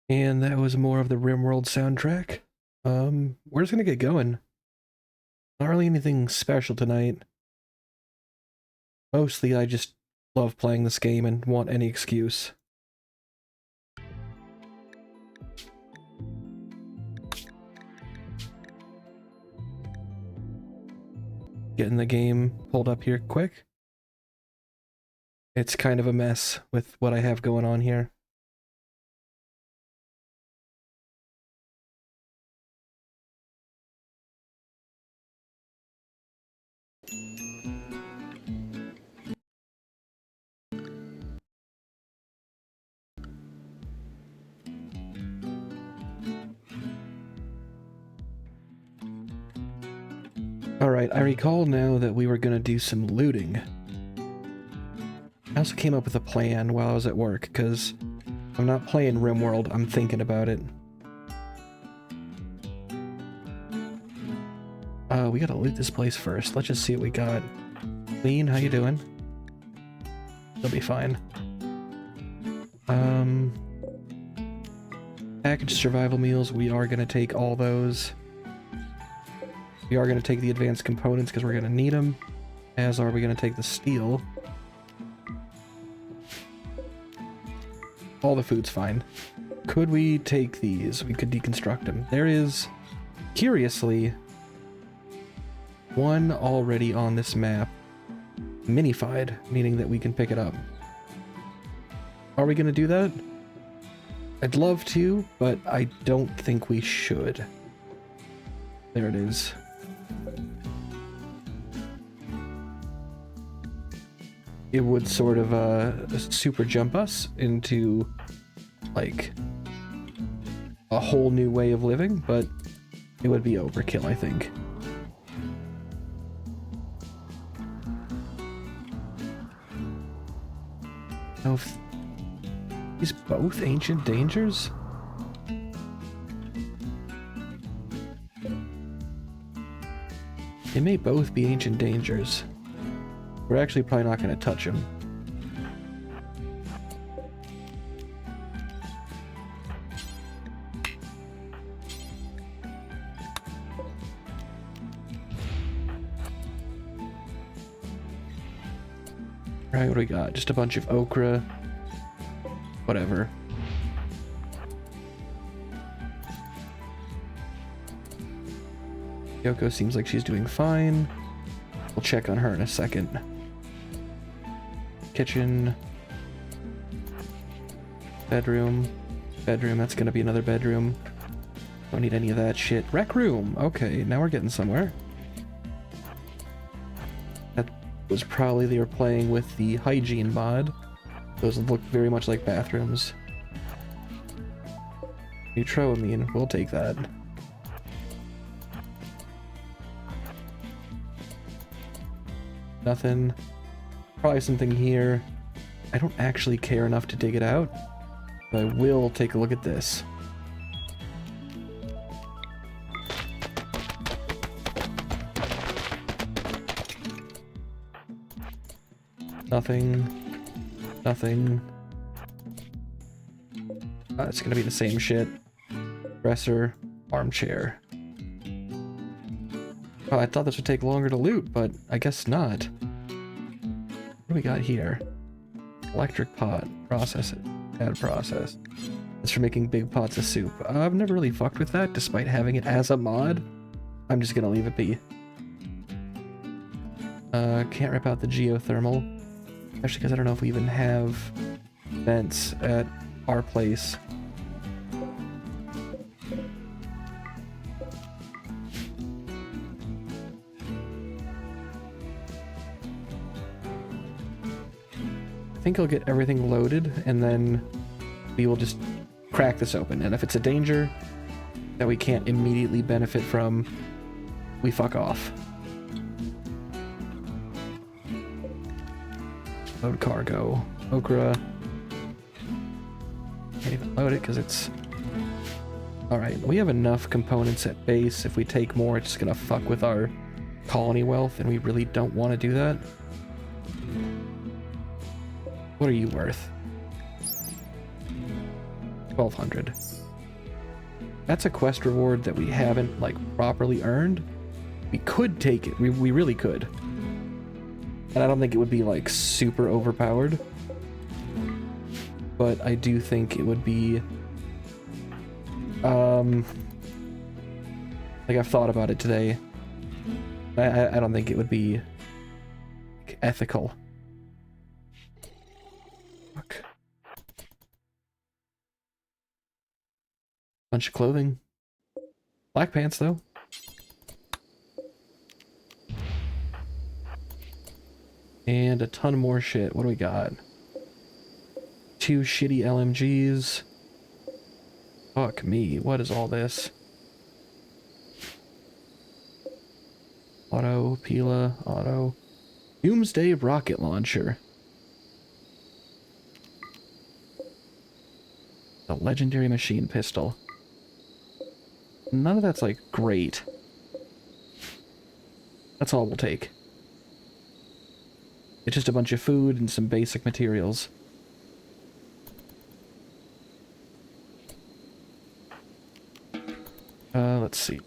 And that was more of the Rimworld soundtrack. We're just gonna get going. Not really anything special tonight. Mostly I just love playing this game and want any excuse. Getting the game pulled up here quick. It's kind of a mess with what I have going on here. Alright, I recall now that we were gonna do some looting. I also came up with a plan while I was at work, because I'm not playing Rimworld, I'm thinking about it. We gotta loot this place first. Let's just see what we got. Lean, how you doing? They'll be fine. Packaged survival meals, we are gonna take all those. We are gonna take the advanced components because we're gonna need them. As are we gonna take the steel. All the food's fine. Could we take these? We could deconstruct them. There is, curiously, one already on this map. Minified, meaning that we can pick it up. Are we gonna do that? I'd love to, but I don't think we should. There it is. It would sort of super jump us into like a whole new way of living, but it would be overkill, I think. Now, if these both ancient dangers? They may both be ancient dangers. We're actually probably not going to touch them. Alright, what do we got? Just a bunch of okra. Whatever. Yoko seems like she's doing fine. We'll check on her in a second. Kitchen. Bedroom. Bedroom, that's gonna be another bedroom. Don't need any of that shit. Rec room! Okay, now we're getting somewhere. That was probably they were playing with the hygiene mod. Those look very much like bathrooms. Neutroamine, we'll take that. Nothing. Probably something here. I don't actually care enough to dig it out, but I will take a look at this. Nothing. Nothing. It's gonna be the same shit. Dresser, armchair. Oh, I thought this would take longer to loot, but I guess not. What do we got here? Electric pot. Process it. Add process. It's for making big pots of soup. I've never really fucked with that, despite having it as a mod. I'm just gonna leave it be. Can't rip out the geothermal. Especially because I don't know if we even have vents at our place. I think I'll get everything loaded and then we will just crack this open. And if it's a danger that we can't immediately benefit from, we fuck off. Load cargo. Okra. Can't even load it because it's... Alright, we have enough components at base. If we take more, it's just gonna fuck with our colony wealth, and we really don't want to do that. What are you worth? 1200. That's a quest reward that we haven't, like, properly earned. We could take it. We really could. And I don't think it would be, like, super overpowered. But I do think it would be... like, I've thought about it today. I don't think it would be ethical. Fuck. Bunch of clothing. Black pants, though. And a ton more shit. What do we got? 2 shitty LMGs. Fuck me. What is all this? Auto, Pila, auto. Doomsday rocket launcher. The legendary machine pistol. None of that's, like, great. That's all we'll take. It's just a bunch of food and some basic materials. Let's see.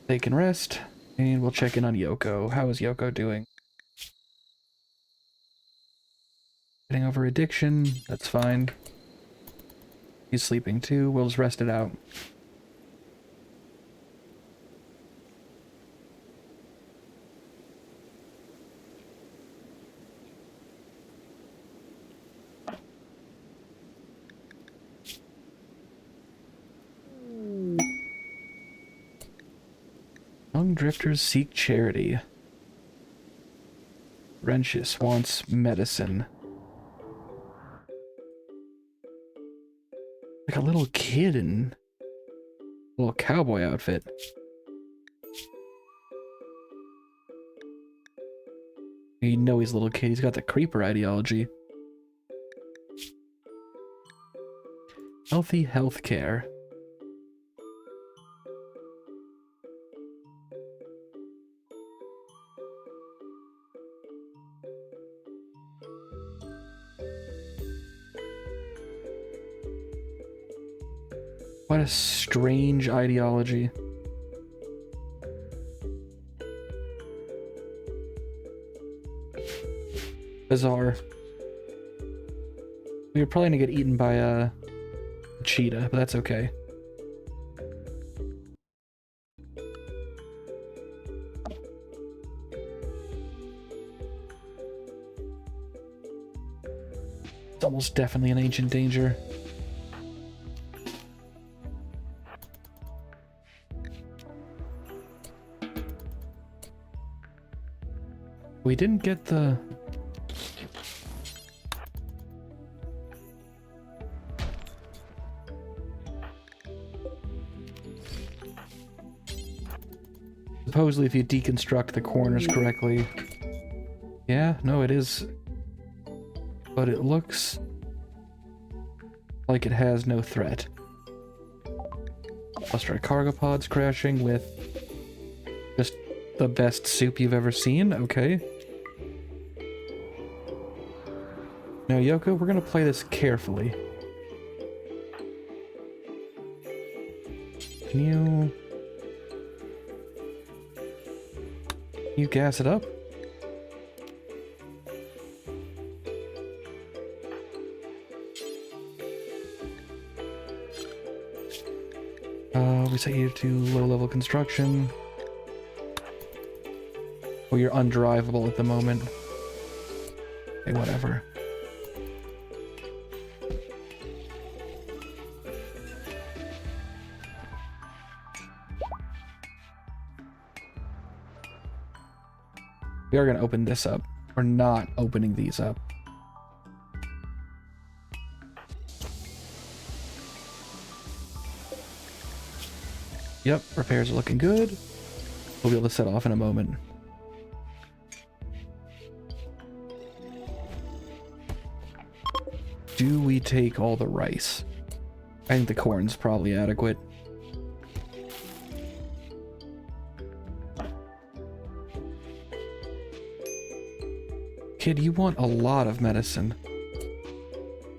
Take and rest, and we'll check in on Yoko. How is Yoko doing? Getting over addiction, that's fine. He's sleeping too, we'll just rest it out. Young drifters seek charity. Rentius wants medicine. Like a little kid in a little cowboy outfit. You know he's a little kid. He's got the creeper ideology. Healthy healthcare. What a strange ideology. Bizarre. We were probably gonna get eaten by a cheetah, but that's okay. It's almost definitely an ancient danger. We didn't get the... Supposedly if you deconstruct the corners correctly... Yeah, no, it is... But it looks... like it has no threat. Cluster of cargo pods crashing with... just the best soup you've ever seen? Okay. Now, Yoko, we're gonna play this carefully. Can you gas it up? We set you to low-level construction. Oh, you're undrivable at the moment. Okay, whatever. We are going to open this up. We're not opening these up. Yep, repairs are looking good. We'll be able to set off in a moment. Do we take all the rice? I think the corn's probably adequate. Kid, you want a lot of medicine.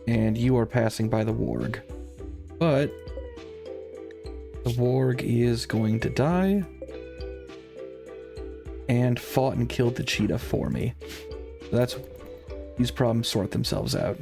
And you are passing by the warg. But the warg is going to die. And fought and killed the cheetah for me. So that's... these problems sort themselves out.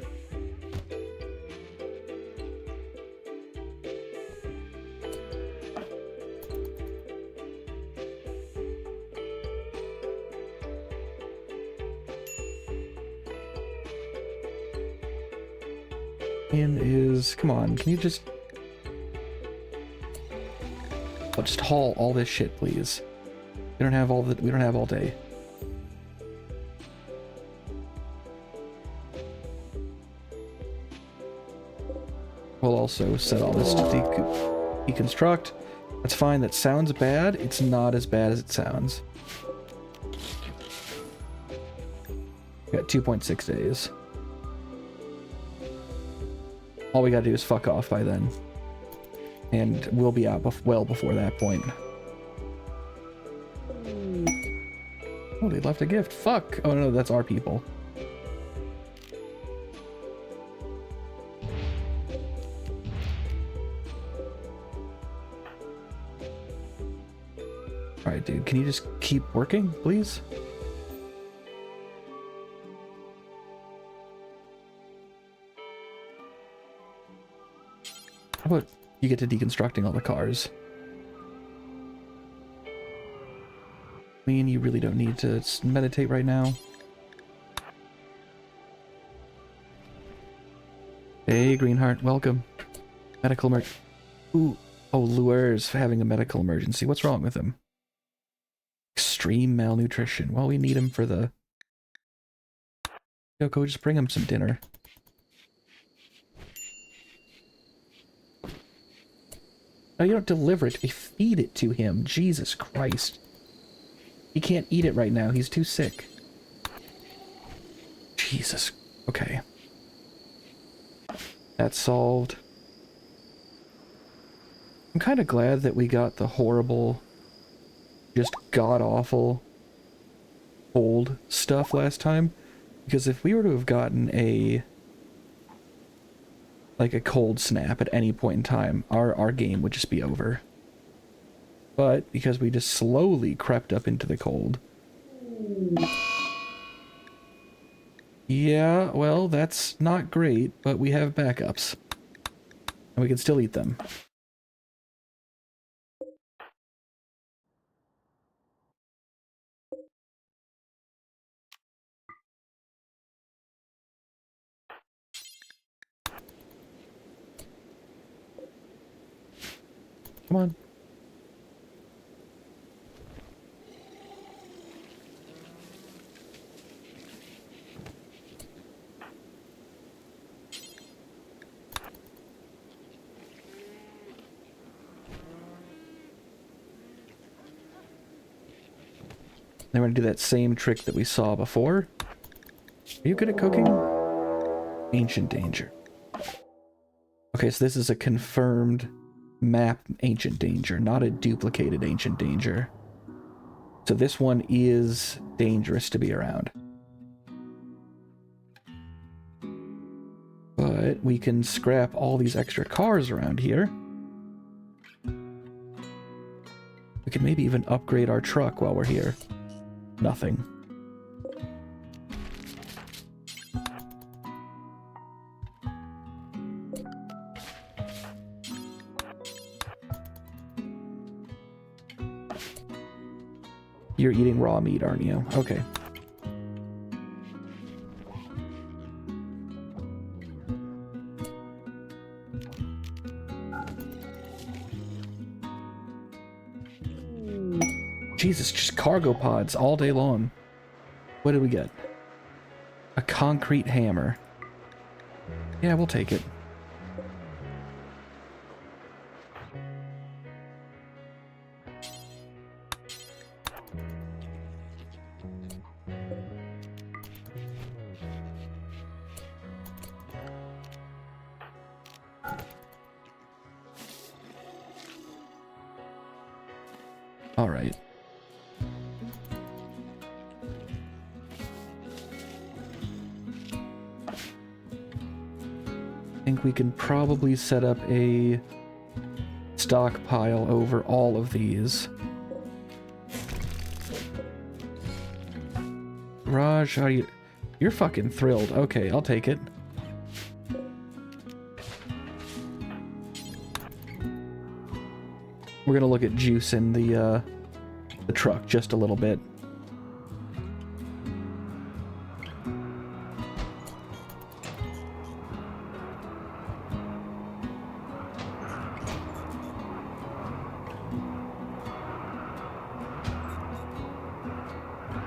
Is... come on, can you just... oh, just haul all this shit, please. We don't have all the... we don't have all day. We'll also set all this to deconstruct. That's fine, that sounds bad. It's not as bad as it sounds. We got 2.6 days. All we gotta do is fuck off by then. And we'll be out well before that point. Oh, they left a gift. Fuck! Oh no, that's our people. Alright, dude, can you just keep working, please? How about you get to deconstructing all the cars? I mean, you really don't need to meditate right now. Hey, Greenheart, welcome. Medical emergency. Ooh, oh, Luer's having a medical emergency. What's wrong with him? Extreme malnutrition. Well, we need him for the... Yoko, just bring him some dinner. No, you don't deliver it. We feed it to him. Jesus Christ. He can't eat it right now. He's too sick. Jesus. Okay. That's solved. I'm kind of glad that we got the horrible, just god-awful cold stuff last time. Because if we were to have gotten a... like a cold snap at any point in time, our game would just be over. But because we just slowly crept up into the cold. Yeah, well, that's not great, but we have backups. And we can still eat them. Come on. Then we're gonna do that same trick that we saw before. Are you good at cooking? Ancient danger. Okay, so this is a confirmed map ancient danger, not a duplicated ancient danger. So this one is dangerous to be around. But we can scrap all these extra cars around here. We can maybe even upgrade our truck while we're here. Nothing. You're eating raw meat, aren't you? Okay. Jesus, just cargo pods all day long. What did we get? A concrete hammer. Yeah, we'll take it. All right. I think we can probably set up a stockpile over all of these. Raj, how do you... You're fucking thrilled. Okay, I'll take it. We're gonna look at juice in the truck just a little bit.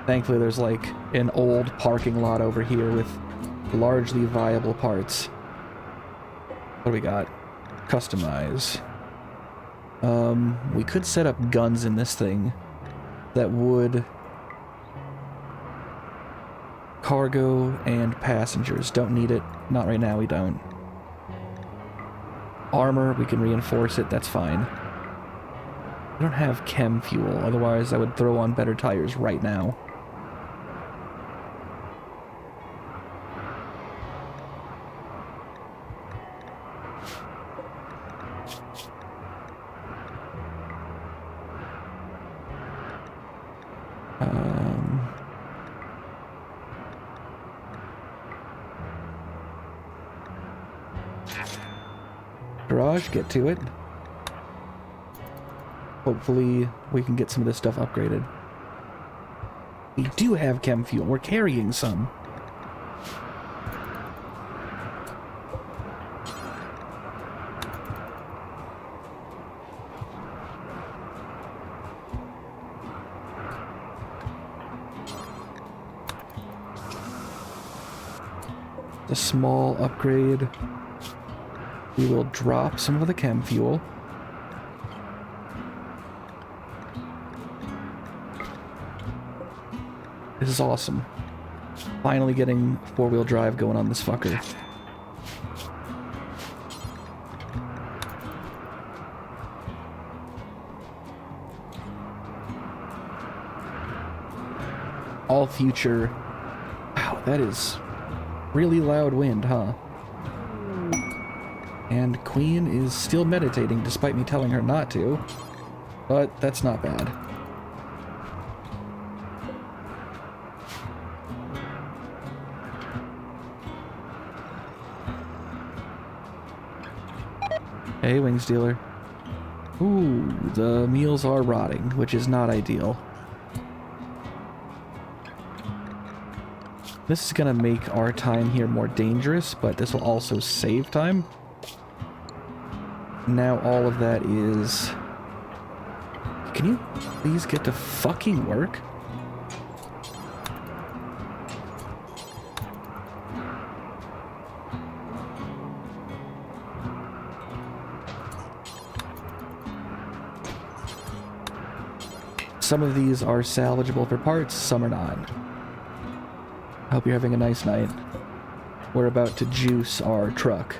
Thankfully, there's like an old parking lot over here with largely viable parts. What do we got? Customize. We could set up guns in this thing that would... Cargo and passengers. Don't need it. Not right now, we don't. Armor, we can reinforce it, that's fine. I don't have chem fuel, otherwise I would throw on better tires right now. Garage, get to it. Hopefully we can get some of this stuff upgraded. We do have chem fuel. We're carrying some. A small upgrade. We will drop some of the chem fuel. This is awesome. Finally getting four-wheel drive going on this fucker. All future... Wow, that is really loud wind, huh? And Queen is still meditating despite me telling her not to. But that's not bad. Hey, Wings Dealer. Ooh, the meals are rotting, which is not ideal. This is gonna make our time here more dangerous, but this will also save time. Now all of that is... Can you please get to fucking work? Some of these are salvageable for parts, some are not. I hope you're having a nice night. We're about to juice our truck.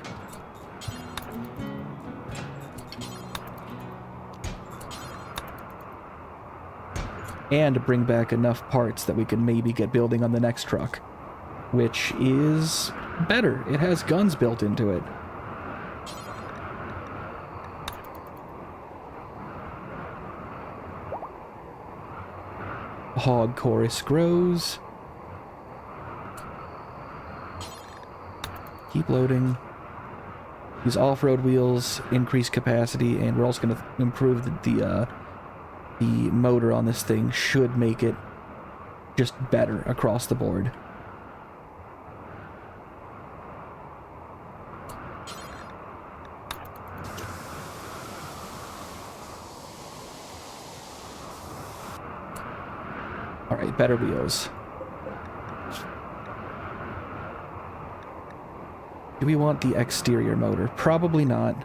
And bring back enough parts that we can maybe get building on the next truck. Which is better. It has guns built into it. Hog chorus grows. Keep loading. These off-road wheels increase capacity, and we're also going to improve the motor on this thing. Should make it just better across the board. Alright, better wheels. Do we want the exterior motor? Probably not.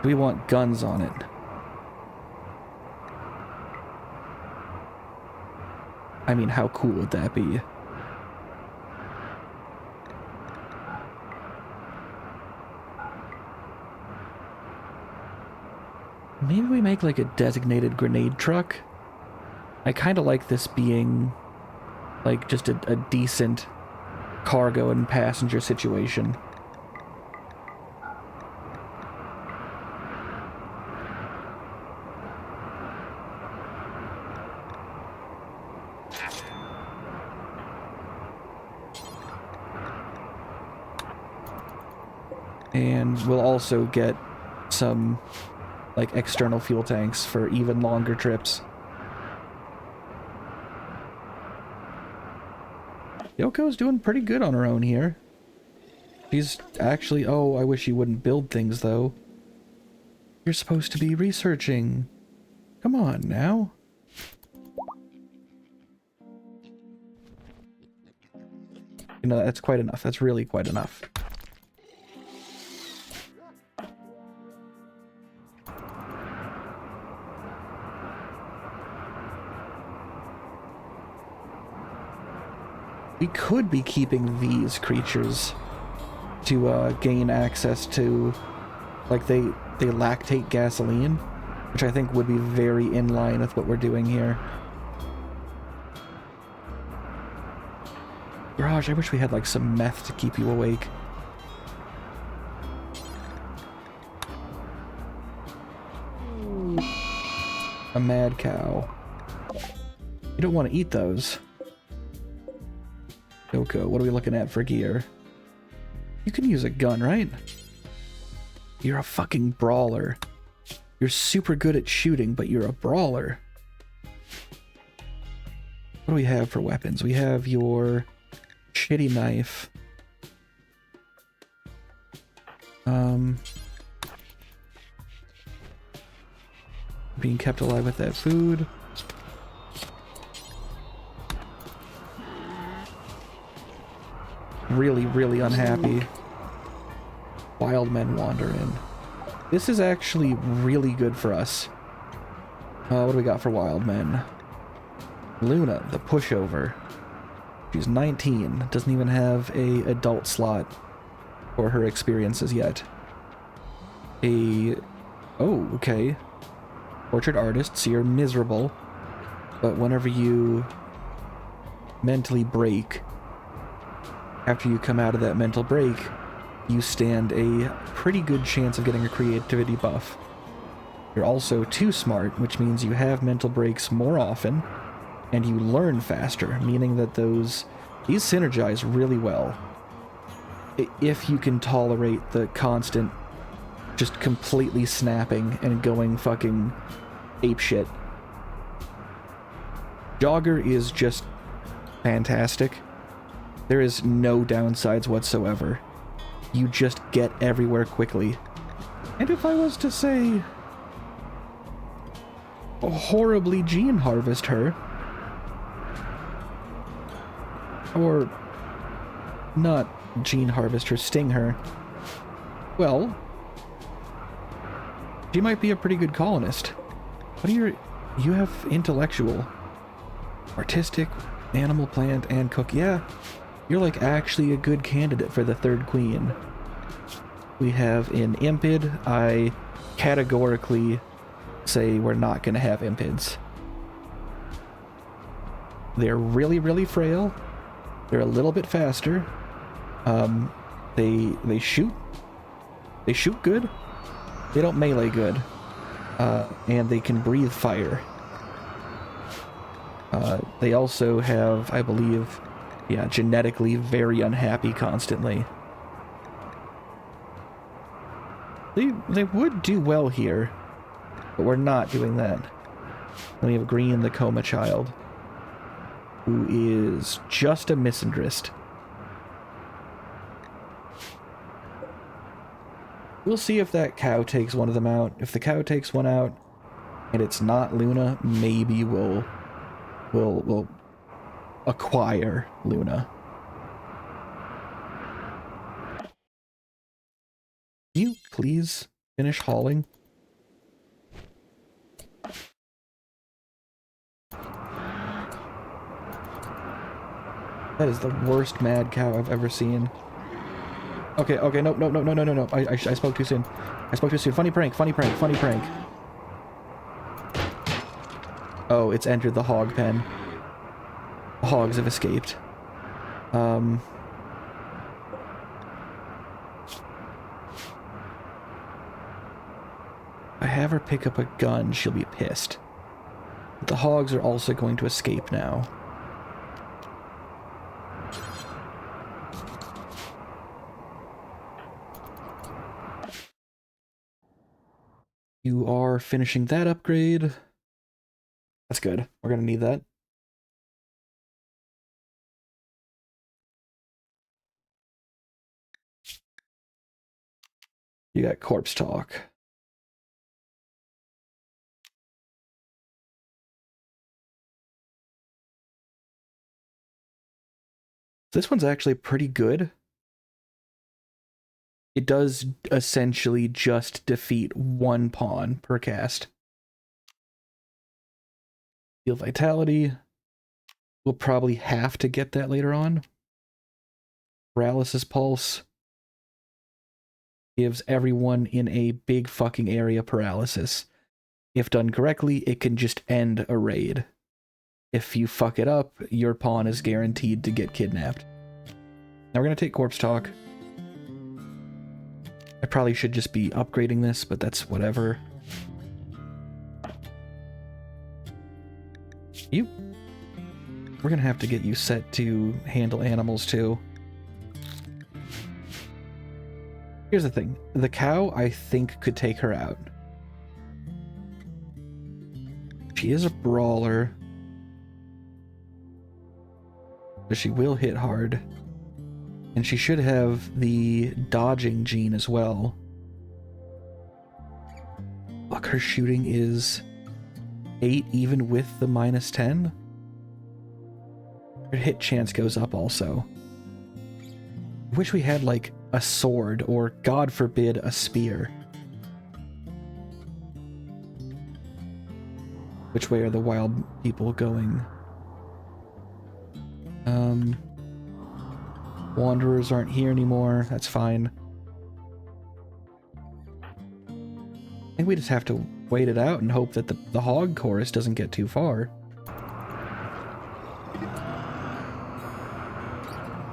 Do we want guns on it? I mean, how cool would that be? Maybe we make like a designated grenade truck. I kind of like this being like just a decent cargo and passenger situation. And we'll also get some like external fuel tanks for even longer trips. Yoko's doing pretty good on her own here. She's actually... Oh, I wish you wouldn't build things, though. You're supposed to be researching. Come on, now. You know, that's quite enough. That's really quite enough. We could be keeping these creatures to gain access to, like, they lactate gasoline, which I think would be very in line with what we're doing here. Garage, I wish we had like some meth to keep you awake. A mad cow. You don't want to eat those. Yoko, what are we looking at for gear? You can use a gun, right? You're a fucking brawler. You're super good at shooting, but you're a brawler. What do we have for weapons? We have your shitty knife. Being kept alive with that food. Really, really unhappy. Wild men wander in. This is actually really good for us. What do we got for wild men? Luna, the pushover. She's 19. Doesn't even have a adult slot for her experiences yet. Oh, okay. Portrait artist, so you're miserable. But whenever you mentally break, after you come out of that mental break, you stand a pretty good chance of getting a creativity buff. You're also too smart, which means you have mental breaks more often, and you learn faster, meaning that these synergize really well. If you can tolerate the constant, just completely snapping and going fucking apeshit. Jogger is just fantastic. There is no downsides whatsoever. You just get everywhere quickly. And if I was to say, horribly gene harvest her, or not gene harvest her, sting her, well, she might be a pretty good colonist. What are you have intellectual, artistic, animal, plant, and cook. Yeah, you're like actually a good candidate for the third queen. We have an impid. I categorically say we're not going to have impids. They're really, really frail. They're a little bit faster. They shoot. They shoot good. They don't melee good. And they can breathe fire. They also have, I believe, yeah, genetically very unhappy constantly. They would do well here, but we're not doing that. Then we have Green, the coma child, who is just a misandrist. We'll see if that cow takes one of them out. If the cow takes one out, and it's not Luna, maybe we'll acquire Luna. Can you please finish hauling? That is the worst mad cow I've ever seen. Okay, no. I spoke too soon. I spoke too soon. Funny prank. Oh, it's entered the hog pen. The hogs have escaped. If I have her pick up a gun, she'll be pissed. But the hogs are also going to escape now. You are finishing that upgrade. That's good. We're gonna need that. You got corpse talk. This one's actually pretty good. It does essentially just defeat one pawn per cast. Heal vitality. We'll probably have to get that later on. Paralysis pulse. Gives everyone in a big fucking area paralysis. If done correctly, it can just end a raid. If you fuck it up, your pawn is guaranteed to get kidnapped. Now we're gonna take corpse talk. I probably should just be upgrading this, but that's whatever. We're gonna have to get you set to handle animals too. Here's the thing. The cow, I think, could take her out. She is a brawler. But she will hit hard. And she should have the dodging gene as well. Fuck, her shooting is 8 even with the -10. Her hit chance goes up also. I wish we had like a sword or, God forbid, a spear. Which way are the wild people going? Wanderers aren't here anymore. That's fine. I think we just have to wait it out and hope that the hog chorus doesn't get too far.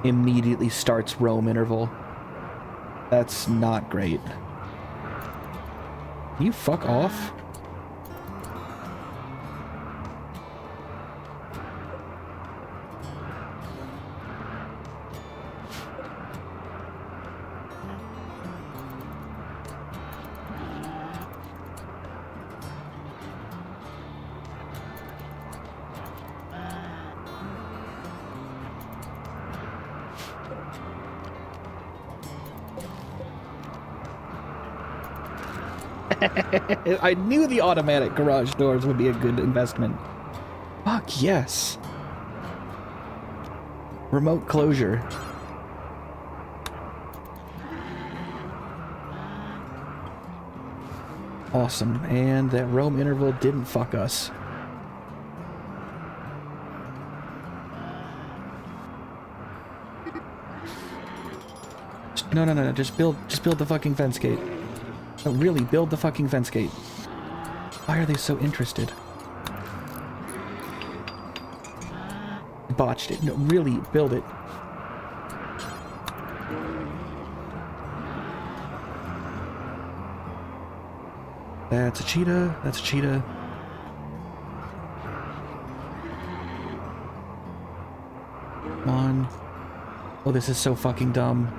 Immediately starts roam interval. That's not great. Can you fuck off? I knew the automatic garage doors would be a good investment. Fuck yes. Remote closure. Awesome. And that roam interval didn't fuck us. No. Just build the fucking fence gate. No, really, build the fucking fence gate. Why are they so interested? Botched it. No, really, build it. That's a cheetah. That's a cheetah. Come on. Oh, this is so fucking dumb.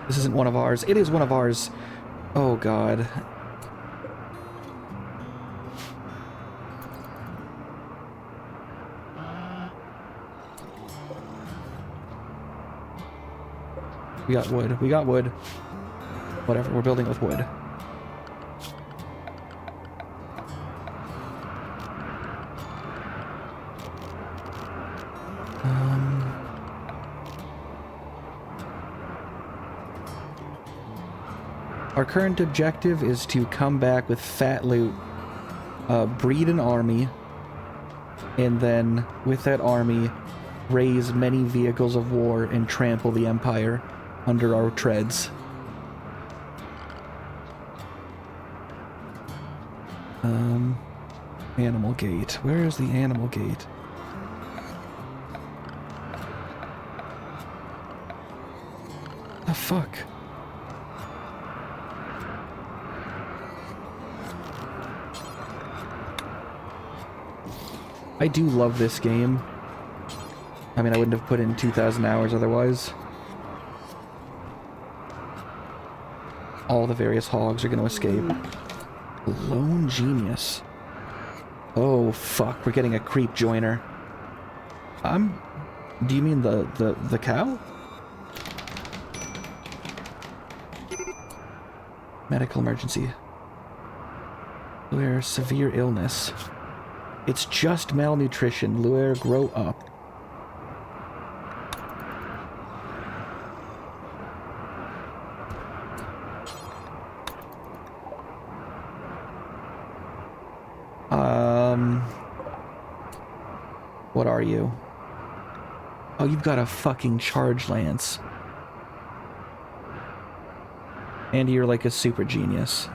This isn't one of ours. It is one of ours. Oh, God. We got wood. We got wood. Whatever. We're building with wood. Our current objective is to come back with fat loot, breed an army, and then with that army, raise many vehicles of war and trample the Empire under our treads. Animal gate. Where is the animal gate? The fuck? I do love this game. I mean, I wouldn't have put in 2,000 hours otherwise. All the various hogs are going to escape. Lone genius. Oh, fuck. We're getting a creep joiner. Do you mean the cow? Medical emergency. Luer, severe illness. It's just malnutrition. Luer, grow up. What are you? Oh, you've got a fucking charge lance. And you're like a super genius.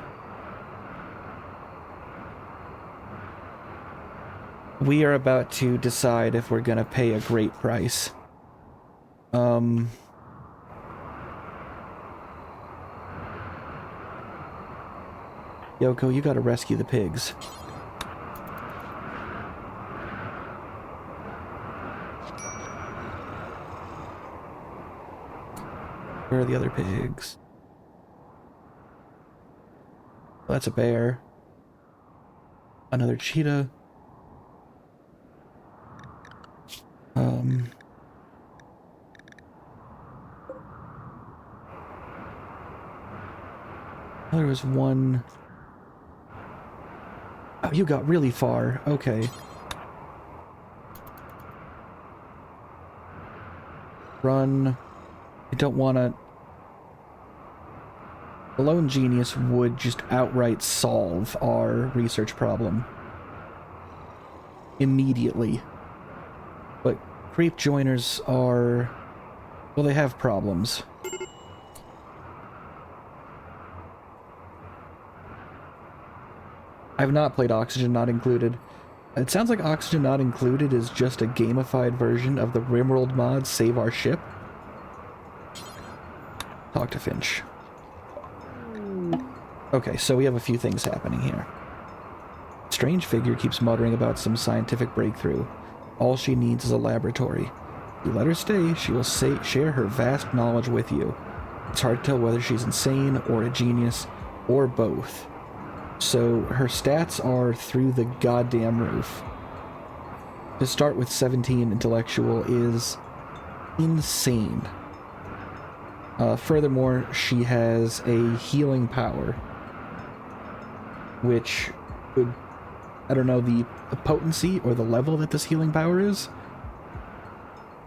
We are about to decide if we're gonna pay a great price. Yoko, you gotta rescue the pigs. Where are the other pigs? Well, that's a bear. Another cheetah. There was one... Oh, you got really far. Okay. Run. I don't want to... The lone genius would just outright solve our research problem. Immediately. But creep joiners are... Well, they have problems. I've not played Oxygen Not Included. It sounds like Oxygen Not Included is just a gamified version of the Rimworld mod Save Our Ship. Talk to Finch. Okay, so we have a few things happening here. Strange figure keeps muttering about some scientific breakthrough. All she needs is a laboratory. If you let her stay, she will share her vast knowledge with you. It's hard to tell whether she's insane or a genius, or both. So her stats are through the goddamn roof. To start with 17 intellectual is insane. Furthermore, she has a healing power, which would, I don't know the potency or the level that this healing power is,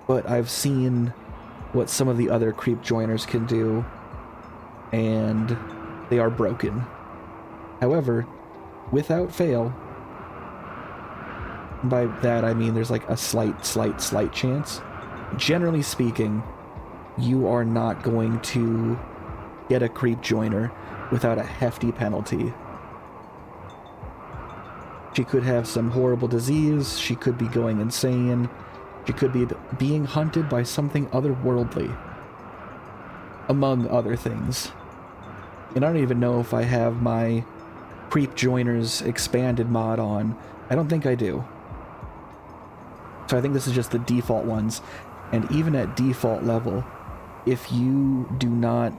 but I've seen what some of the other creep joiners can do, and they are broken. However, without fail, by that I mean there's like a slight chance. Generally speaking, you are not going to get a creep joiner without a hefty penalty. She could have some horrible disease, she could be going insane, she could be being hunted by something otherworldly, among other things. And I don't even know if I have my Creep Joiners expanded mod on. I don't think I do. So I think this is just the default ones. And even at default level, if you do not...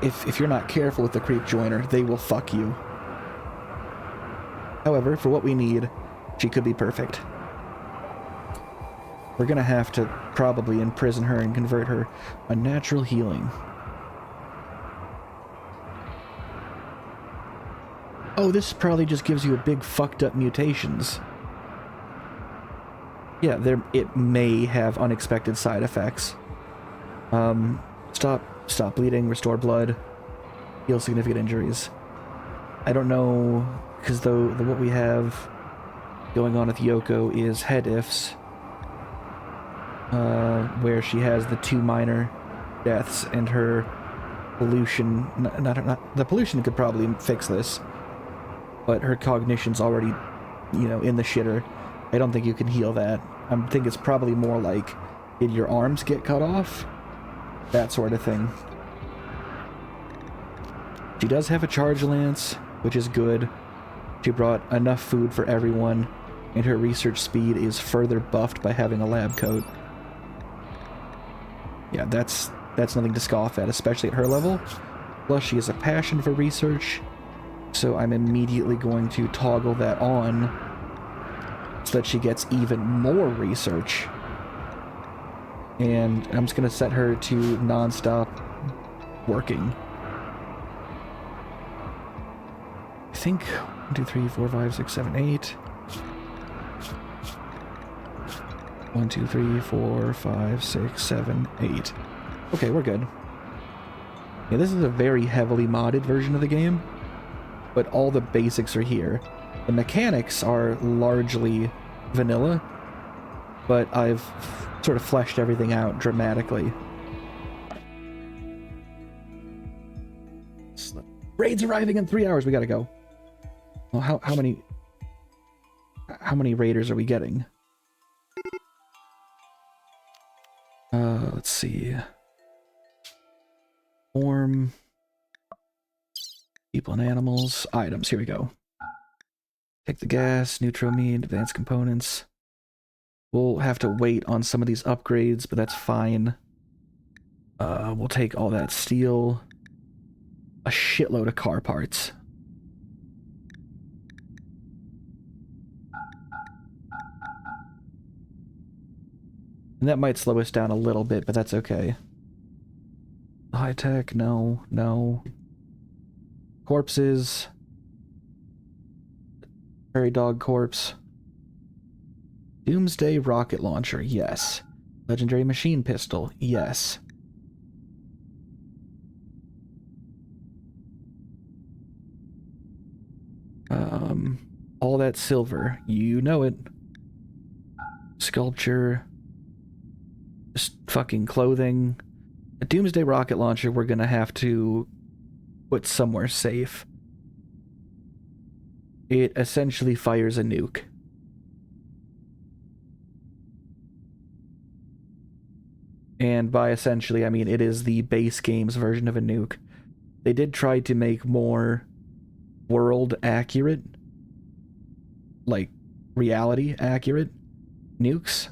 If you're not careful with the Creep Joiner, they will fuck you. However, for what we need, she could be perfect. We're gonna have to probably imprison her and convert her a natural healing. Oh, this probably just gives you a big fucked up mutations. Yeah, it may have unexpected side effects. Stop bleeding, restore blood, heal significant injuries. I don't know, because what we have going on with Yoko is head ifs, where she has the 2 minor deaths and her pollution. Not the pollution could probably fix this. but her cognition's already, you know, in the shitter. I don't think you can heal that. I think it's probably more like, did your arms get cut off? That sort of thing. She does have a charge lance, which is good. She brought enough food for everyone, and her research speed is further buffed by having a lab coat. Yeah, that's nothing to scoff at, especially at her level. Plus, she has a passion for research, so I'm immediately going to toggle that on so that she gets even more research. And I'm just going to set her to non-stop working. I think 1, 2, 3, 4, 5, 6, 7, 8. 1, 2, 3, 4, 5, 6, 7, 8. Okay, we're good. Yeah, this is a very heavily modded version of the game, but all the basics are here. The mechanics are largely vanilla, but I've sort of fleshed everything out dramatically. Raid's arriving in 3 hours. We gotta go. Well, how many raiders are we getting? Let's see. Form, people and animals, items. Here we go. Take the gas, neutroamine, advanced components. We'll have to wait on some of these upgrades, but that's fine. We'll take all that steel. A shitload of car parts. And that might slow us down a little bit, but that's okay. High tech, no, no. Corpses. Prairie dog corpse. Doomsday rocket launcher, yes. Legendary machine pistol, yes. All that silver, you know it. Sculpture. Just fucking clothing. A Doomsday rocket launcher we're gonna have to put somewhere safe. It essentially fires a nuke. And by essentially, I mean it is the base game's version of a nuke. They did try to make more world accurate, like reality accurate nukes.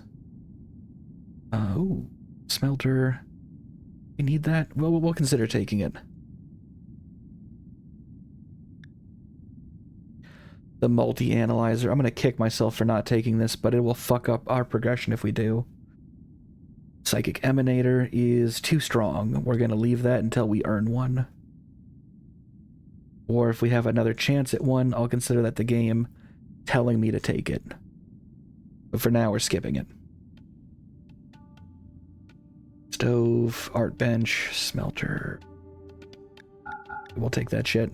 Ooh, smelter. We need that? Well, we'll consider taking it. The multi-analyzer. I'm gonna kick myself for not taking this, but it will fuck up our progression if we do. Psychic Emanator is too strong. We're gonna leave that until we earn one. Or if we have another chance at one, I'll consider that the game telling me to take it. But for now, we're skipping it. Stove, art bench, smelter. We'll take that shit.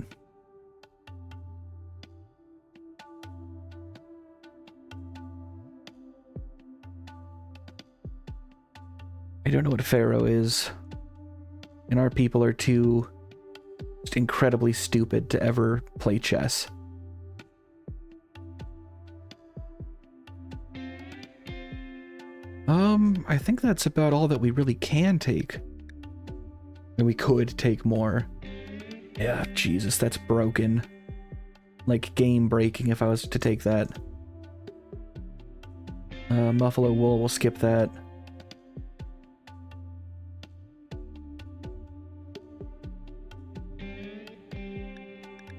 I don't know what a pharaoh is. And our people are too just incredibly stupid to ever play chess. I think that's about all that we really can take. And we could take more. Yeah, Jesus, that's broken. Like game breaking if I was to take that. Buffalo wool, we'll skip that.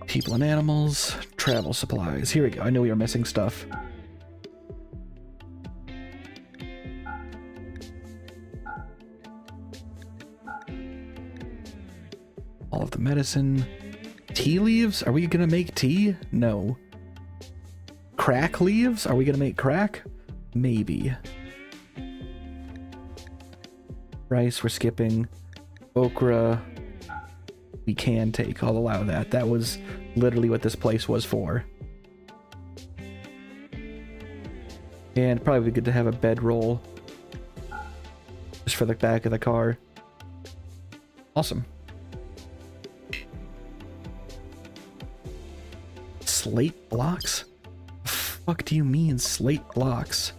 People and animals, travel supplies. Here we go. I know we are missing stuff. All of the medicine. Tea leaves? Are we gonna make tea? No. Crack leaves? Are we gonna make crack? Maybe. Rice, we're skipping. Okra. We can take. I'll allow that. That was literally what this place was for. And probably good to have a bedroll. Just for the back of the car. Awesome. slate blocks? The fuck do you mean slate blocks?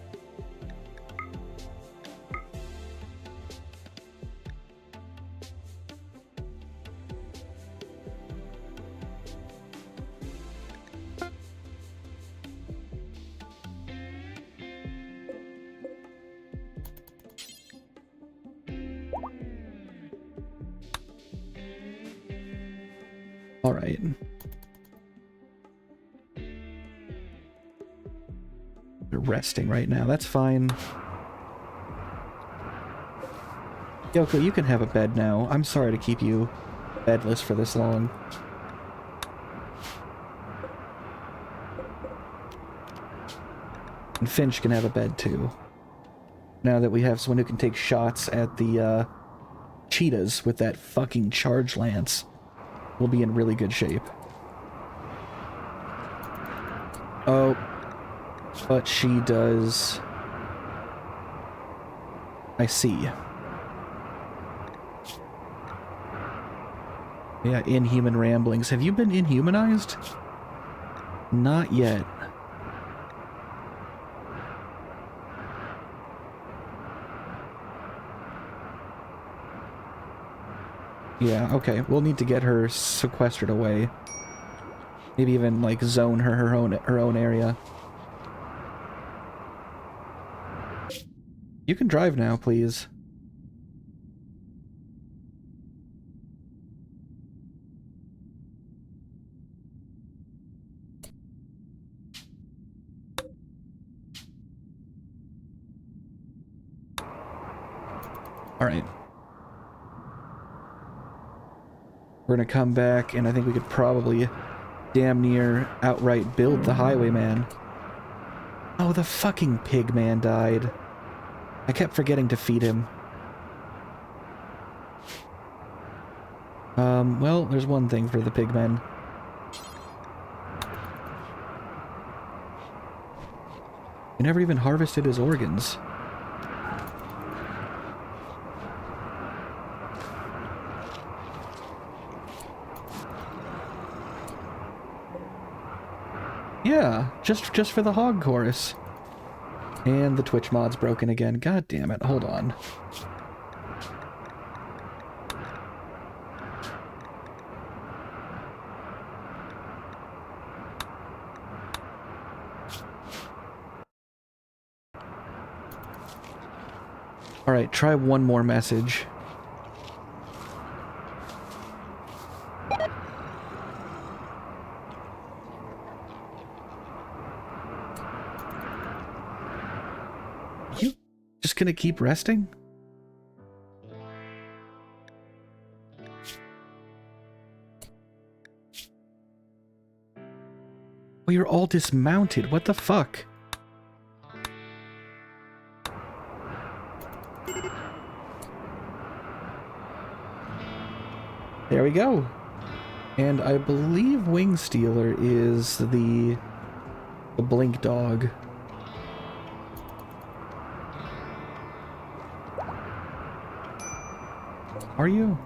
All right. They're resting right now. That's fine. Yoko, you can have a bed now. I'm sorry to keep you bedless for this long. And Finch can have a bed too. Now that we have someone who can take shots at the cheetahs with that fucking charge lance, we'll be in really good shape. Oh, but she does... I see. Yeah, inhuman ramblings. Have you been inhumanized? Not yet. Yeah, okay. We'll need to get her sequestered away. Maybe even, like, zone her own area. You can drive now, please. All right. We're gonna come back, and I think we could probably damn near outright build the highwayman. Oh, the fucking pig man died. I kept forgetting to feed him. Well, there's one thing for the pigmen. We never even harvested his organs. Yeah, just for the hog chorus. And the Twitch mod's broken again. God damn it, hold on. Alright, try one more message. You just gonna keep resting? Oh, you're all dismounted. What the fuck? There we go. And I believe Wing Stealer is the blink dog. Are you?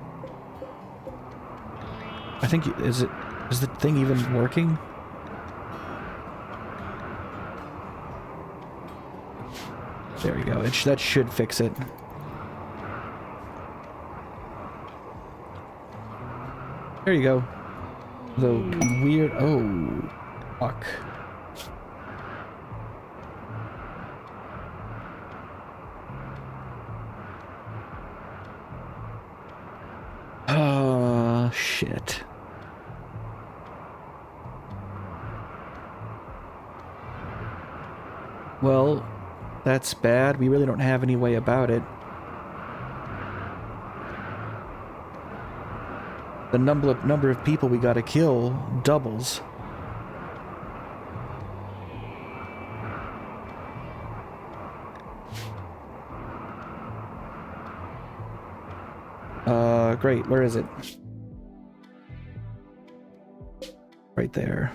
I think is the thing even working? There we go. That should fix it. There you go. The weird... Oh, fuck. Shit. Well, that's bad. We really don't have any way about it. The number of people we gotta kill doubles. Great. Where is it? Right there.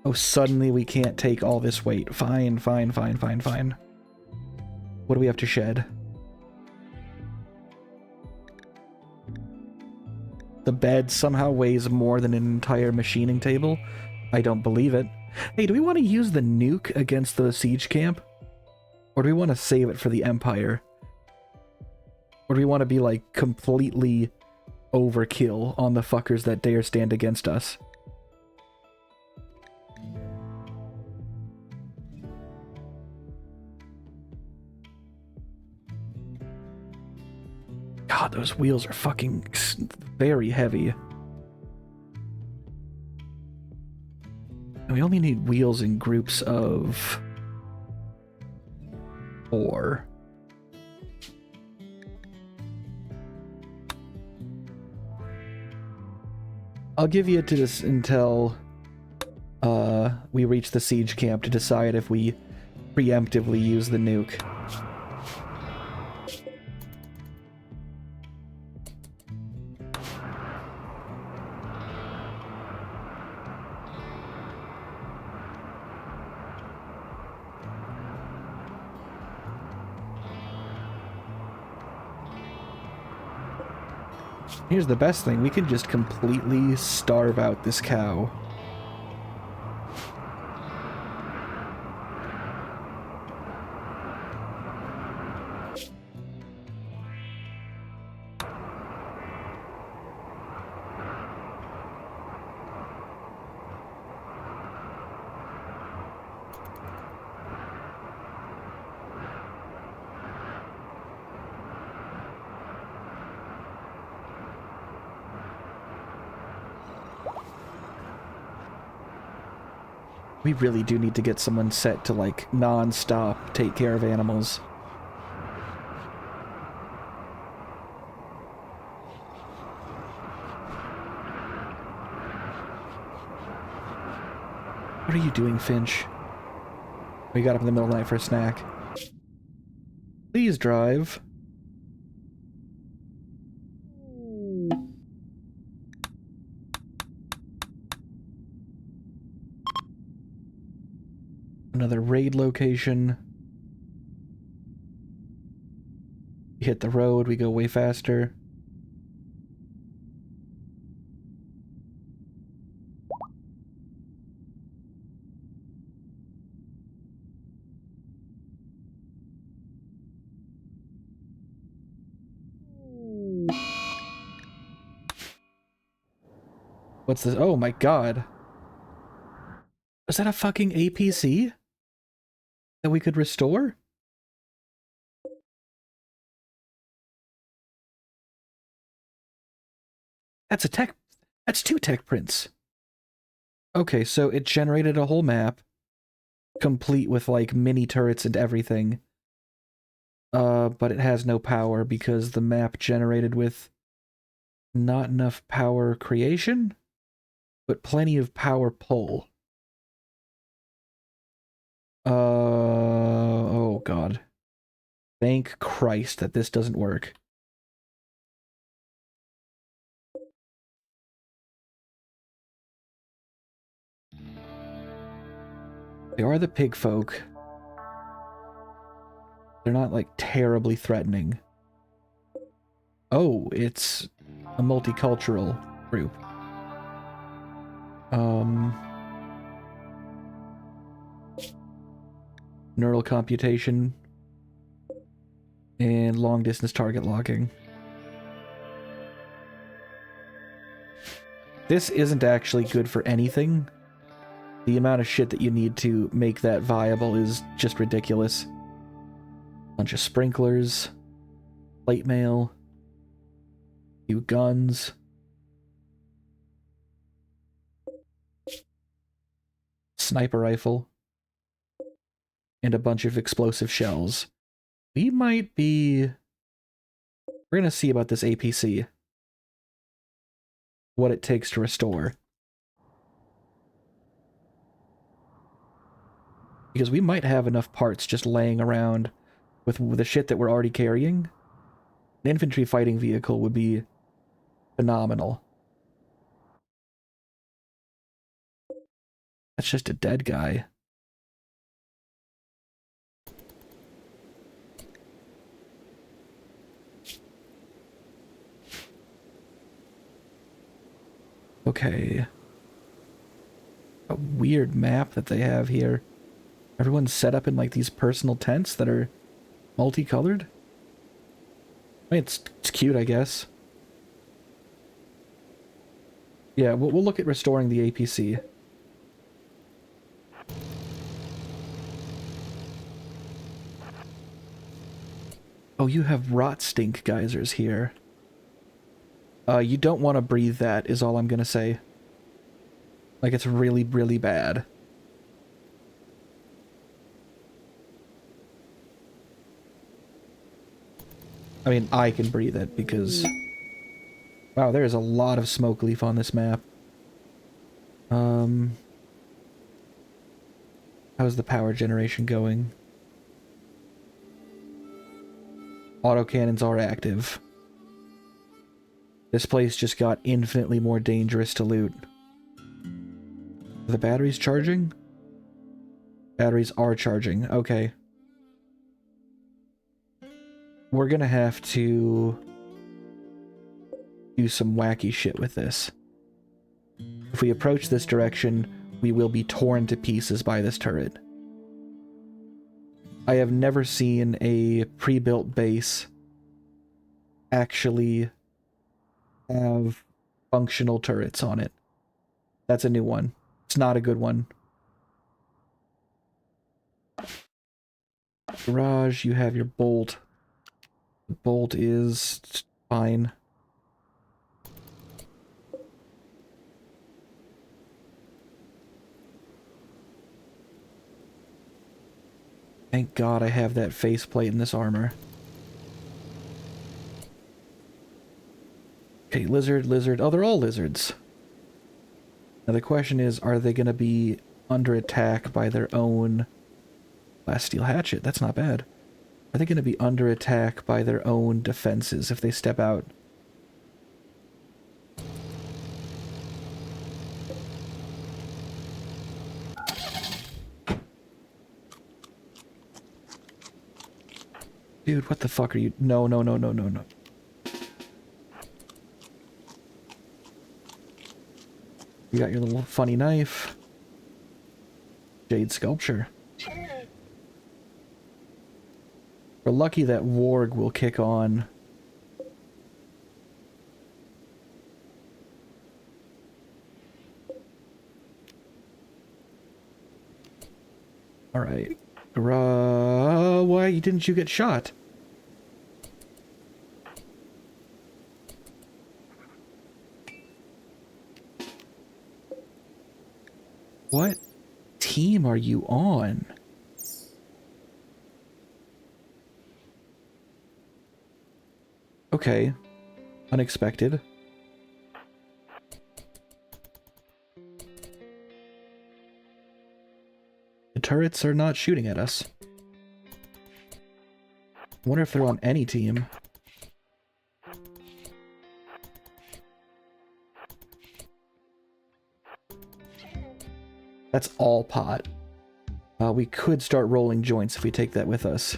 Oh, suddenly we can't take all this weight. Fine, fine, fine, fine, fine. What do we have to shed? the bed somehow weighs more than an entire machining table. I don't believe it. Hey, do we want to use the nuke against the siege camp? Or do we want to save it for the Empire? Or do we want to be, like, completely overkill on the fuckers that dare stand against us? God, those wheels are fucking very heavy. And we only need wheels in groups of 4. I'll give you to this until we reach the siege camp to decide if we preemptively use the nuke. Here's the best thing, we can just completely starve out this cow. We really do need to get someone set to, like, non-stop take care of animals. What are you doing, Finch? We got up in the middle of the night for a snack. Please drive. Another raid location. We hit the road, we go way faster. What's this? Oh my god. Is that a fucking APC? That we could restore? That's a tech... That's 2 tech prints. Okay, so it generated a whole map, complete with, like, mini turrets and everything. But it has no power because the map generated with not enough power creation, but plenty of power pull. Oh god. Thank Christ that this doesn't work. They are the pig folk. They're not, like, terribly threatening. Oh, it's a multicultural group. Neural computation and long-distance target locking. This isn't actually good for anything. The amount of shit that you need to make that viable is just ridiculous. Bunch of sprinklers, plate mail, few guns. Sniper rifle. And a bunch of explosive shells. We might be... We're gonna see about this APC. What it takes to restore. Because we might have enough parts just laying around with the shit that we're already carrying. An infantry fighting vehicle would be phenomenal. That's just a dead guy. Okay. A weird map that they have here. Everyone's set up in like these personal tents that are multicolored. I mean, it's cute, I guess. Yeah, we'll look at restoring the APC. Oh, you have rot stink geysers here. You don't want to breathe that, is all I'm gonna say. Like, it's really, really bad. I mean, I can breathe it because... Wow, there is a lot of smoke leaf on this map. How's the power generation going? Autocannons are active. This place just got infinitely more dangerous to loot. Are the batteries charging? Batteries are charging. Okay. We're gonna have to do some wacky shit with this. If we approach this direction, we will be torn to pieces by this turret. I have never seen a pre-built base actually have functional turrets on it. That's a new one. It's not a good one. Garage, you have your bolt. The bolt is fine. Thank God I have that faceplate in this armor. Okay, lizard, lizard. Oh, they're all lizards. Now the question is, are they going to be under attack by their own... Last steel hatchet, that's not bad. Are they going to be under attack by their own defenses if they step out? Dude, what the fuck are you... No, no, no, no, no, no. You got your little funny knife. Jade sculpture. We're lucky that Warg will kick on. Alright. Why didn't you get shot? What team are you on? Okay. Unexpected. The turrets are not shooting at us. I wonder if they're on any team. That's all pot. We could start rolling joints if we take that with us.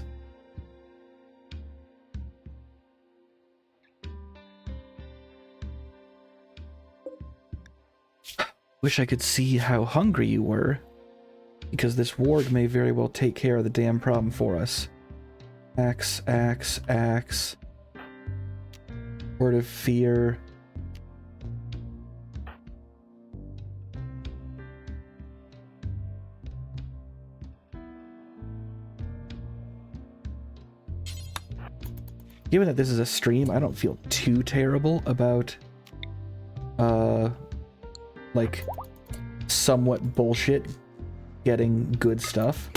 Wish I could see how hungry you were, because this warg may very well take care of the damn problem for us. Axe, axe, axe. Word of fear. Given that this is a stream, I don't feel too terrible about, like, somewhat bullshit getting good stuff.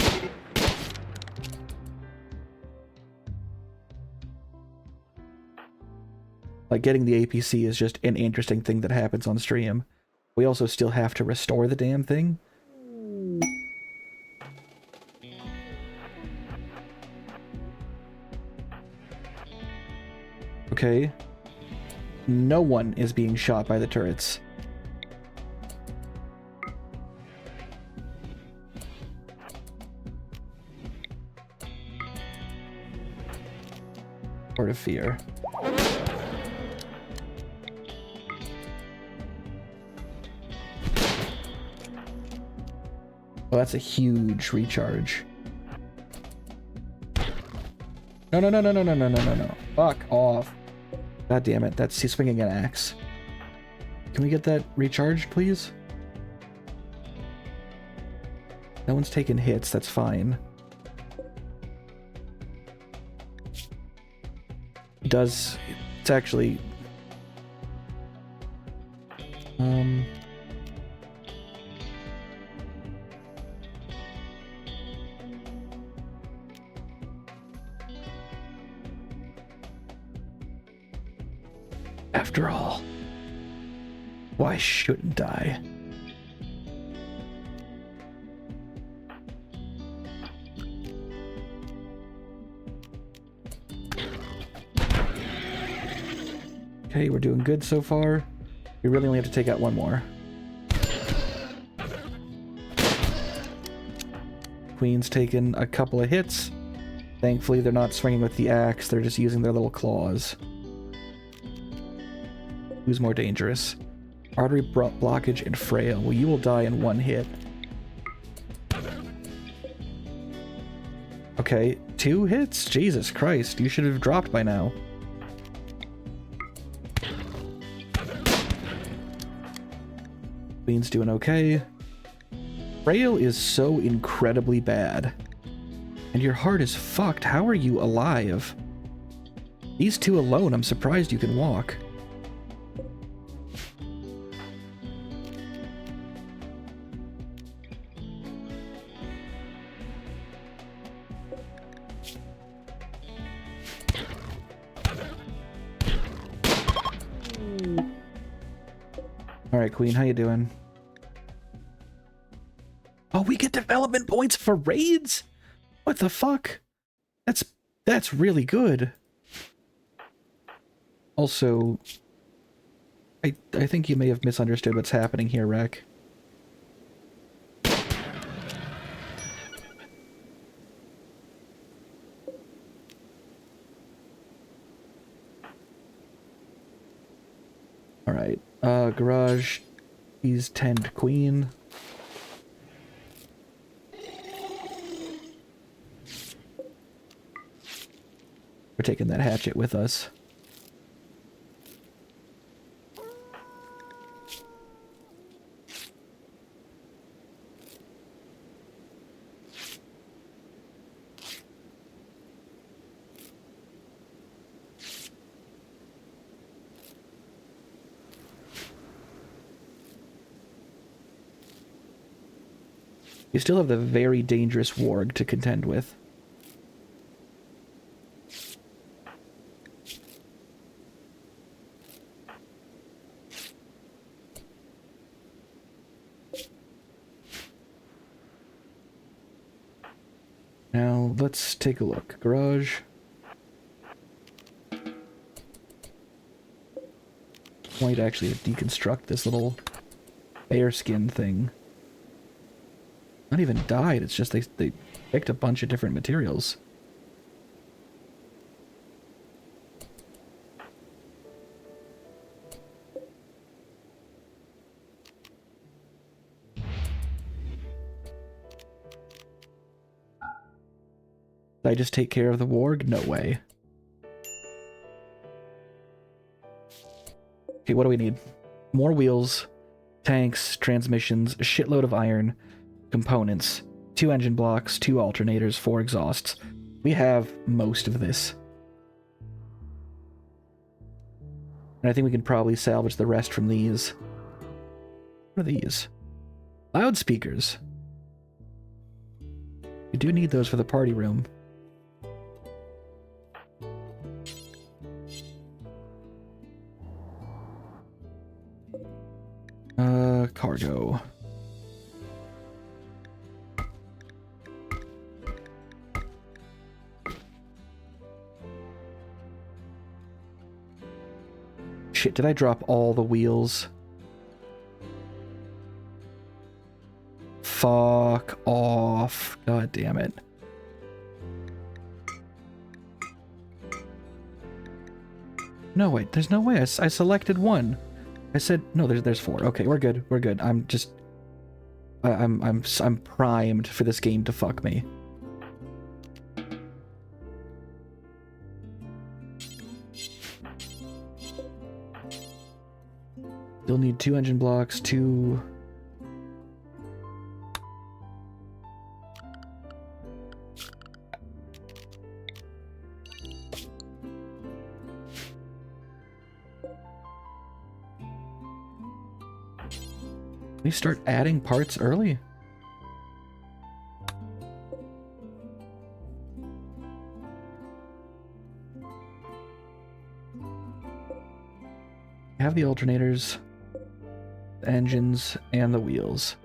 Like, getting the APC is just an interesting thing that happens on stream. We also still have to restore the damn thing. Okay. No one is being shot by the turrets. Word of fear. that's a huge recharge. No, no, no, no, no, no, no, no, no, no. Fuck off. God damn it, that's he's swinging an axe. Can we get that recharged, please? No one's taking hits, that's fine. It's actually... After all, why shouldn't I? Okay, we're doing good so far. We really only have to take out one more. Queen's taken a couple of hits. Thankfully, they're not swinging with the axe, they're just using their little claws. Who's more dangerous? Artery blockage and frail. Well, you will die in one hit. Okay, 2 hits? Jesus Christ, you should have dropped by now. Queen's doing okay. Frail is so incredibly bad. And your heart is fucked. How are you alive? These 2 alone, I'm surprised you can walk. Alright, Queen, how you doing? Oh, we get development points for raids? What the fuck? That's really good. Also, I think you may have misunderstood what's happening here, Rek. Alright, garage, he's tend Queen. We're taking that hatchet with us. You still have the very dangerous warg to contend with. Now, let's take a look. Garage. Might actually deconstruct this little bearskin thing. Not even dyed, it's just they picked a bunch of different materials. Did I just take care of the warg? No way. Okay, what do we need? More wheels, tanks, transmissions, a shitload of iron, components, 2 engine blocks, 2 alternators, 4 exhausts. We have most of this. And I think we can probably salvage the rest from these. What are these? Loudspeakers. We do need those for the party room. Cargo. Shit, did I drop all the wheels? Fuck off. God damn it. No, wait, there's no way. I selected one. I said, no, there's 4. Okay, we're good. We're good. I'm just... I'm primed for this game to fuck me. Still need 2 engine blocks, 2... We start adding parts early? We have the alternators, the engines, and the wheels.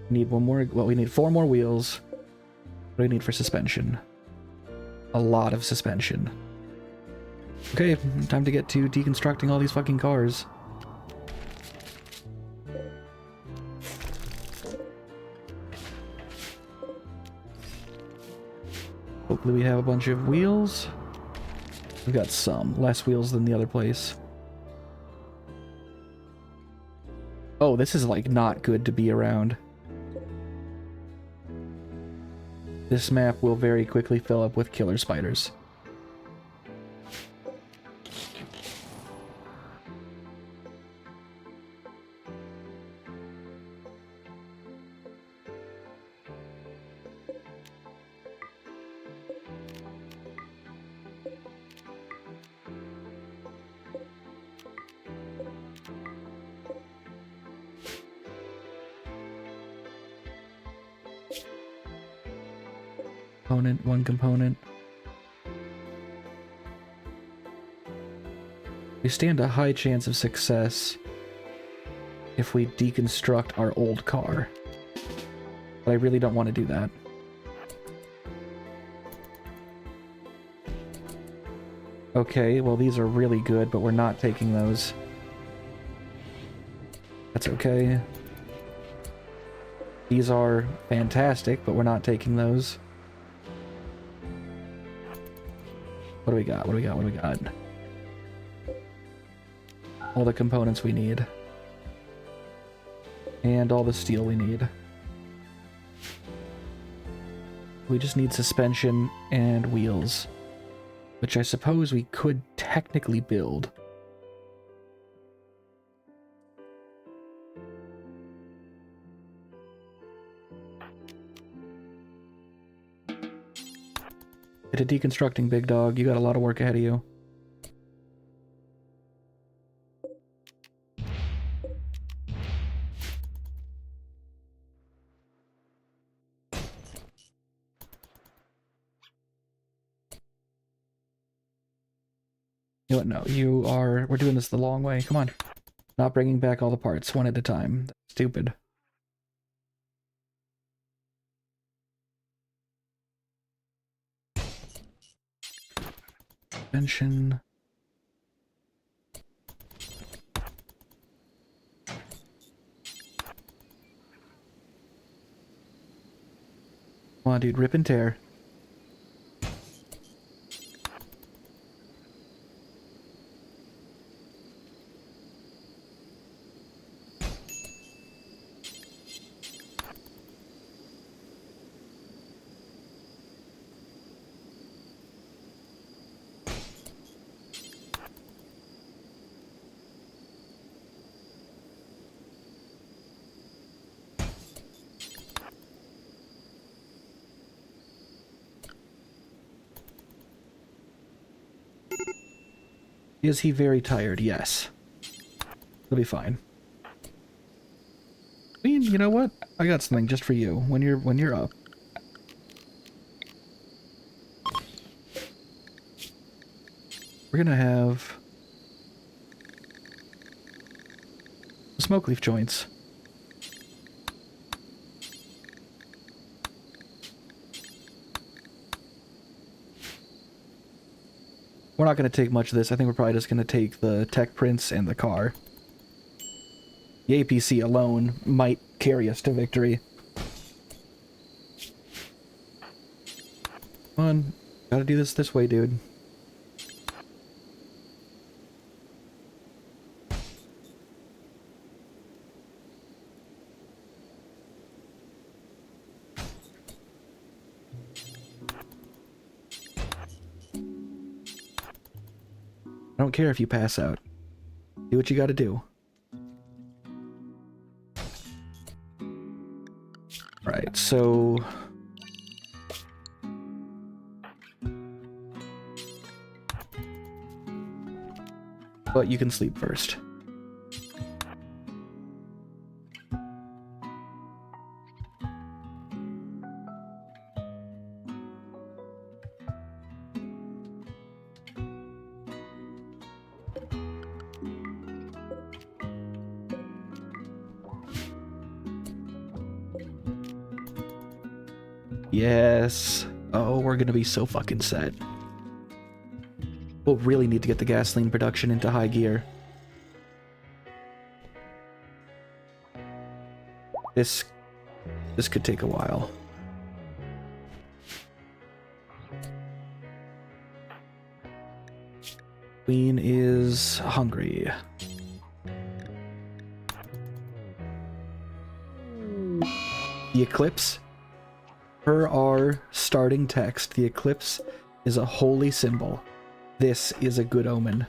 We need one more, well, we need 4 more wheels. What do we need for suspension? A lot of suspension. Okay, time to get to deconstructing all these fucking cars. Hopefully we have a bunch of wheels. We've got some. Less wheels than the other place. Oh, this is like not good to be around. This map will very quickly fill up with killer spiders. One component. We stand a high chance of success if we deconstruct our old car. But I really don't want to do that. Okay, well these are really good, but we're not taking those. That's okay. These are fantastic, but we're not taking those. What do we got? What do we got? What do we got? All the components we need. And all the steel we need. We just need suspension and wheels. Which I suppose we could technically build. Get a deconstructing, big dog. You got a lot of work ahead of you. You know what? No, you are... We're doing this the long way. Come on. Not bringing back all the parts one at a time. That's stupid. Suspension. Come on, dude. Rip and tear. Is he very tired? Yes. He'll be fine. I mean, you know what? I got something just for you when you're up. We're gonna have smoke leaf joints. We're not going to take much of this. I think we're probably just going to take the tech prints and the car. The APC alone might carry us to victory. Come on. Gotta do this way, dude. I don't care if you pass out. Do what you gotta do. Right, so... But you can sleep first. Yes. Oh, we're gonna be so fucking set. We'll really need to get the gasoline production into high gear. This could take a while. Queen is hungry. The eclipse. Per our starting text, the eclipse is a holy symbol. This is a good omen.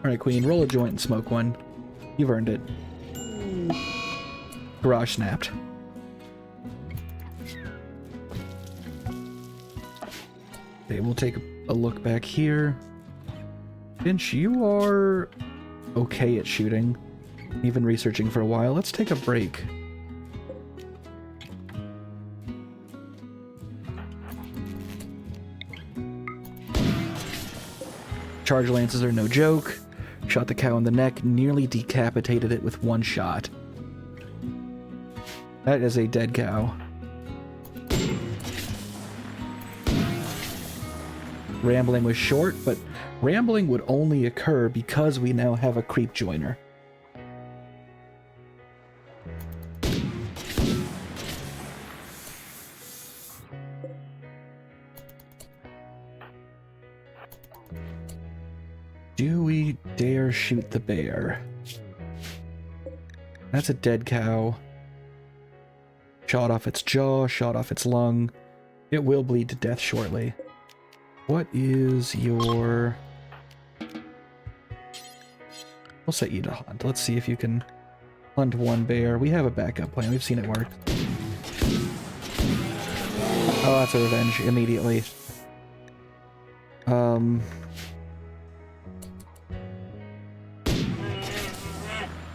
Alright, Queen, roll a joint and smoke one. You've earned it. Garage snapped. Okay, we'll take a look back here. Finch, you are okay at shooting. You've been researching for a while. Let's take a break. Charge lances are no joke. Shot the cow in the neck, nearly decapitated it with one shot. That is a dead cow. Rambling was short, but rambling would only occur because we now have a creep joiner. Do we dare shoot the bear? That's a dead cow. Shot off its jaw, shot off its lung. It will bleed to death shortly. What is your... We'll set you to hunt. Let's see if you can hunt one bear. We have a backup plan. We've seen it work. Oh, that's a revenge immediately.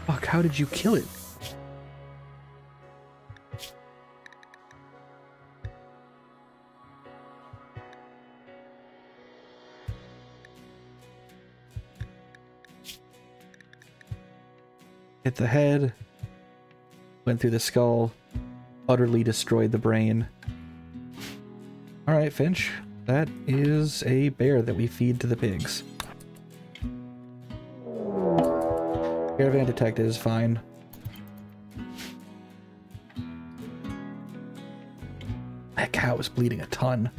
Fuck, how did you kill it? Hit the head, went through the skull, utterly destroyed the brain. Alright, Finch, that is a bear that we feed to the pigs. Caravan detected is fine. That cow is bleeding a ton.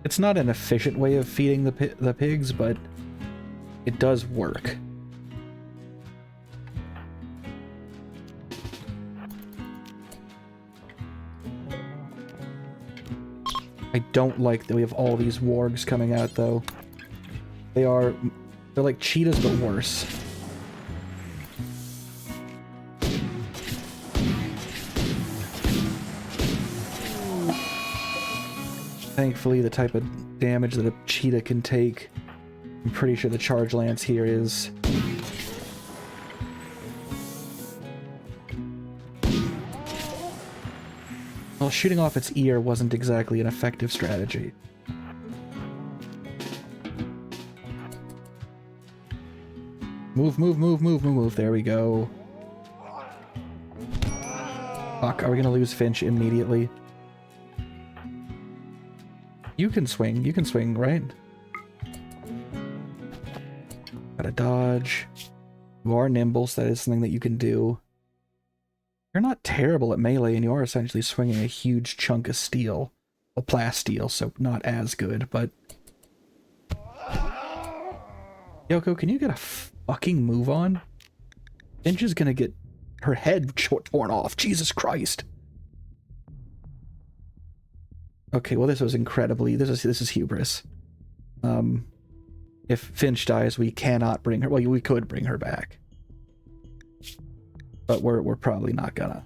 It's not an efficient way of feeding the pigs, but it does work. I don't like that we have all these wargs coming out, though. They're like cheetahs, but worse. Thankfully, the type of damage that a cheetah can take, I'm pretty sure the charge lance here is. Well, shooting off its ear wasn't exactly an effective strategy. Move, move, move, move, move, move. There we go. Fuck, are we gonna lose Finch immediately? You can swing, right? Gotta dodge. You are nimble, so that is something that you can do. You're not terrible at melee, and you are essentially swinging a huge chunk of steel. Well, plasteel, so not as good, but... Yoko, can you get a fucking move on? Finch is gonna get her head torn off. Jesus Christ. Okay, well this was incredibly... This is hubris. If Finch dies, we cannot bring her... Well, we could bring her back. But we're probably not gonna.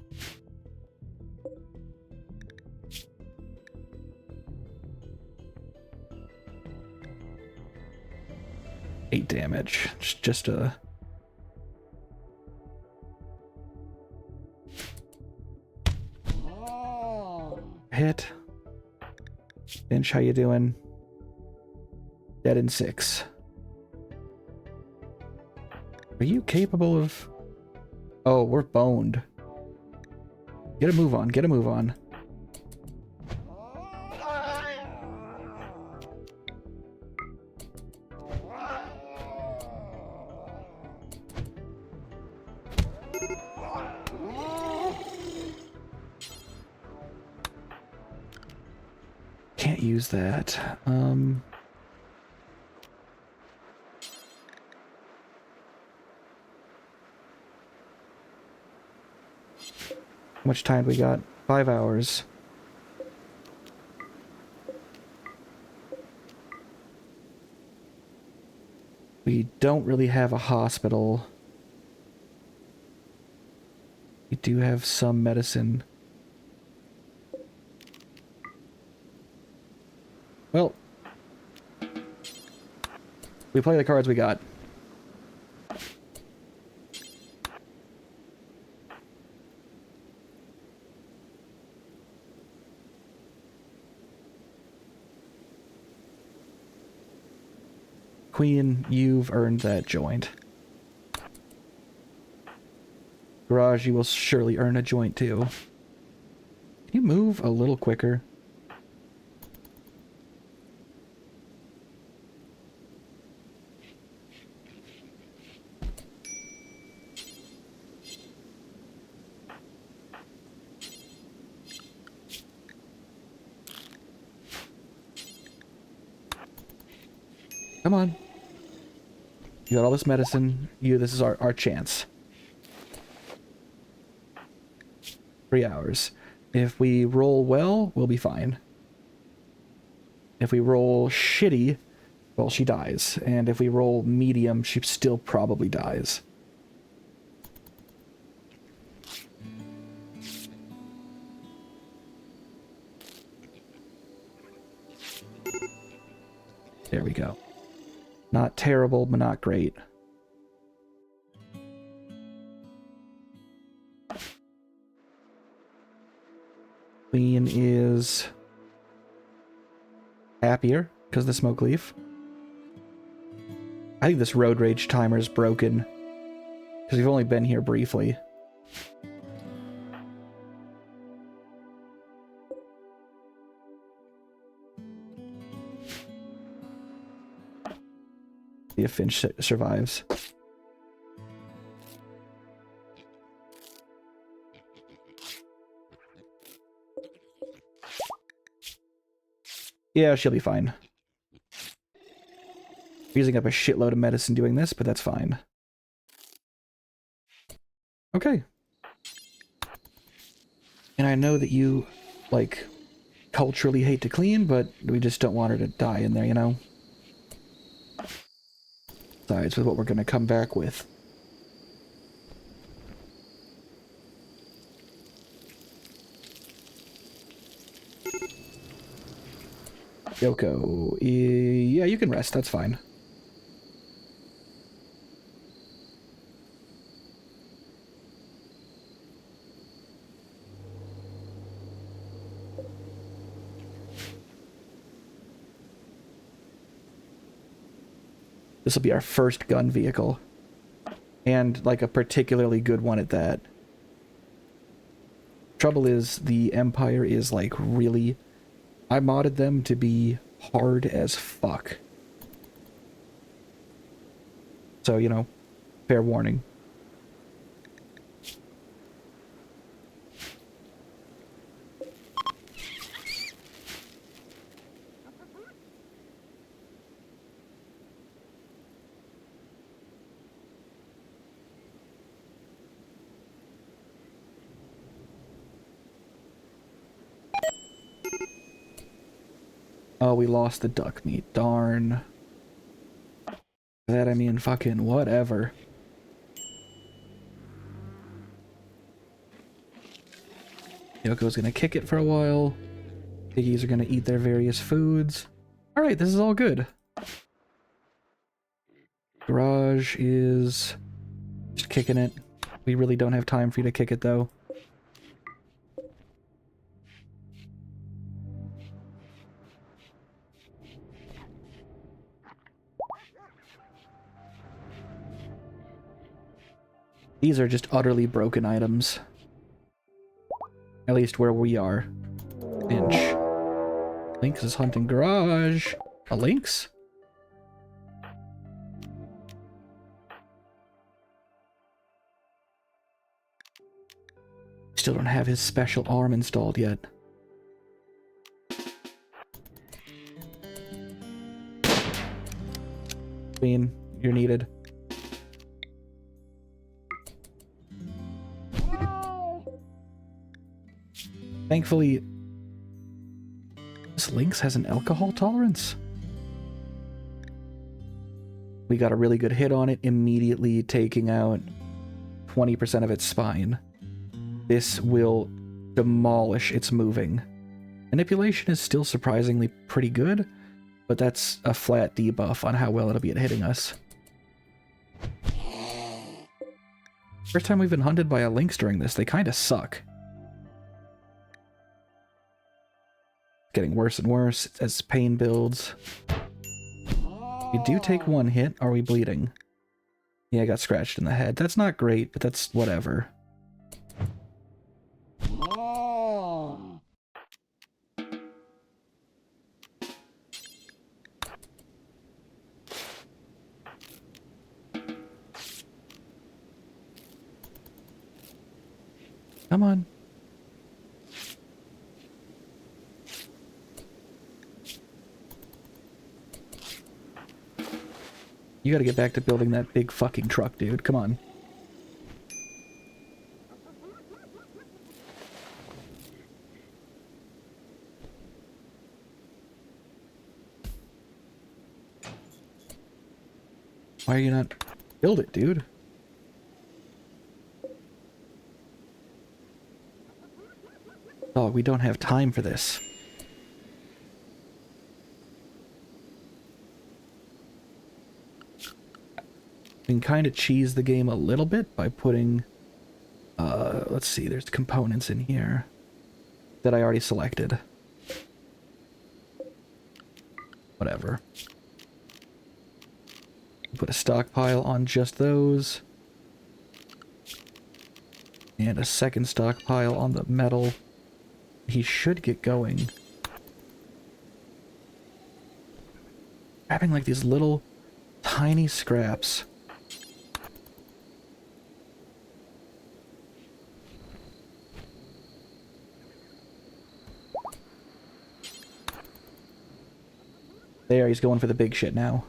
Eight damage. Just a... hit. Finch, how you doing? Dead in 6. Are you capable of... Oh, we're boned. Get a move on, get a move on. Can't use that. How much time we got? 5 hours. We don't really have a hospital. We do have some medicine. Well, we play the cards we got. Queen, you've earned that joint. Garage, you will surely earn a joint too. Can you move a little quicker? Come on. You got all this medicine. This is our chance. 3 hours. If we roll well, we'll be fine. If we roll shitty, well, she dies. And if we roll medium, she still probably dies. There we go. Not terrible, but not great. Queen is happier because of the smoke leaf. I think this road rage timer is broken because we've only been here briefly. See if Finch survives. Yeah, she'll be fine. Using up a shitload of medicine doing this, but that's fine. Okay. And I know that you, like, culturally hate to clean, but we just don't want her to die in there, you know? Besides with what we're gonna come back with. Yoko, yeah, you can rest, that's fine. This will be our first gun vehicle. And, like, a particularly good one at that. Trouble is, the Empire is, like, really... I modded them to be hard as fuck. So, you know, fair warning. Oh, we lost the duck meat. Darn. That, I mean, fucking whatever. Yoko's gonna kick it for a while. Piggies are gonna eat their various foods. Alright, this is all good. Garage is just kicking it. We really don't have time for you to kick it, though. These are just utterly broken items. At least where we are. Inch. Lynx is hunting garage. A lynx? Still don't have his special arm installed yet. Queen, you're needed. Thankfully, this lynx has an alcohol tolerance. We got a really good hit on it, immediately taking out 20% of its spine. This will demolish its moving. Manipulation is still surprisingly pretty good, but that's a flat debuff on how well it'll be at hitting us. First time we've been hunted by a lynx during this, they kinda suck. Getting worse and worse as pain builds. We do take one hit. Are we bleeding? Yeah, I got scratched in the head. That's not great, but that's whatever. Come on. You gotta get back to building that big fucking truck, dude. Come on. Why are you not... Build it, dude. Oh, we don't have time for this. We can kind of cheese the game a little bit by putting... let's see, there's components in here that I already selected. Whatever. Put a stockpile on just those. And a second stockpile on the metal. He should get going. Grabbing like these little tiny scraps. There, he's going for the big shit now.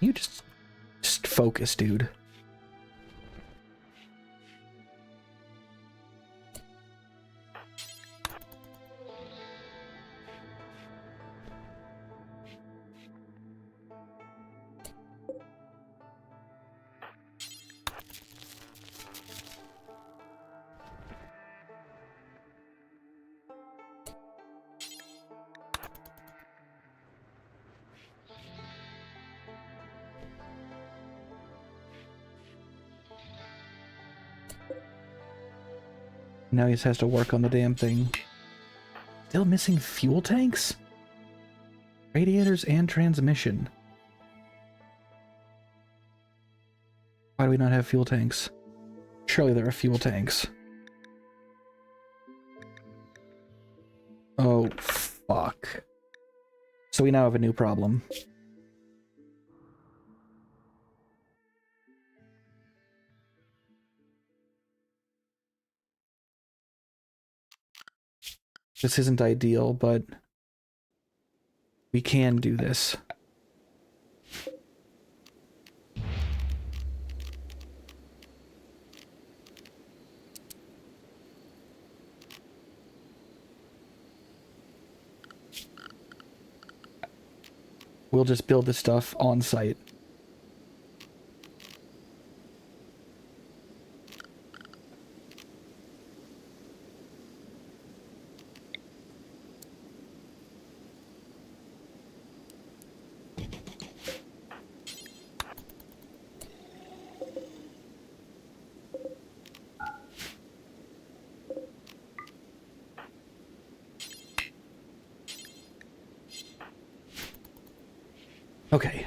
You just focus, dude. Now he just has to work on the damn thing. Still missing fuel tanks? Radiators and transmission. Why do we not have fuel tanks? Surely there are fuel tanks. Oh, fuck. So we now have a new problem. This isn't ideal, but we can do this. We'll just build this stuff on site. Okay.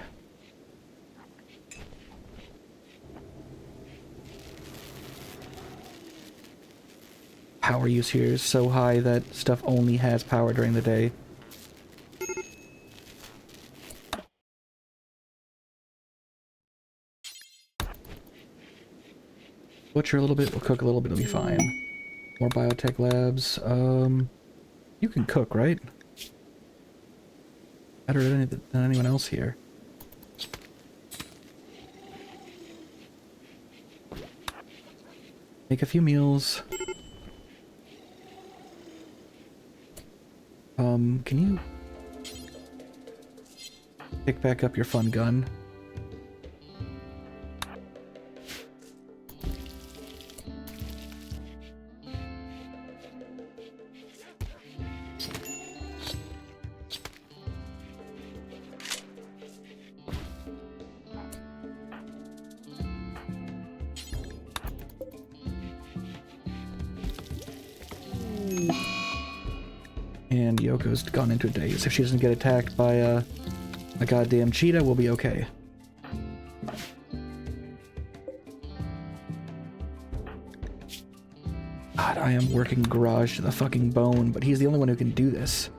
Power use here is so high that stuff only has power during the day. Butcher a little bit, we'll cook a little bit, it'll be fine. More biotech labs. You can cook, right? Better than anyone else here. Make a few meals. Can you pick back up your fun gun? And Yoko's gone into a daze. If she doesn't get attacked by a goddamn cheetah, we'll be okay. God, I am working Garage to the fucking bone, but he's the only one who can do this.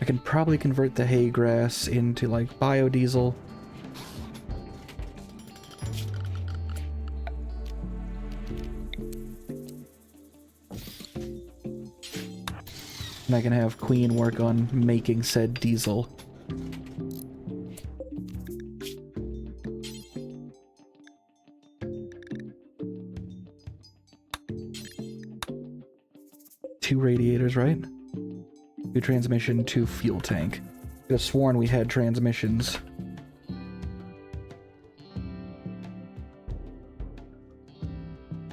I can probably convert the hay grass into, like, biodiesel. And I can have Queen work on making said diesel. Two radiators, right? Two transmission, two fuel tank. I could have sworn we had transmissions.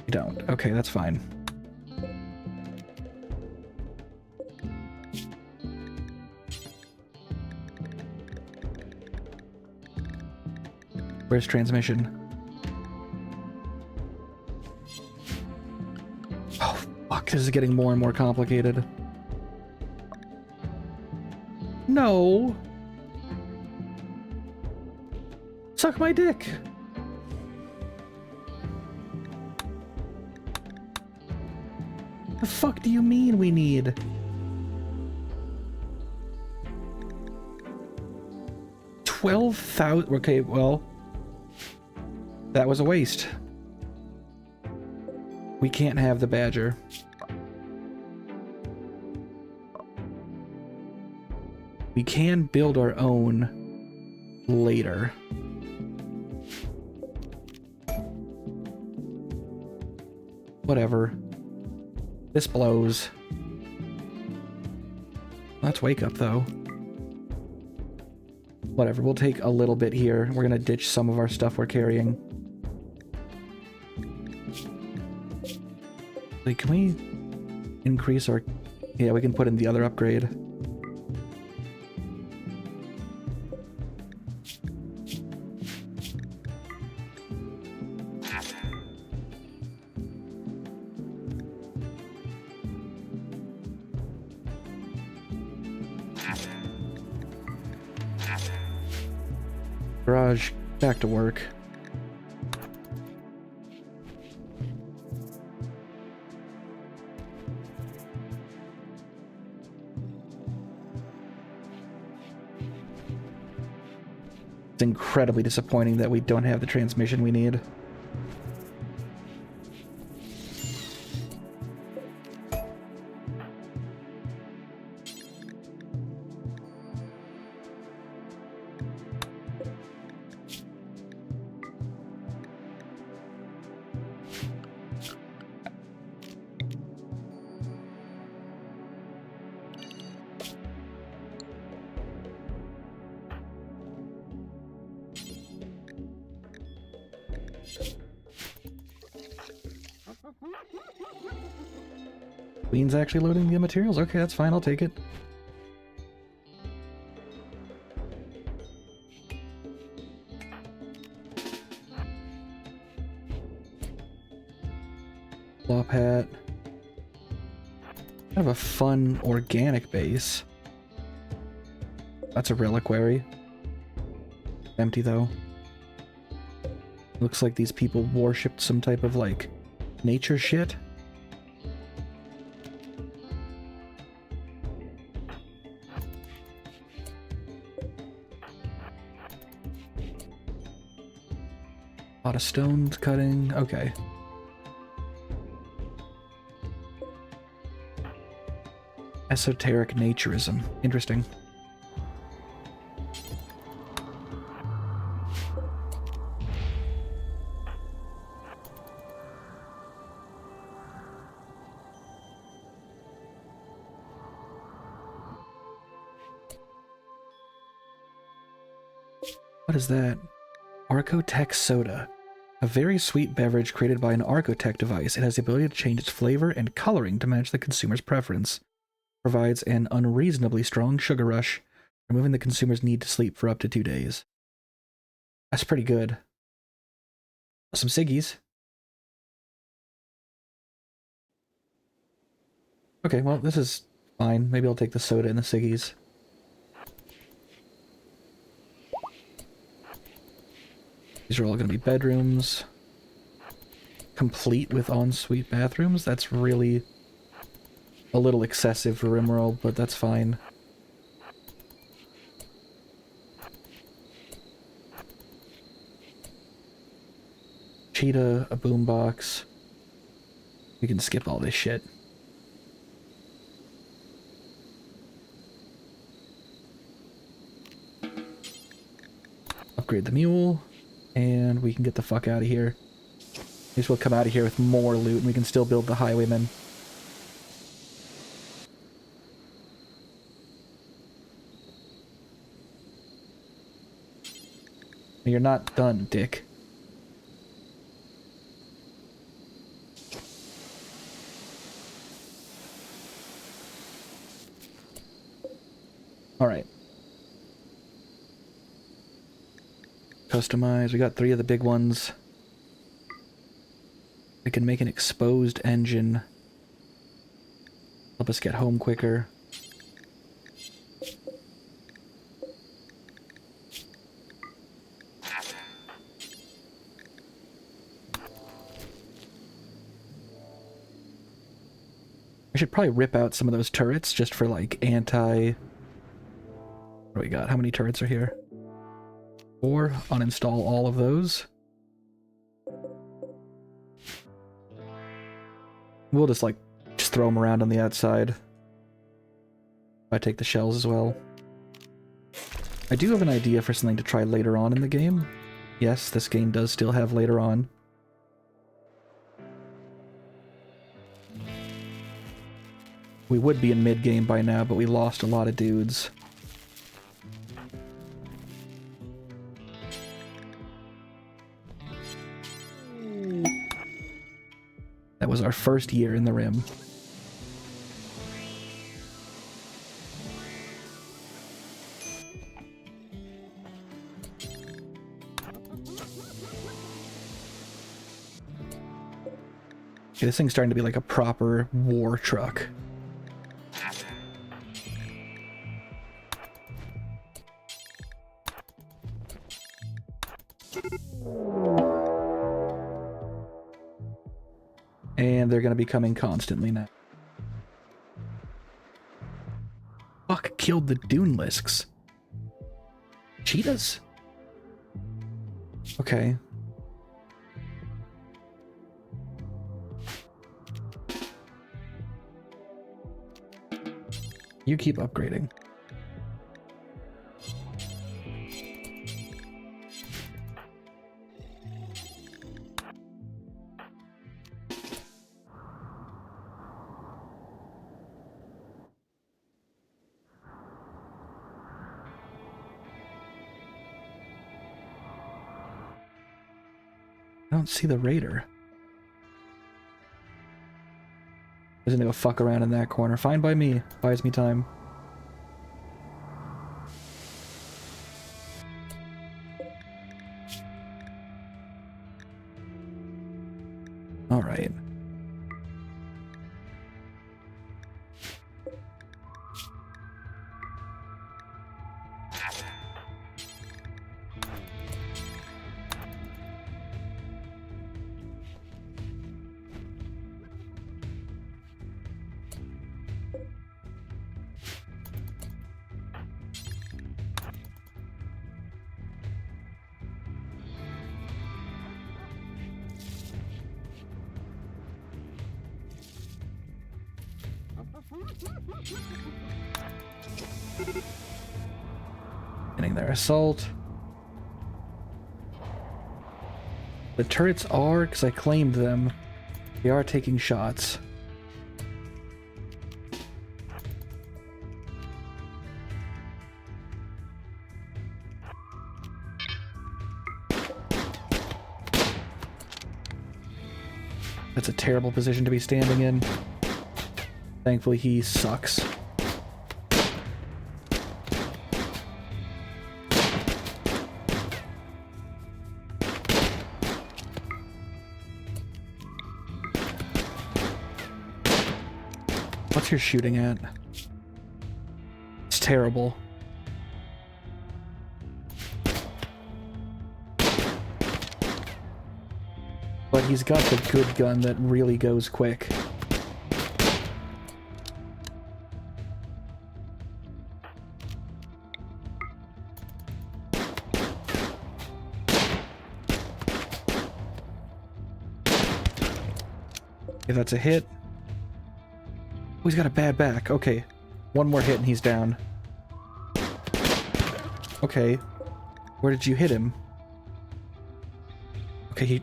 We don't. Okay, that's fine. Where's transmission? Oh, fuck. This is getting more and more complicated. No. Suck my dick. The fuck do you mean we need? $12,000. Okay, well, that was a waste. We can't have the Badger. We can build our own later. Whatever. This blows. Let's wake up, though. Whatever, we'll take a little bit here. We're gonna ditch some of our stuff we're carrying. Like, can we increase our... Yeah, we can put in the other upgrade. Garage, back to work. It's incredibly disappointing that we don't have the transmission we need. Queen's actually loading the materials? Okay, that's fine, I'll take it. Flop hat. Kind of a fun organic base. That's a reliquary. Empty though. Looks like these people worshipped some type of like nature shit. A lot of stones cutting. Okay. Esoteric naturism. Interesting. What is that? Arcotech soda. A very sweet beverage created by an Arcotech device. It has the ability to change its flavor and coloring to match the consumer's preference. Provides an unreasonably strong sugar rush, removing the consumer's need to sleep for up to 2 days. That's pretty good. Some ciggies. Okay, well, this is fine. Maybe I'll take the soda and the ciggies. These are all going to be bedrooms. Complete with ensuite bathrooms? That's really a little excessive for Rimworld, but that's fine. Cheetah, a boombox. We can skip all this shit. Upgrade the mule. And we can get the fuck out of here. At least we'll come out of here with more loot and we can still build the highwaymen. You're not done, dick. Alright. Customize. We got 3 of the big ones. We can make an exposed engine. Help us get home quicker. I should probably rip out some of those turrets just for like anti... What do we got? How many turrets are here? 4. Uninstall all of those. We'll just like throw them around on the outside. I take the shells as well. I do have an idea for something to try later on in the game. Yes, this game does still have later on. We would be in mid-game by now, but we lost a lot of dudes. That was our first year in the Rim. Okay, this thing's starting to be like a proper war truck. And they're going to be coming constantly now. Fuck, killed the Dune Lisks. Cheetahs? Okay. You keep upgrading. I don't see the raider. He's gonna go fuck around in that corner. Fine by me. Buys me time. Alright. Getting their assault. The turrets are, because I claimed them, they are taking shots. That's a terrible position to be standing in. Thankfully, he sucks. What's your shooting at? It's terrible. But he's got the good gun that really goes quick. If that's a hit. Oh, he's got a bad back. Okay. One more hit and he's down. Okay. Where did you hit him? Okay, he...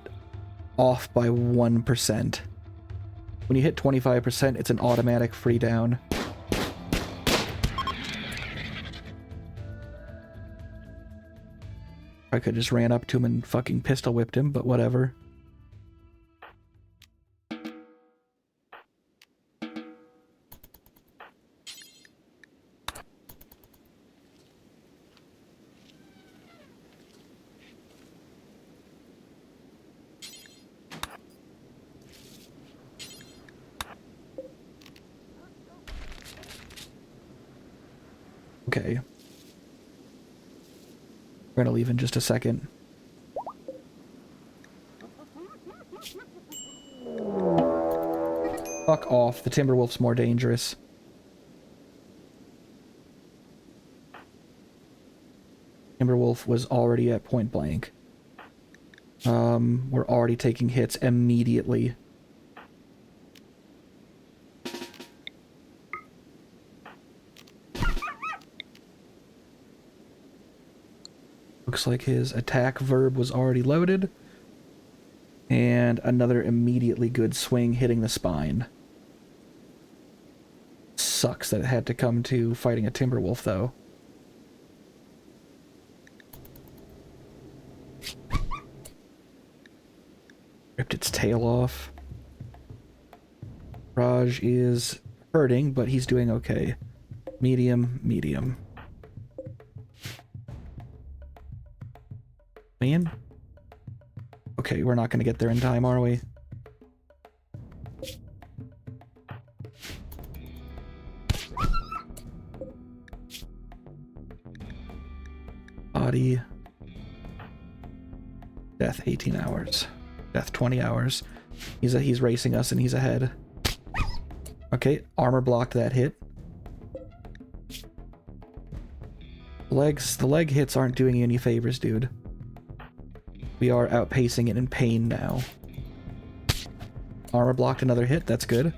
off by 1%. When you hit 25%, it's an automatic free down. I could just ran up to him and fucking pistol whipped him, but whatever. Okay. We're gonna leave in just a second. Fuck off. The Timberwolf's more dangerous. Timberwolf was already at point blank. We're already taking hits immediately. Looks like his attack verb was already loaded. And another immediately good swing hitting the spine. Sucks that it had to come to fighting a Timberwolf, though. Ripped its tail off. Raj is hurting, but he's doing okay. Medium, medium. Man? Okay, we're not going to get there in time, are we? Body. Death 18 hours. Death 20 hours. He's racing us and he's ahead. Okay, armor blocked that hit. The leg hits aren't doing you any favors, dude. We are outpacing it in pain now. Armor blocked another hit, that's good.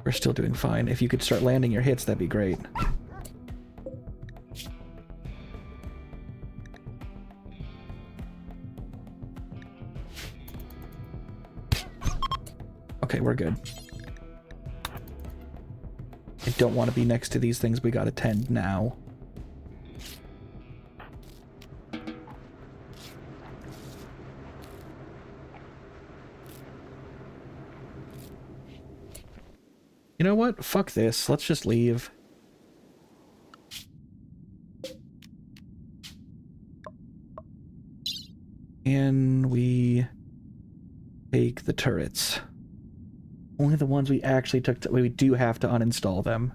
We're still doing fine. If you could start landing your hits, that'd be great. Okay, we're good. I don't want to be next to these things we gotta tend now. You know what? Fuck this. Let's just leave. And we take the turrets. Only the ones we actually took to... We do have to uninstall them.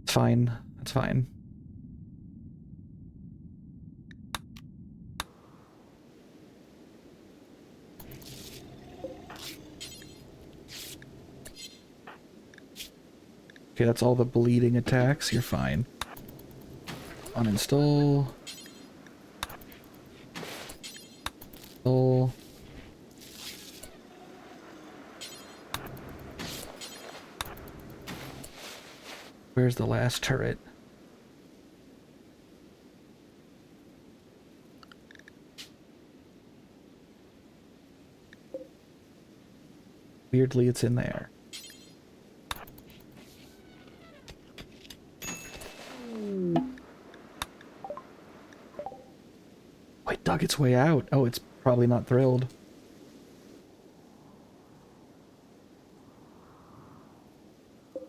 It's fine. That's fine. Okay, that's all the bleeding attacks. You're fine. Uninstall. Install. Where's the last turret? Weirdly, it's in there. Wait, dug its way out. Oh, it's probably not thrilled.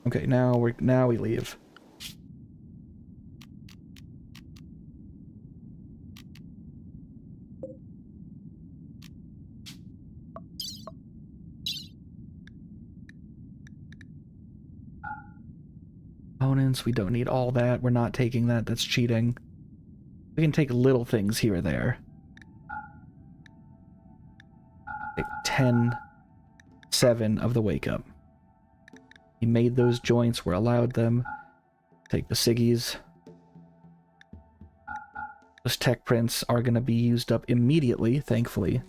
Okay, now we leave. Components, we don't need all that. We're not taking that. That's cheating. We can take little things here or there. Take 10, 7 of the wake up. We made those joints, we're allowed them. Take the Siggies. Those tech prints are going to be used up immediately, thankfully.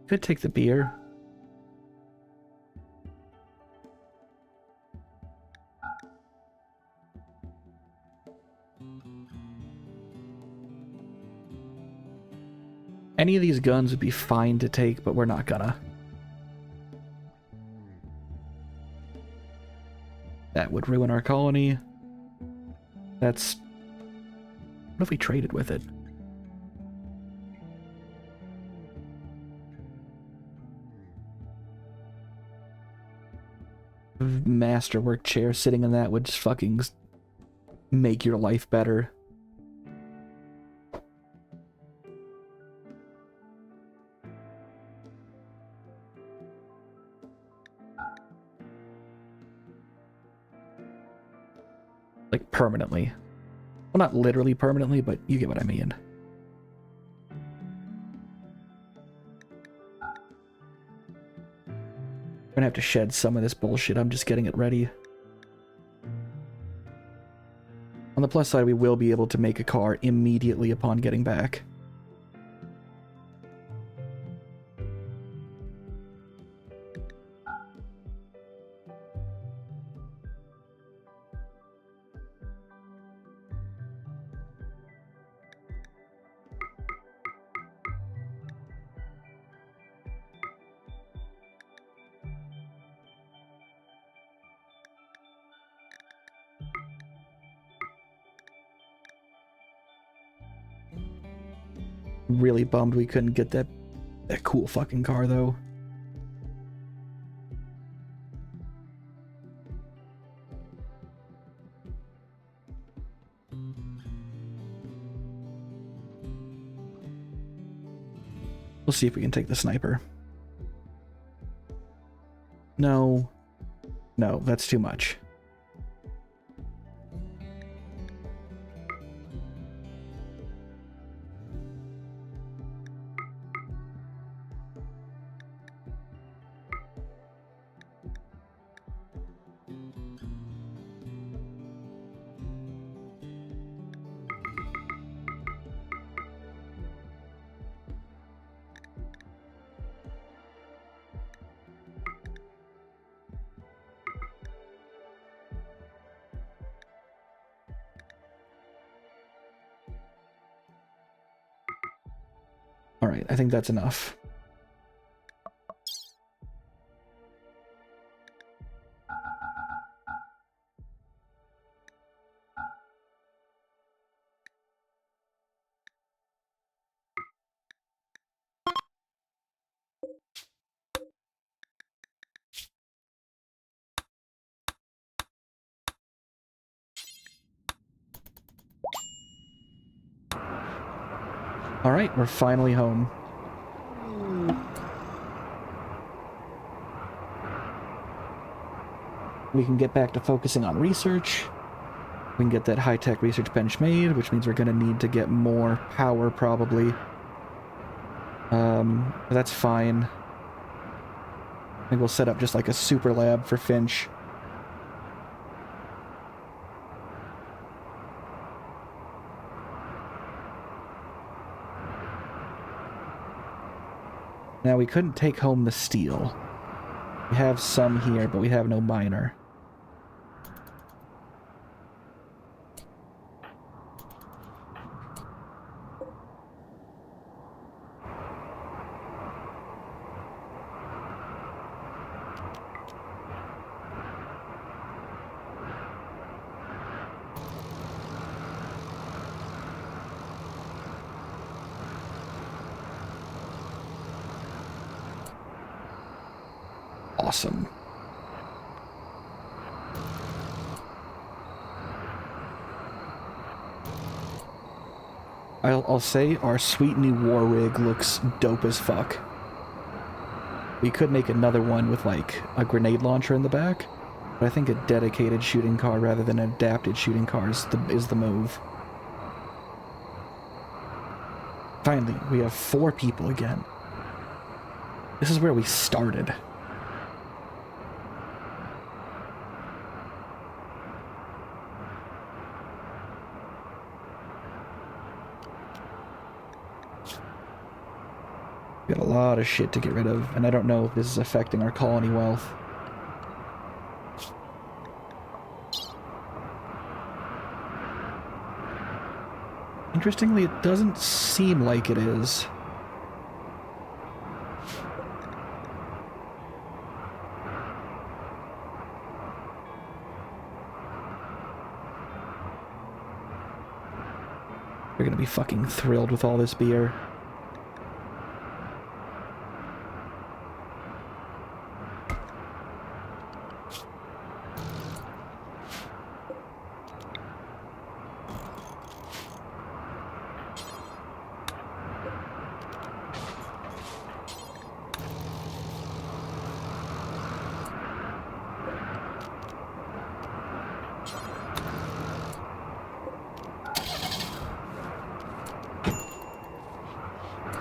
Could take the beer. Any of these guns would be fine to take, but we're not gonna. That would ruin our colony. That's... What if we traded with it? Masterwork chair sitting in that would just fucking make your life better. Like permanently. Well, not literally permanently, but you get what I mean. I'm gonna have to shed some of this bullshit. I'm just getting it ready. On the plus side, we will be able to make a car immediately upon getting back. Really bummed we couldn't get that cool fucking car though. We'll see if we can take the sniper. No. No, that's too much. All right, I think that's enough. All right, we're finally home. We can get back to focusing on research. We can get that high-tech research bench made, which means we're going to need to get more power, probably. That's fine. I think we'll set up just like a super lab for Finch. Now, we couldn't take home the steel. We have some here, but we have no miner. Awesome. I'll say our sweet new war rig looks dope as fuck. We could make another one with like a grenade launcher in the back, but I think a dedicated shooting car rather than an adapted shooting car is the move. Finally, we have 4 people again. This is where we started. We got a lot of shit to get rid of, and I don't know if this is affecting our colony wealth. Interestingly, it doesn't seem like it is. We're gonna be fucking thrilled with all this beer.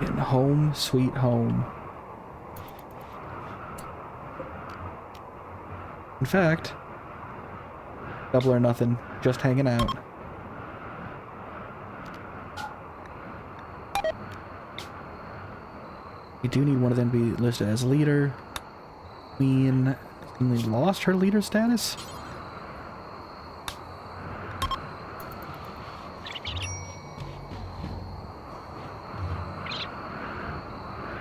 Getting home, sweet home. In fact, double or nothing, just hanging out. We do need one of them to be listed as leader. Queen only lost her leader status?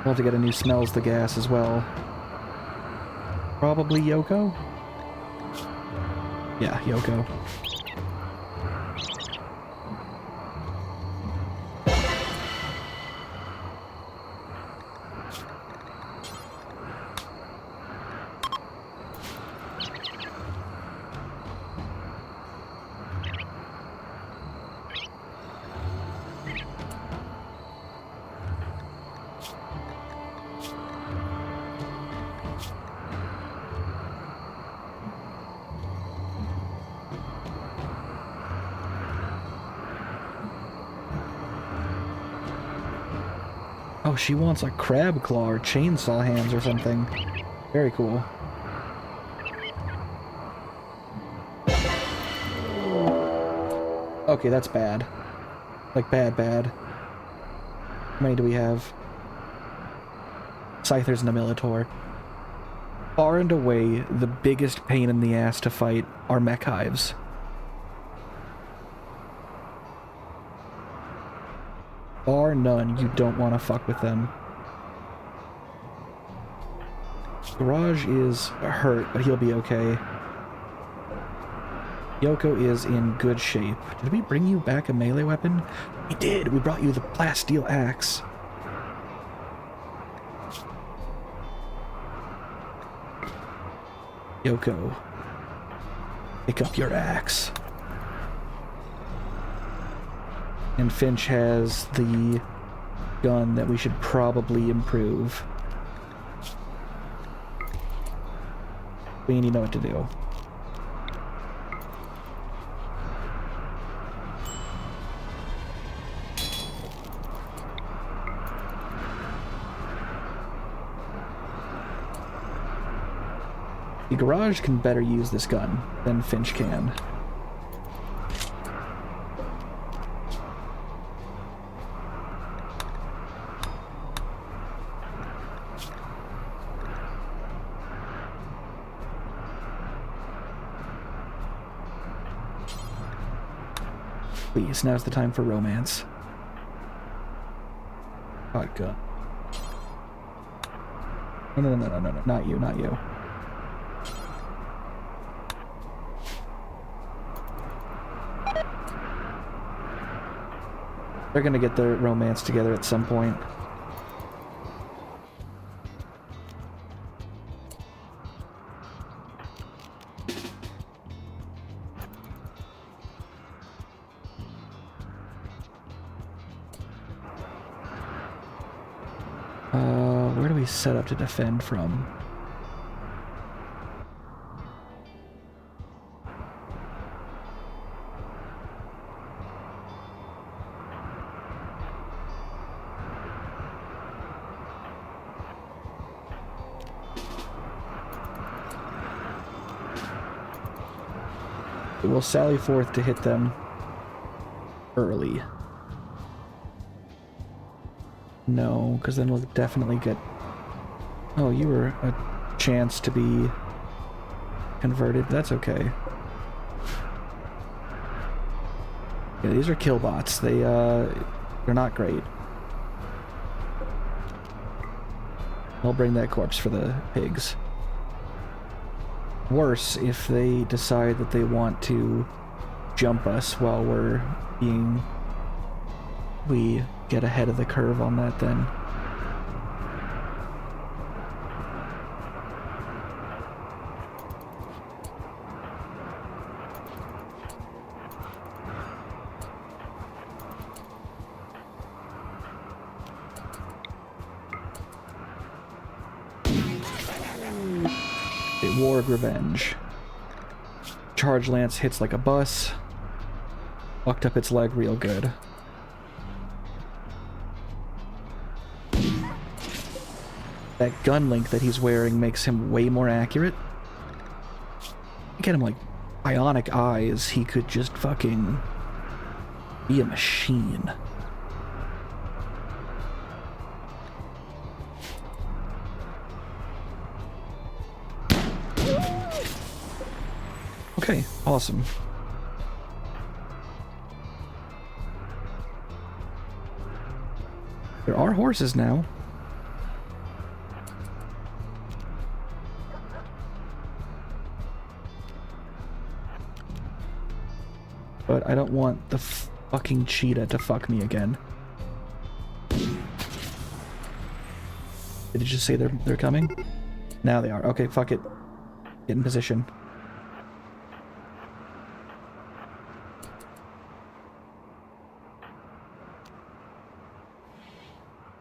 We'll have to get a new smells the gas as well. Probably Yoko? Yeah, Yoko. Oh, she wants a crab claw or chainsaw hands or something. Very cool. Okay, that's bad. Like, bad, bad. How many do we have? Scythers and a Militor. Far and away, the biggest pain in the ass to fight are mech hives. Bar none, you don't want to fuck with them. Garage is hurt, but he'll be okay. Yoko is in good shape. Did we bring you back a melee weapon? We did! We brought you the plasteel axe. Yoko, pick up your axe. And Finch has the gun that we should probably improve. We need to know what to do. The garage can better use this gun than Finch can. Please, now's the time for romance. Vodka. No, not you, not you. They're gonna get their romance together at some point. Where do we set up to defend from? We'll sally forth to hit them early. No, because then we'll definitely get... Oh, you were a chance to be converted. That's okay. Yeah, these are killbots. They're not great. I'll bring that corpse for the pigs. Worse if they decide that they want to jump us while we get ahead of the curve on that then. Ward Revenge. Charge Lance hits like a bus. Fucked up its leg real good. That gun link that he's wearing makes him way more accurate. Get him like bionic eyes, he could just fucking be a machine. Okay, awesome. There are horses now. But I don't want the fucking cheetah to fuck me again. Did it just say they're coming? Now they are. Okay, fuck it. Get in position.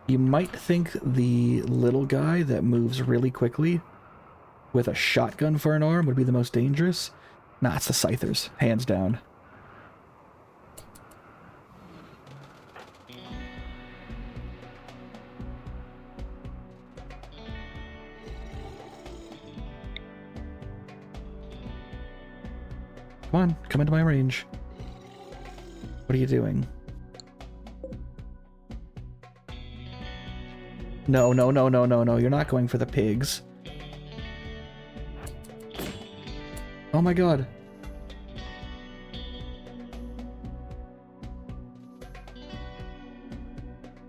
You might think the little guy that moves really quickly with a shotgun for an arm would be the most dangerous. Nah, it's the Scythers, hands down. Come on, come into my range. What are you doing? No, no, no, no, no, no. You're not going for the pigs. Oh my god.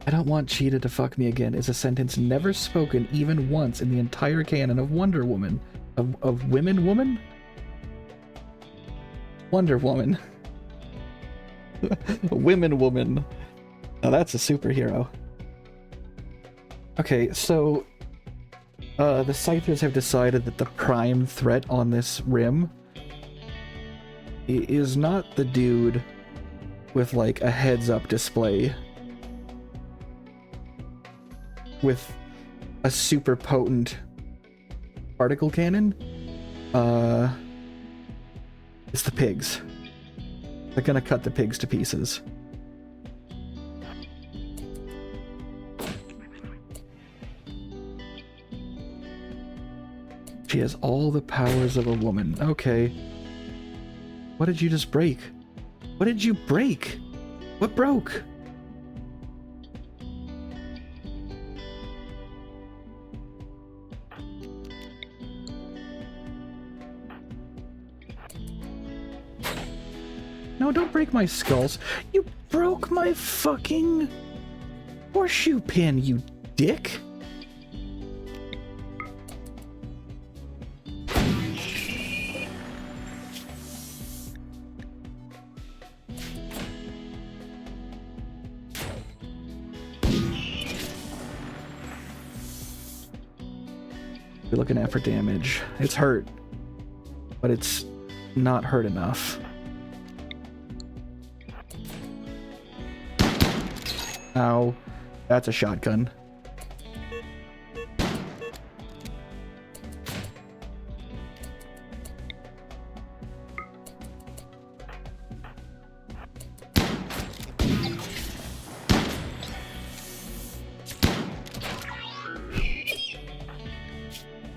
I don't want Cheetah to fuck me again is a sentence never spoken even once in the entire canon of Wonder Woman. Of Women Woman? Wonder Woman. Women Woman. Now that's a superhero. Okay, so the Scythers have decided that the prime threat on this rim is not the dude with like a heads-up display with a super potent particle cannon. It's the pigs. They're gonna cut the pigs to pieces. She has all the powers of a woman. Okay. What did you just break? What did you break? What broke? No, don't break my skulls. You broke my fucking horseshoe pin, you dick. We're looking at for damage. It's hurt, but it's not hurt enough. Ow. That's a shotgun.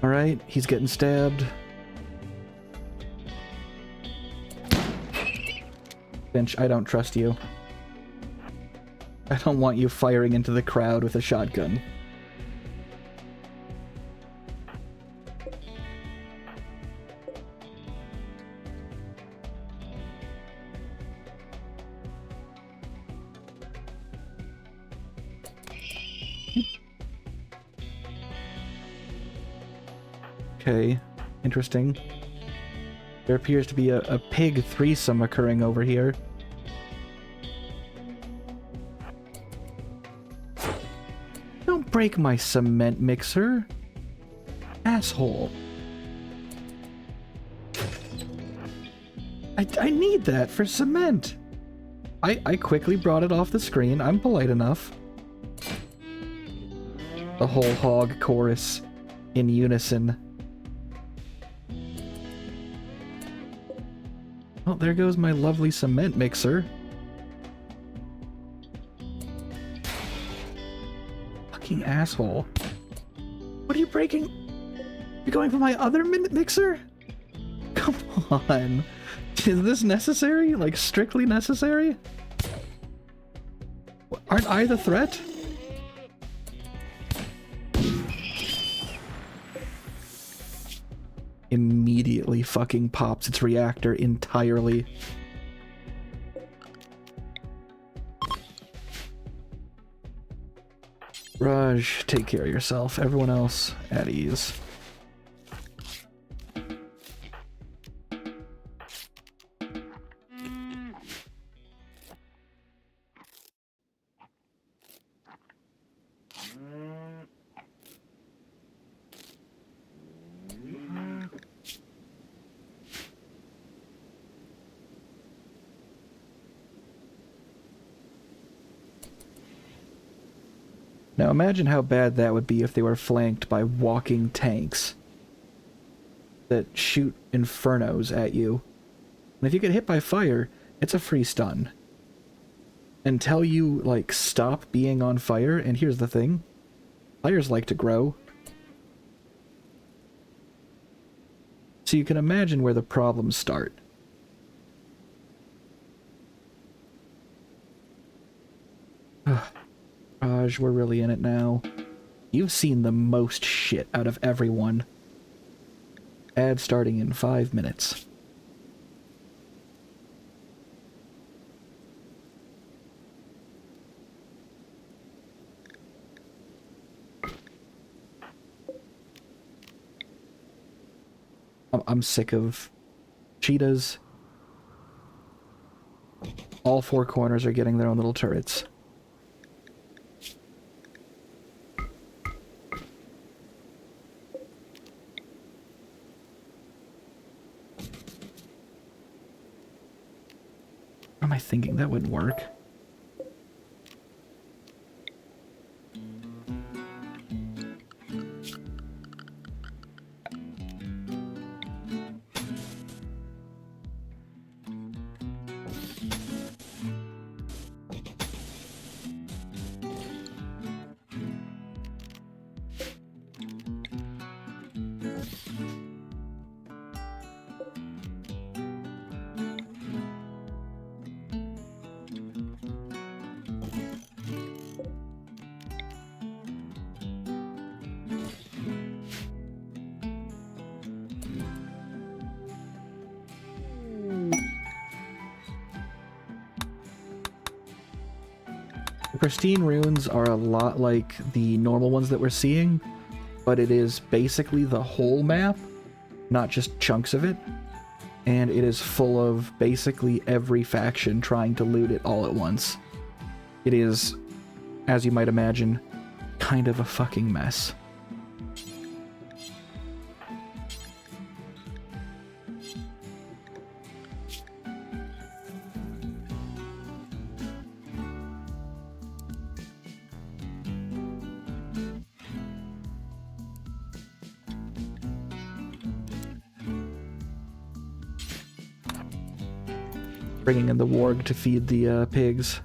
Alright, he's getting stabbed. Finch, I don't trust you. I don't want you firing into the crowd with a shotgun. Okay, interesting. There appears to be a pig threesome occurring over here. Don't break my cement mixer, asshole. I need that for cement. I quickly brought it off the screen. I'm polite enough. The whole hog chorus in unison. Oh, there goes my lovely cement mixer. Fucking asshole. What are you breaking? You're going for my other mixer? Come on. Is this necessary? Like, strictly necessary? Aren't I the threat? Immediately fucking pops its reactor entirely. Raj, take care of yourself. Everyone else, at ease. Now imagine how bad that would be if they were flanked by walking tanks that shoot infernos at you. And if you get hit by fire, it's a free stun. Until you, like, stop being on fire, and here's the thing. Fires like to grow. So you can imagine where the problems start. Raj, we're really in it now. You've seen the most shit out of everyone. Ad starting in 5 minutes. I'm sick of cheetahs. All 4 corners are getting their own little turrets. What am I thinking? That wouldn't work. Pristine runes are a lot like the normal ones that we're seeing, but it is basically the whole map, not just chunks of it, and it is full of basically every faction trying to loot it all at once. It is, as you might imagine, kind of a fucking mess. Bringing in the warg to feed the pigs.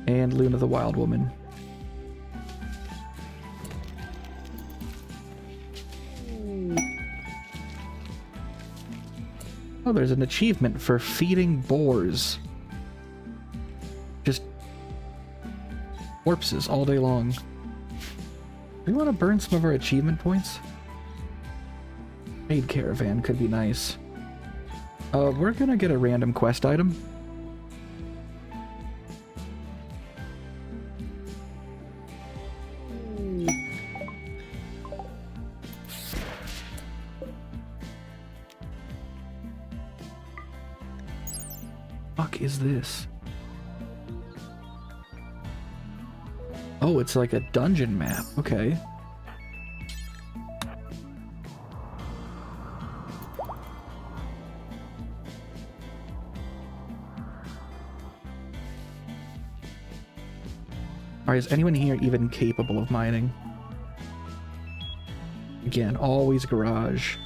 And Luna the Wild Woman. Oh, there's an achievement for feeding boars. Just corpses all day long. Do we want to burn some of our achievement points? Maid caravan could be nice. We're gonna get a random quest item. Is this? Oh, it's like a dungeon map. Okay. Alright, is anyone here even capable of mining? Again, always garage.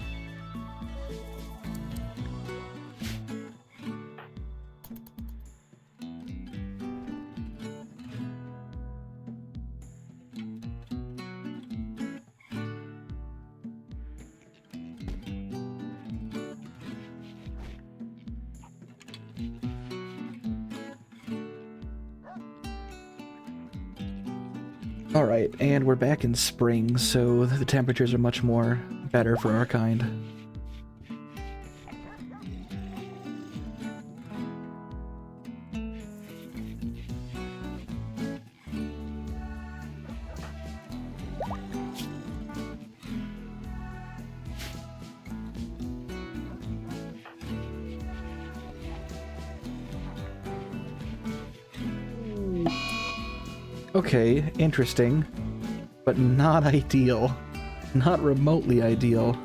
Alright, and we're back in spring, so the temperatures are much more better for our kind. Okay, interesting, but not ideal. Not remotely ideal.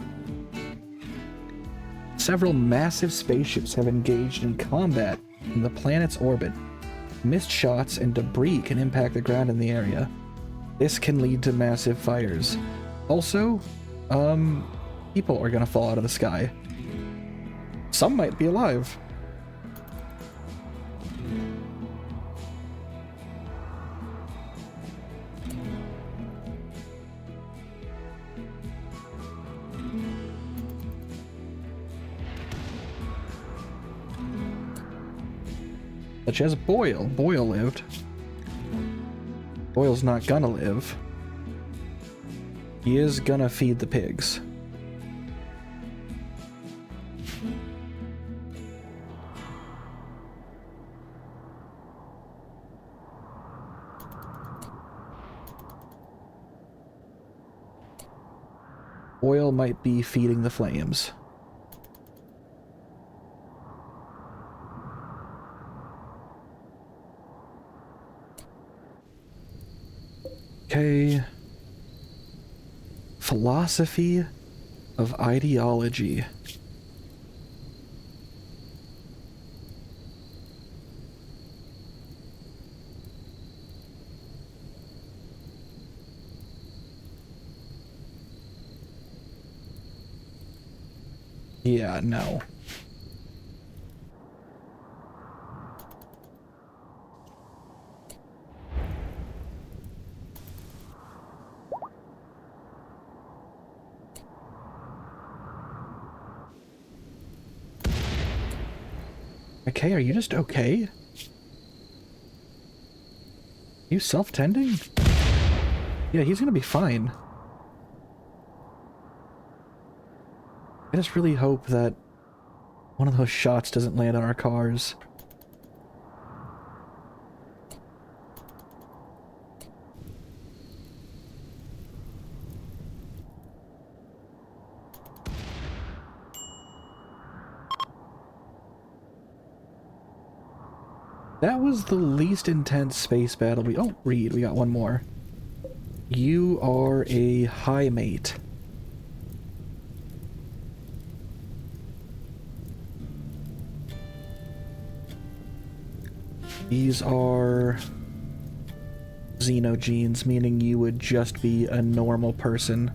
Several massive spaceships have engaged in combat in the planet's orbit. Missed shots and debris can impact the ground in the area. This can lead to massive fires. Also, people are gonna fall out of the sky. Some might be alive. Such as Boyle. Boyle lived. Boyle's not gonna live. He is gonna feed the pigs. Boyle might be feeding the flames. Okay. Philosophy of ideology. Yeah, no. Okay, are you just okay? You self-tending? Yeah, he's gonna be fine. I just really hope that one of those shots doesn't land on our cars. That was the least intense space battle we— oh, Reed, we got one more. You are a high mate. These are xenogenes, meaning you would just be a normal person.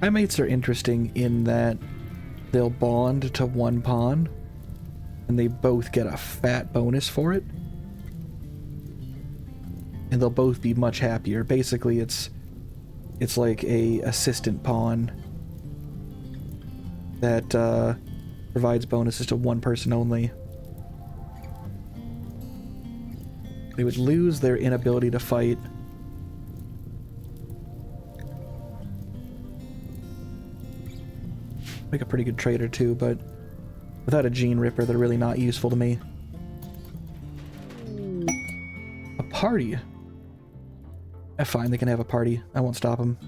Primates are interesting in that they'll bond to one pawn, and they both get a fat bonus for it. And they'll both be much happier. Basically, it's like a assistant pawn that provides bonuses to one person only. They would lose their inability to fight. Make a pretty good trader too, but without a Gene Ripper, they're really not useful to me. A party? Fine, they can have a party. I won't stop them.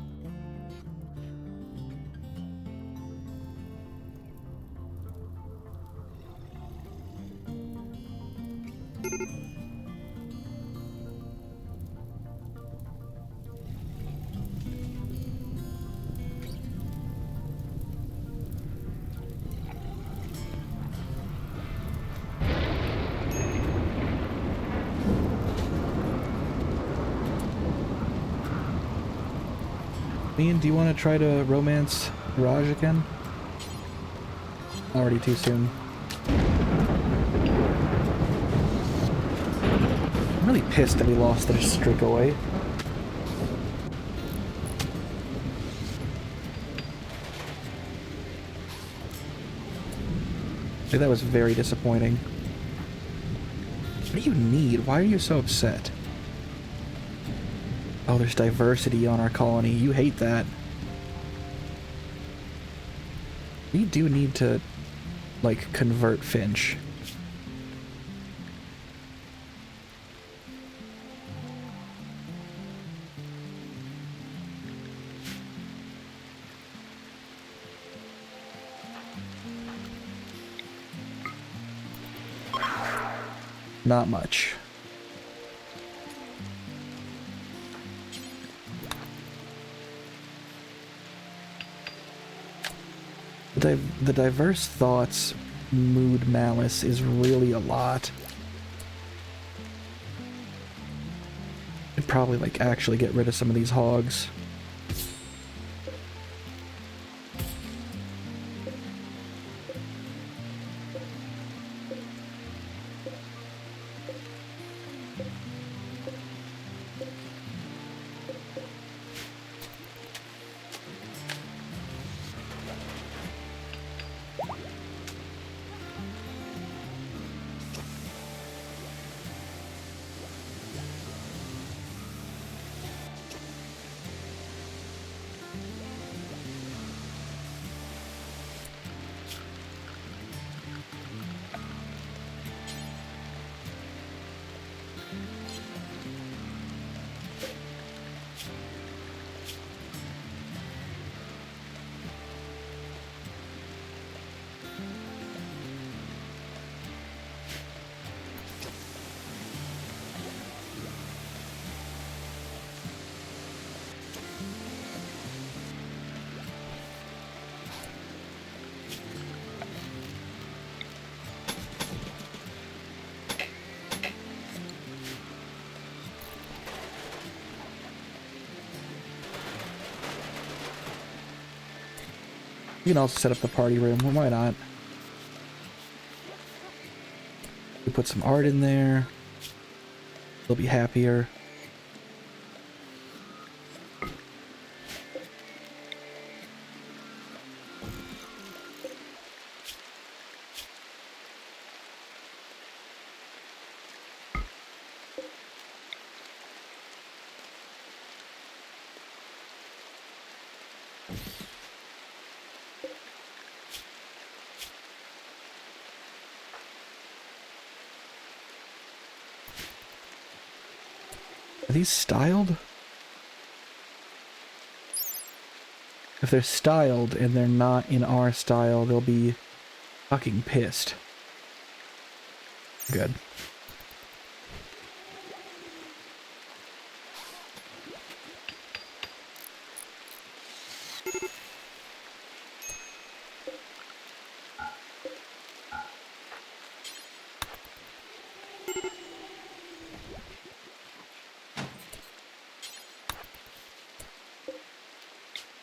Ian, do you want to try to romance Raj again? Already too soon. I'm really pissed that we lost their streak away. I think that was very disappointing. What do you need? Why are you so upset? Oh, there's diversity on our colony. You hate that. We do need to, like, convert Finch. Not much. The diverse thoughts mood malice is really a lot. I'd probably like actually get rid of some of these hogs. We can also set up the party room. Well, why not? We put some art in there. They'll be happier. Are these styled? If they're styled and they're not in our style, they'll be fucking pissed. Good.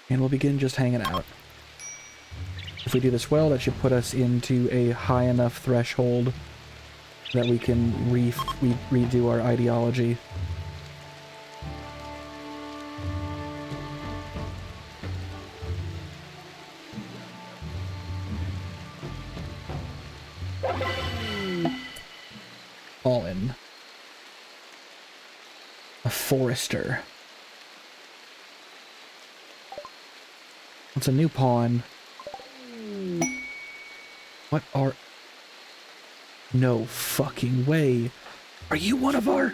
And we'll begin just hanging out. If we do this well, that should put us into a high enough threshold that we can redo our ideology. All in. A forester. What's a new pawn? What are... No fucking way. Are you one of our...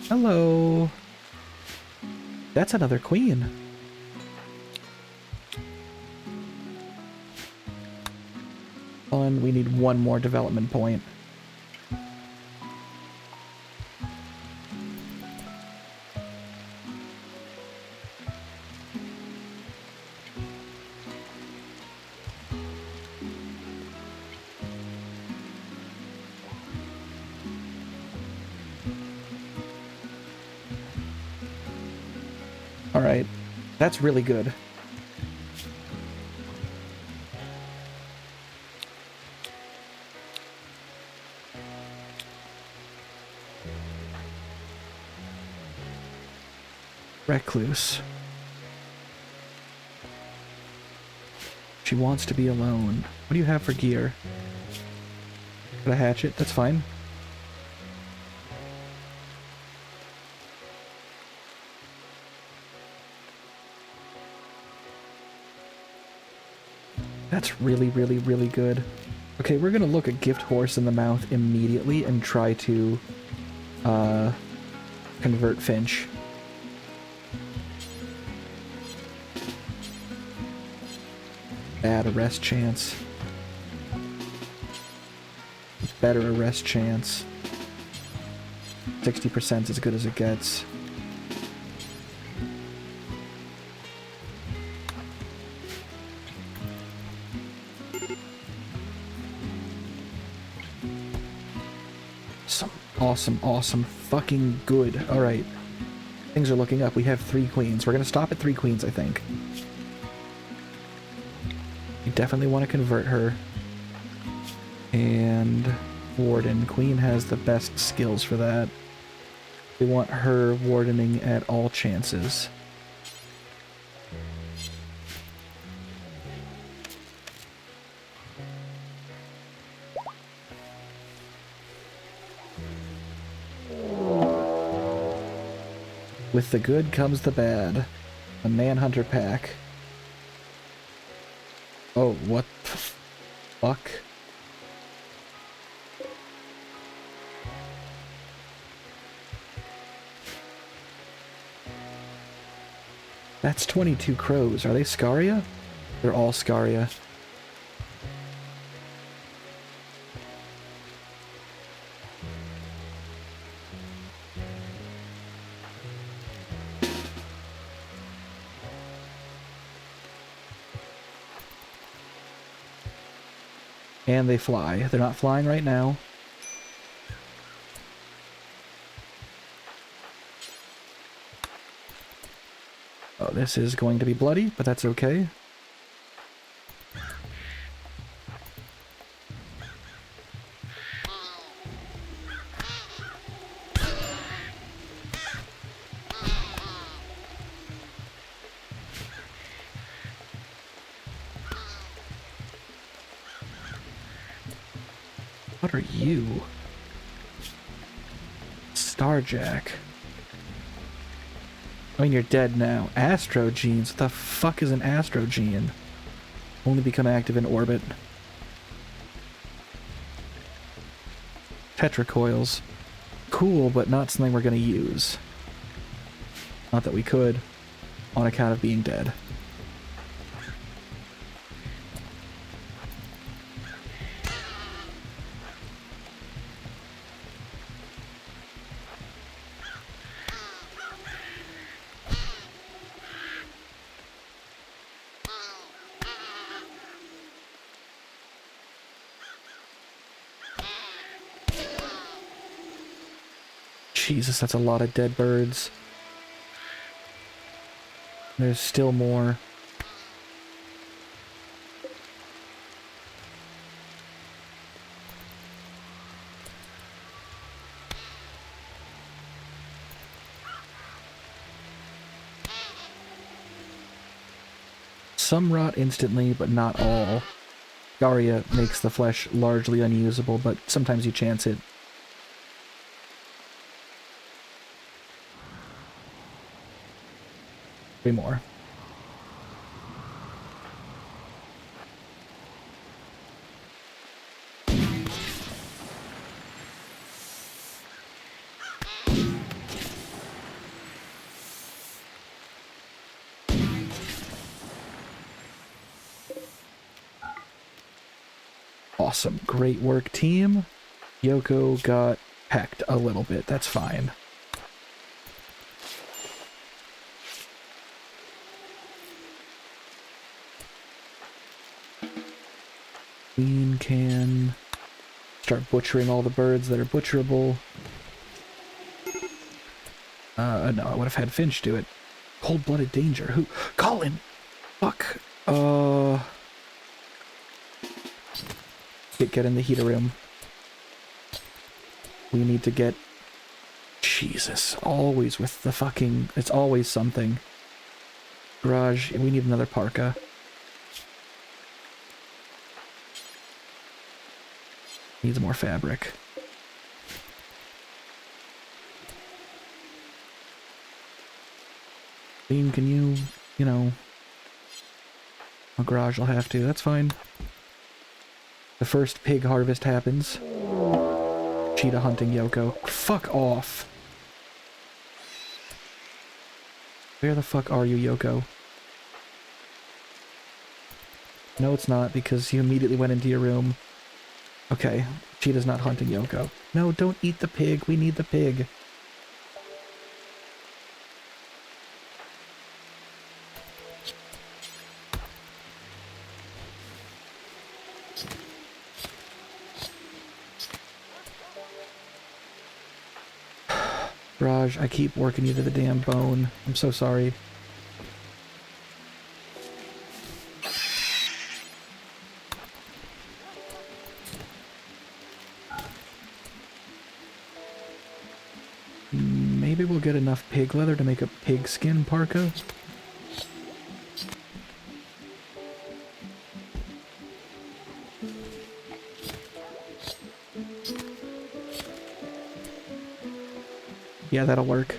Hello. That's another queen. We need one more development point. All right, that's really good. Recluse. She wants to be alone. What do you have for gear? Got a hatchet? That's fine. That's really, really, really good. Okay, we're gonna look a gift horse in the mouth immediately and try to convert Finch. Bad arrest chance. Better arrest chance. 60% as good as it gets. Awesome, awesome, fucking good. Alright. Things are looking up. We have 3 queens. We're gonna stop at 3 queens, I think. We definitely want to convert her. And Warden. Queen has the best skills for that. We want her wardening at all chances. With the good comes the bad. A manhunter pack. Oh, what the fuck? That's 22 crows. Are they Scaria? They're all Scaria. And they fly. They're not flying right now. Oh, this is going to be bloody, but that's okay. What are you? Starjack. I mean, you're dead now. Astro genes? What the fuck is an astro gene? Only become active in orbit. Tetracoils. Cool, but not something we're gonna use. Not that we could, on account of being dead. Jesus, that's a lot of dead birds. There's still more. Some rot instantly, but not all. Garia makes the flesh largely unusable, but sometimes you chance it. Way more. Awesome. Great work, team. Yoko got hacked a little bit. That's fine. Queen can start butchering all the birds that are butcherable. No, I would have had Finch do it. Cold-blooded danger. Who? Colin! Fuck. Get in the heater room. We need to get... Jesus. Always with the fucking... It's always something. Garage. We need another parka. Needs more fabric. Bean, can you know... A garage will have to. That's fine. The first pig harvest happens. Cheetah hunting Yoko. Fuck off. Where the fuck are you, Yoko? No, it's not, because you immediately went into your room. Okay, Cheetah's not hunting Yoko. No, don't eat the pig. We need the pig. Raj, I keep working you to the damn bone. I'm so sorry. Maybe we'll get enough pig leather to make a pig skin parka. Yeah, that'll work.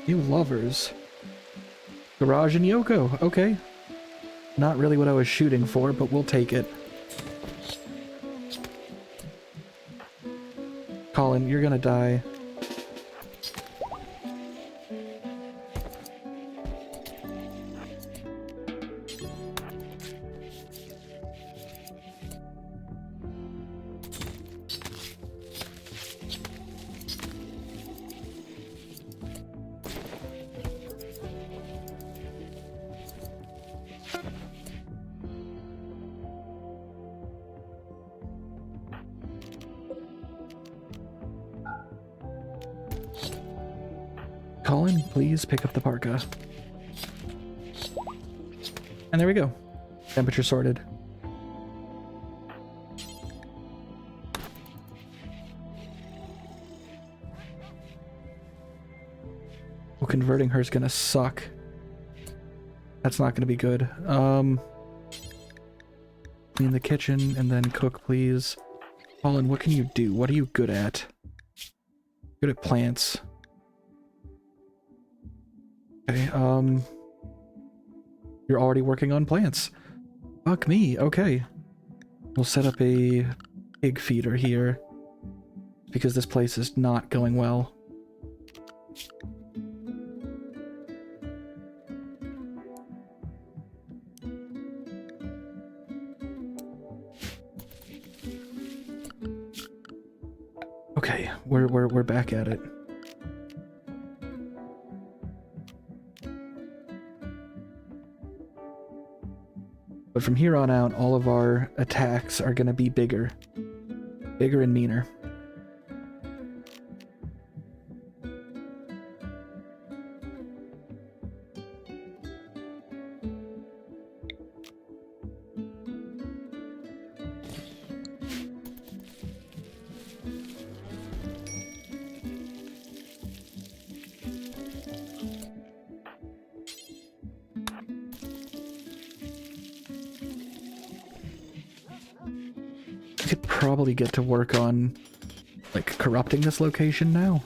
New lovers. Garage and Yoko. Okay. Not really what I was shooting for, but we'll take it. Colin, you're gonna die. Colin, please pick up the parka. And there we go. Temperature sorted. Well, converting her is gonna suck. That's not gonna be good. Clean the kitchen and then cook, please. Colin, what can you do? What are you good at? Good at plants. Okay, you're already working on plants. Fuck me, okay. We'll set up a pig feeder here because this place is not going well. Okay, we're back at it. But from here on out, all of our attacks are gonna be bigger. Bigger and meaner. Probably get to work on, like, corrupting this location now.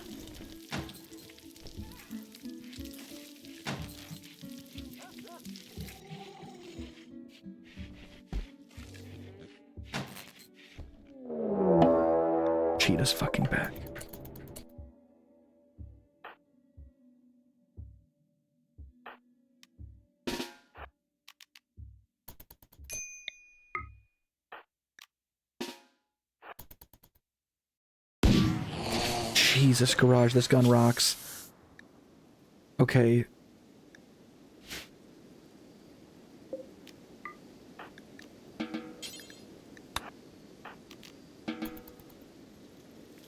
Cheetah's fucking back. Jesus, garage, this gun rocks. Okay.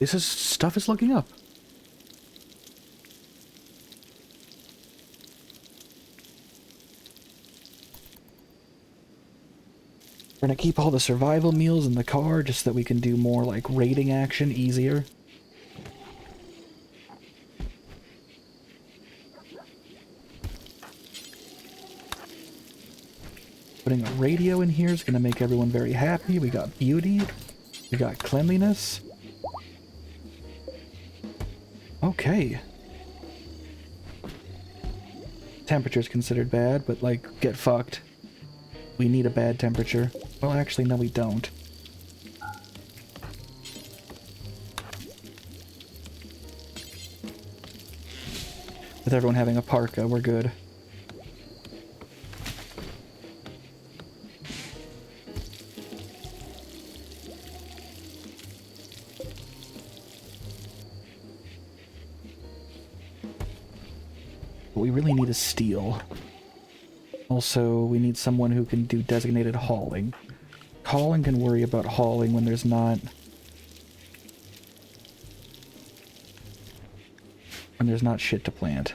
Stuff is looking up. We're gonna keep all the survival meals in the car just so that we can do more, like, raiding action easier. Putting a radio in here is going to make everyone very happy. We got beauty. We got cleanliness. Okay. Temperature's considered bad, but, like, get fucked. We need a bad temperature. Well, actually, no, we don't. With everyone having a parka, we're good. What we really need is steel. Also, we need someone who can do designated hauling. Colin can worry about hauling when there's not... shit to plant.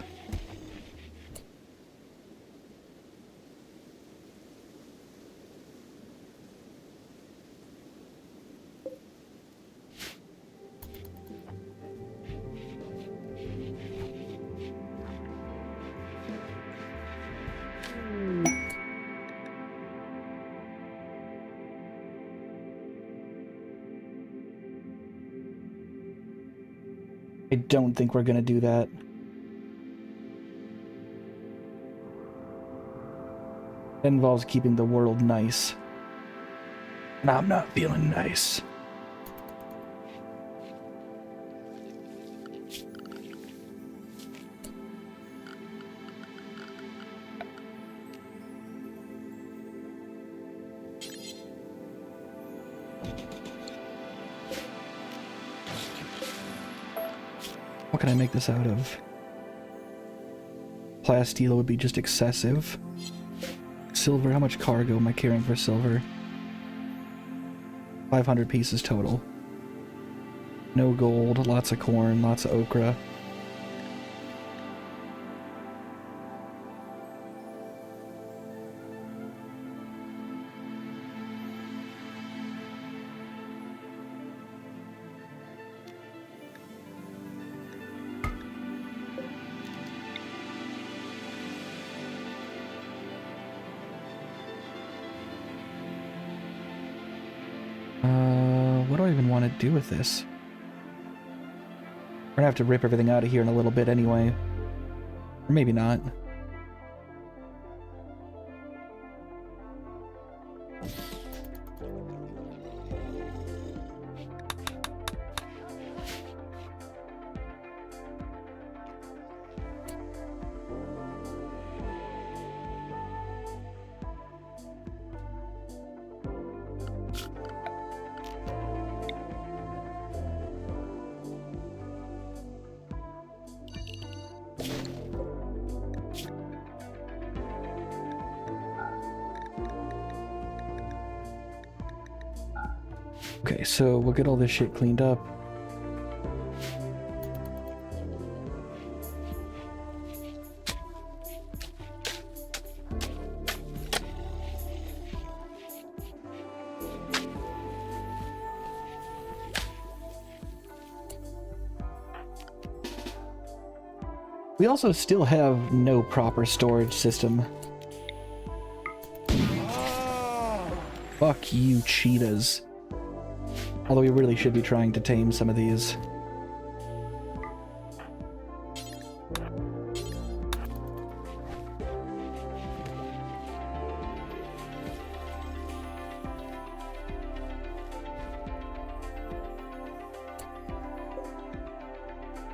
I don't think we're gonna do that. That involves keeping the world nice. And I'm not feeling nice. What can I make this out of? Plasteel would be just excessive. Silver, how much cargo am I carrying for silver? 500 pieces total. No gold, lots of corn, lots of okra. do I even want to do with this? We're gonna have to rip everything out of here in a little bit anyway. Or maybe not. Okay, so we'll get all this shit cleaned up. We also still have no proper storage system. Fuck you, cheetahs. Although we really should be trying to tame some of these.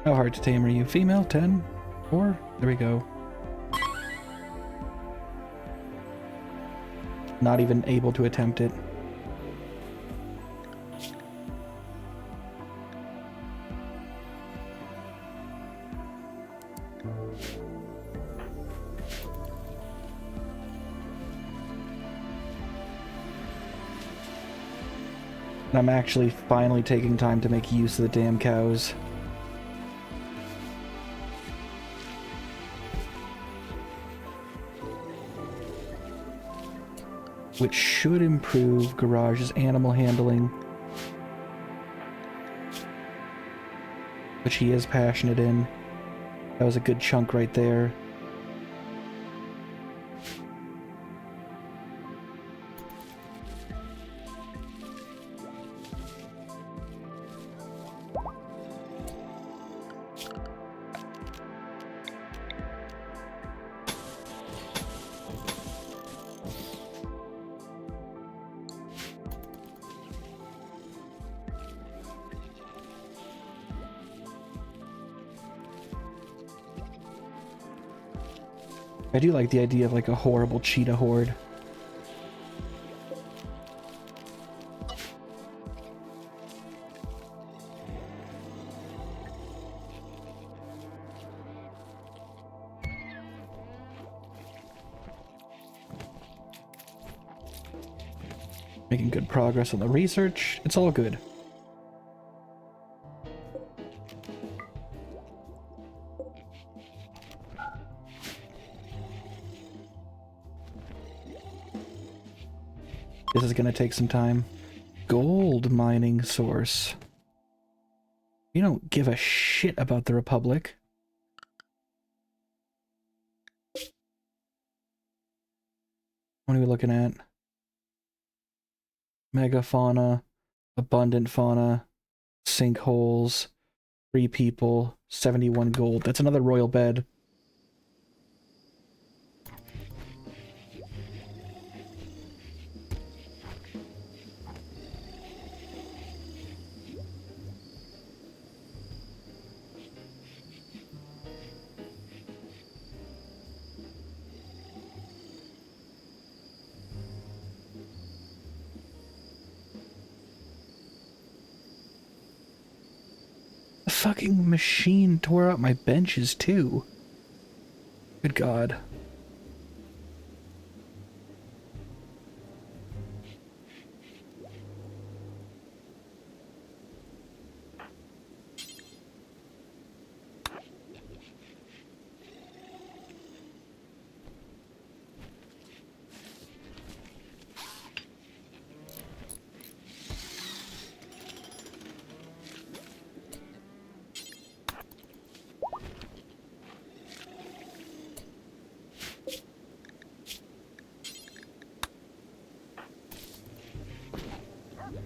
How hard to tame are you? Female? 10? 4? There we go. Not even able to attempt it. And I'm actually finally taking time to make use of the damn cows. Which should improve Garage's animal handling. Which he is passionate in. That was a good chunk right there. I do like the idea of like a horrible cheetah horde. Making good progress on the research. It's all good. This is gonna take some time. Gold mining source. We don't give a shit about the Republic. What are we looking at? Megafauna, abundant fauna, sinkholes, 3 people, 71 gold. That's another royal bed. The fucking machine tore out my benches too. Good God.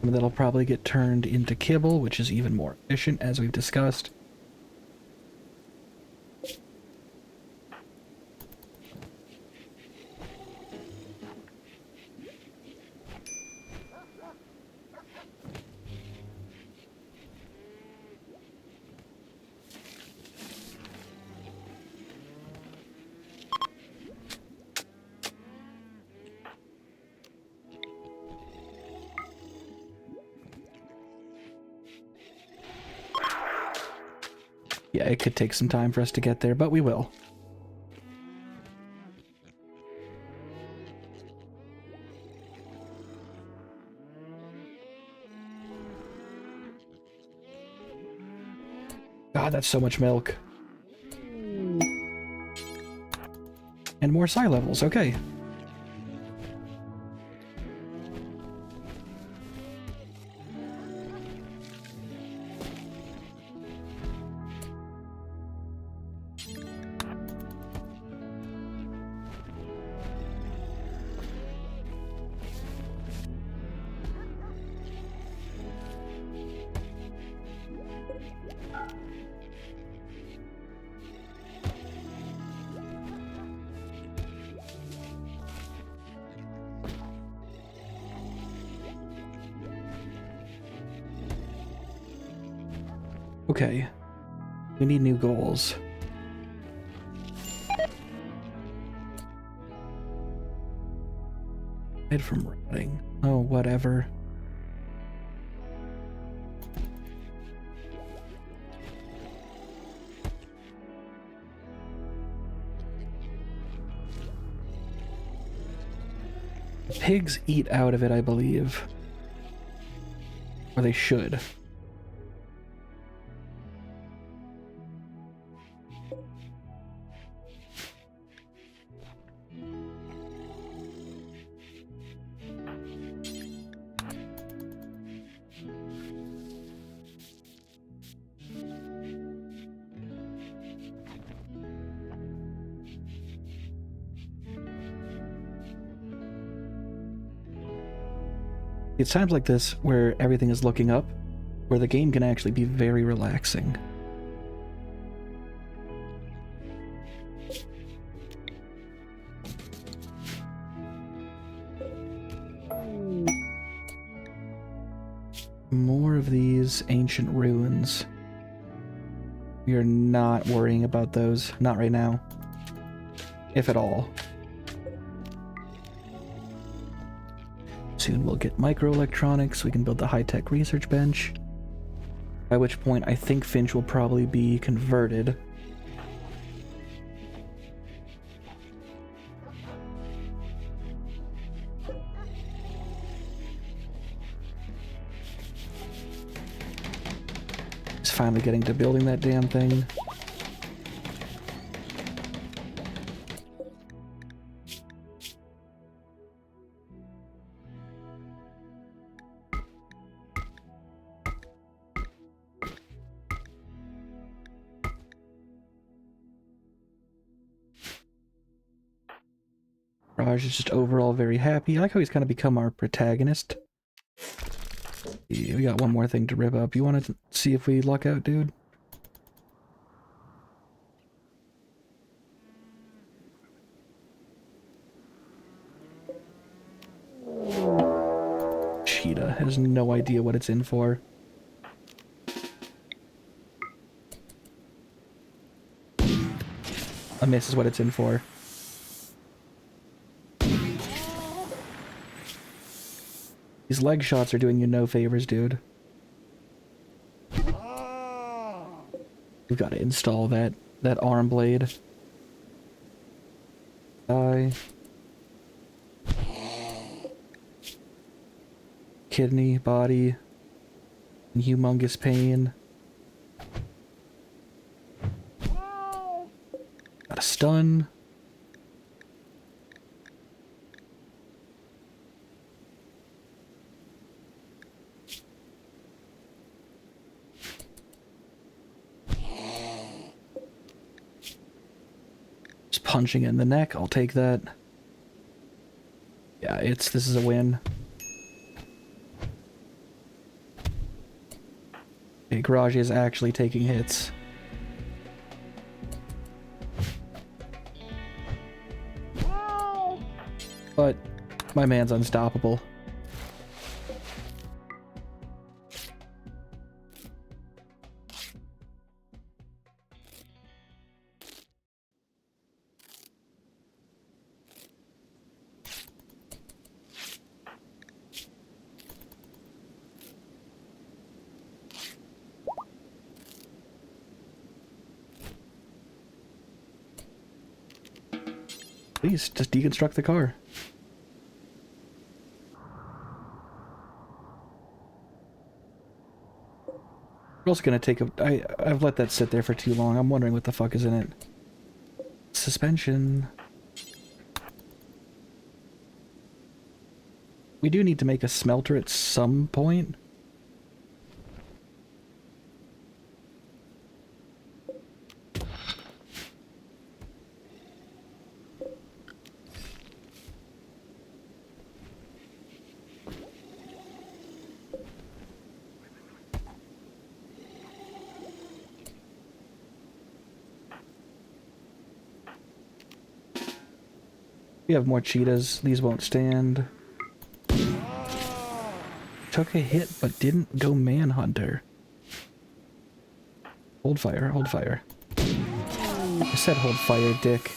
And that'll probably get turned into kibble, which is even more efficient, as we've discussed. Yeah, it could take some time for us to get there, but we will. God, that's so much milk. And more psi levels, okay. Okay. We need new goals. Hide from rotting. Oh, whatever. Pigs eat out of it, I believe. Or they should. It's times like this where everything is looking up, where the game can actually be very relaxing. More of these ancient ruins. We are not worrying about those. Not right now. If at all. Soon we'll get microelectronics, we can build the high-tech research bench. By which point I think Finch will probably be converted. Just finally getting to building that damn thing. Raj is just overall very happy. I like how he's kind of become our protagonist. Yeah, we got one more thing to rip up. You want to see if we luck out, dude? Cheetah has no idea what it's in for. A miss is what it's in for. These leg shots are doing you no favors, dude. We've got to install that arm blade. Die. Kidney, body, humongous pain. Got a stun. Just punching it in the neck, I'll take that. Yeah, this is a win. garage is actually taking hits. But my man's unstoppable. Please, just deconstruct the car. We're also gonna take a... I've let that sit there for too long. I'm wondering what the fuck is in it. Suspension. We do need to make a smelter at some point. We have more cheetahs. These won't stand. Took a hit, but didn't go manhunter. Hold fire, hold fire. I said hold fire, dick.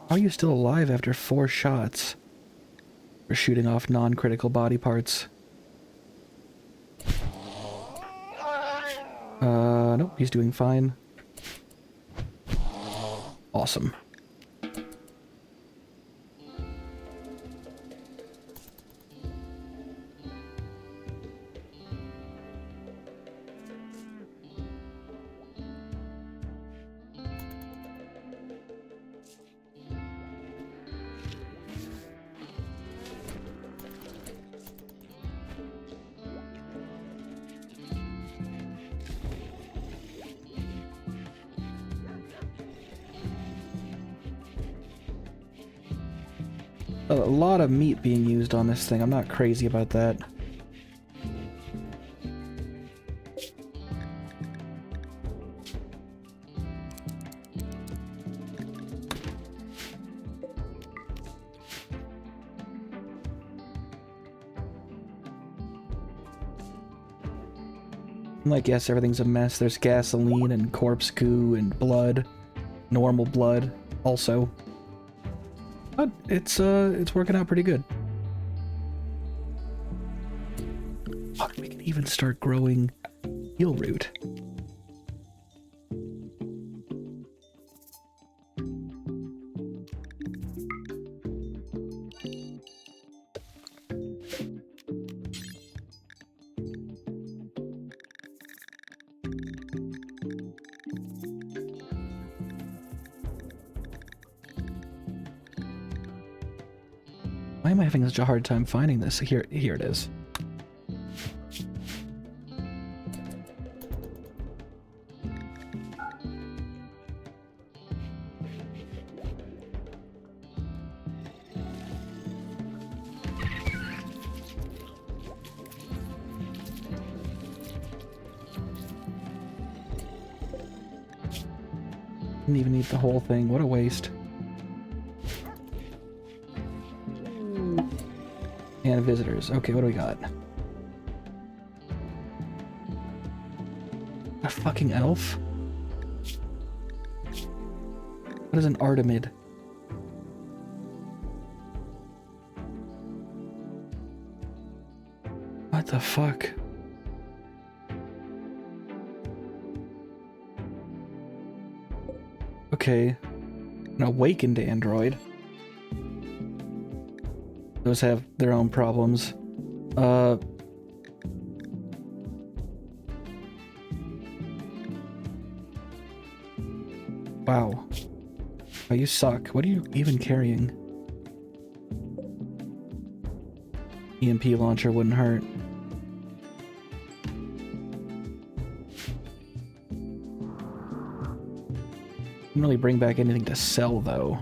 How are you still alive after 4 shots? For shooting off non-critical body parts. Nope, he's doing fine. Awesome. A lot of meat being used on this thing. I'm not crazy about that. I'm like, yes, everything's a mess. There's gasoline and corpse goo and blood. Normal blood, also. But it's working out pretty good. Fuck, we can even start growing heel root. Why am I having such a hard time finding this? Here it is. Didn't even eat the whole thing. What a waste. And visitors. Okay, what do we got? A fucking elf? What is an Artemid? What the fuck? Okay. An awakened android. Those have their own problems. Wow. Oh, you suck. What are you even carrying? EMP launcher wouldn't hurt. Didn't really bring back anything to sell, though.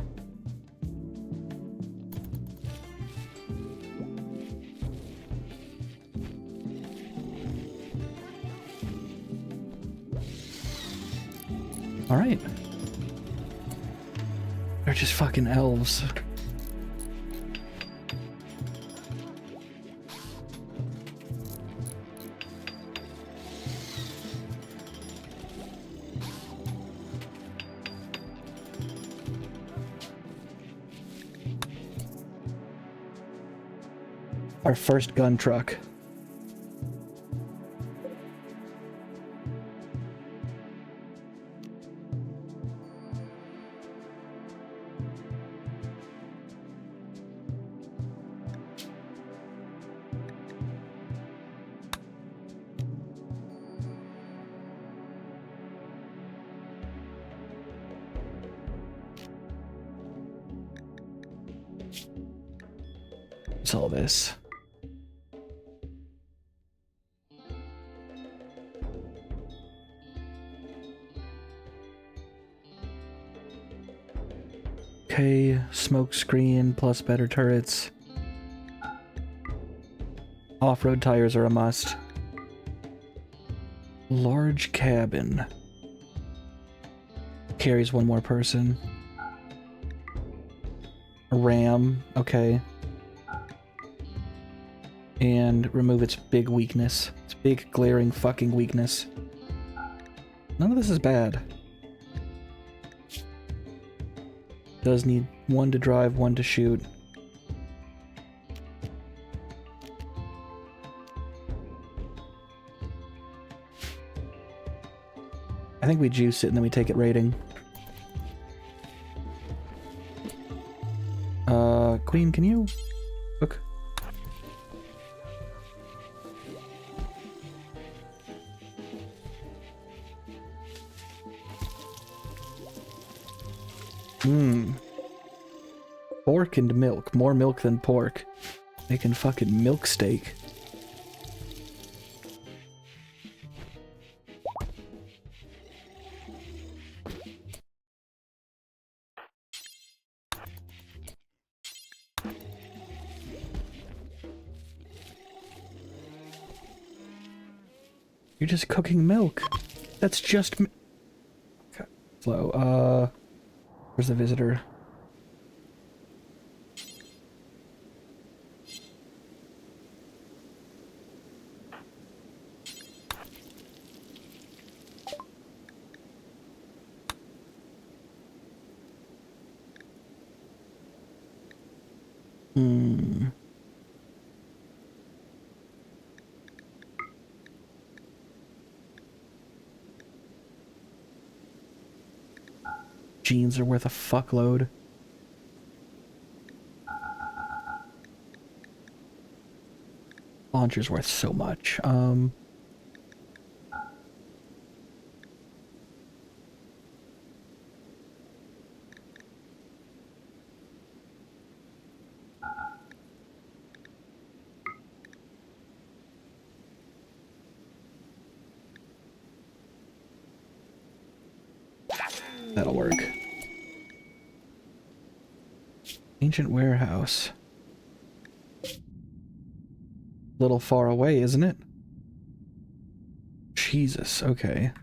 Alright. They're just fucking elves. Our first gun truck. What's all this? Okay, smoke screen plus better turrets. Off-road tires are a must. Large cabin. Carries one more person. A ram, okay. And remove its big weakness. Its big glaring fucking weakness. None of this is bad. Does need one to drive, one to shoot. I think we juice it and then we take it rating. Queen, can you look? Pork and milk. More milk than pork. Making fucking milk steak. You're just cooking milk. That's just okay. Slow. Where's the visitor? Jeans are worth a fuckload. Launcher's worth so much. That'll work. Ancient warehouse. Little far away, isn't it? Jesus, okay.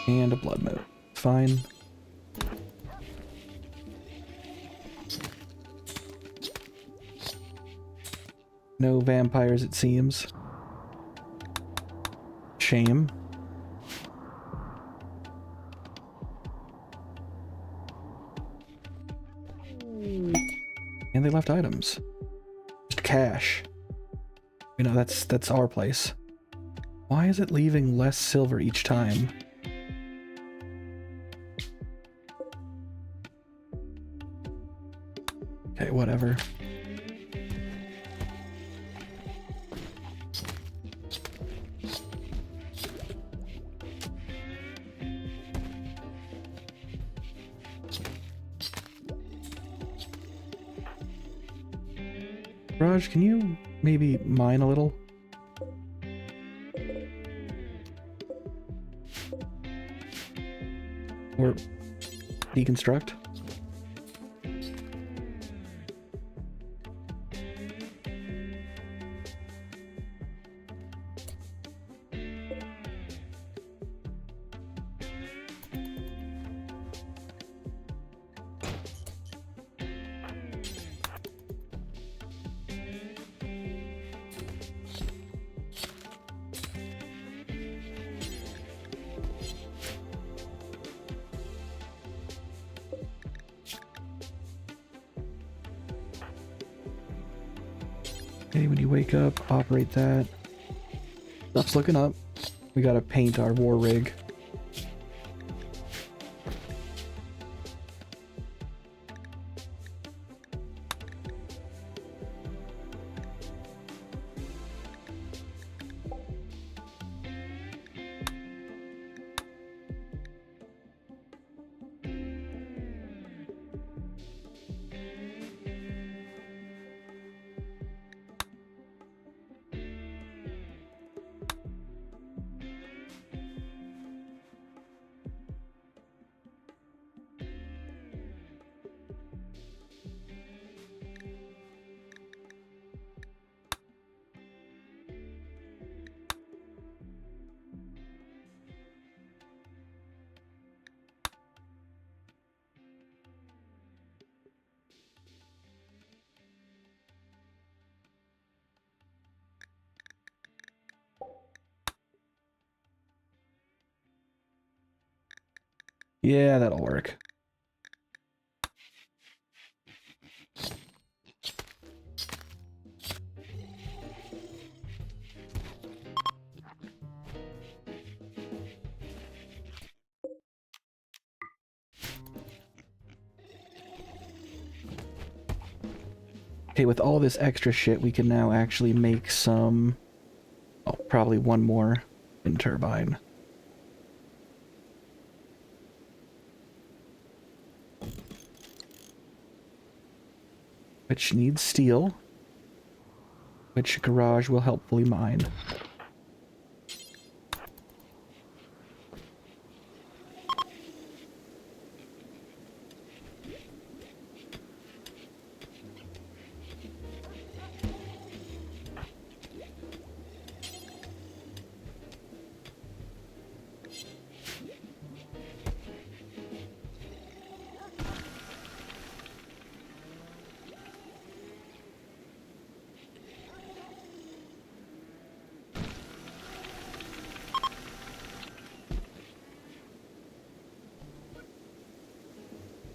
And a blood moat. Fine. No vampires, it seems. Shame. And they left items. Just cash. You know, that's our place. Why is it leaving less silver each time? Okay, whatever. Raj, can you maybe mine a little? Or deconstruct? Okay, when you wake up, operate that. Stuff's looking up. We gotta paint our war rig. Yeah, that'll work. Okay, with all this extra shit, we can now actually make some... Oh, probably one more wind turbine. Which needs steel. Which garage will helpfully mine.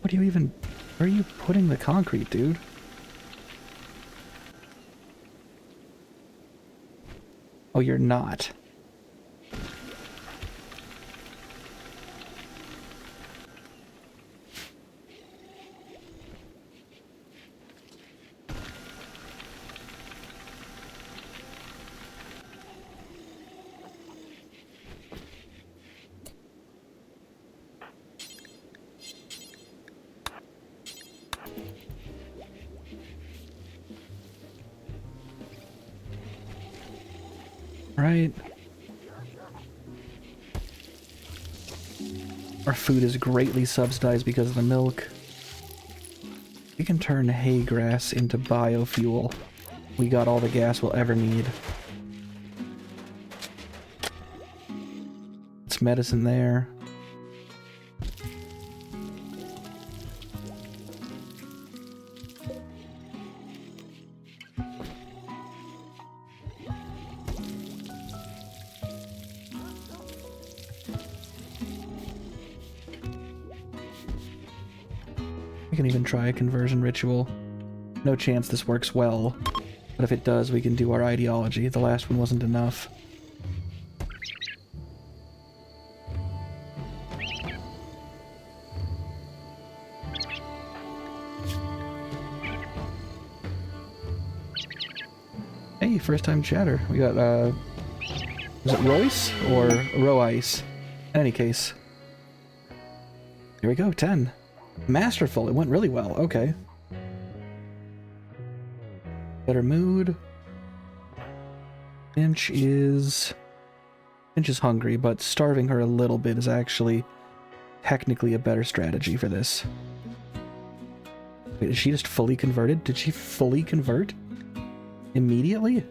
What do you even... Where are you putting the concrete, dude? Oh, you're not. Right. Our food is greatly subsidized because of the milk. We can turn hay grass into biofuel. We got all the gas we'll ever need. It's medicine there. We can even try a conversion ritual. No chance this works well, but if it does, we can do our ideology. The last one wasn't enough. Hey, first time chatter. We got, was it Royce or Roice? In any case. Here we go, 10. Masterful, it went really well, okay. Better mood. Finch is hungry, but starving her a little bit is actually technically a better strategy for this. Wait, is she just fully converted? Did she fully convert? Immediately?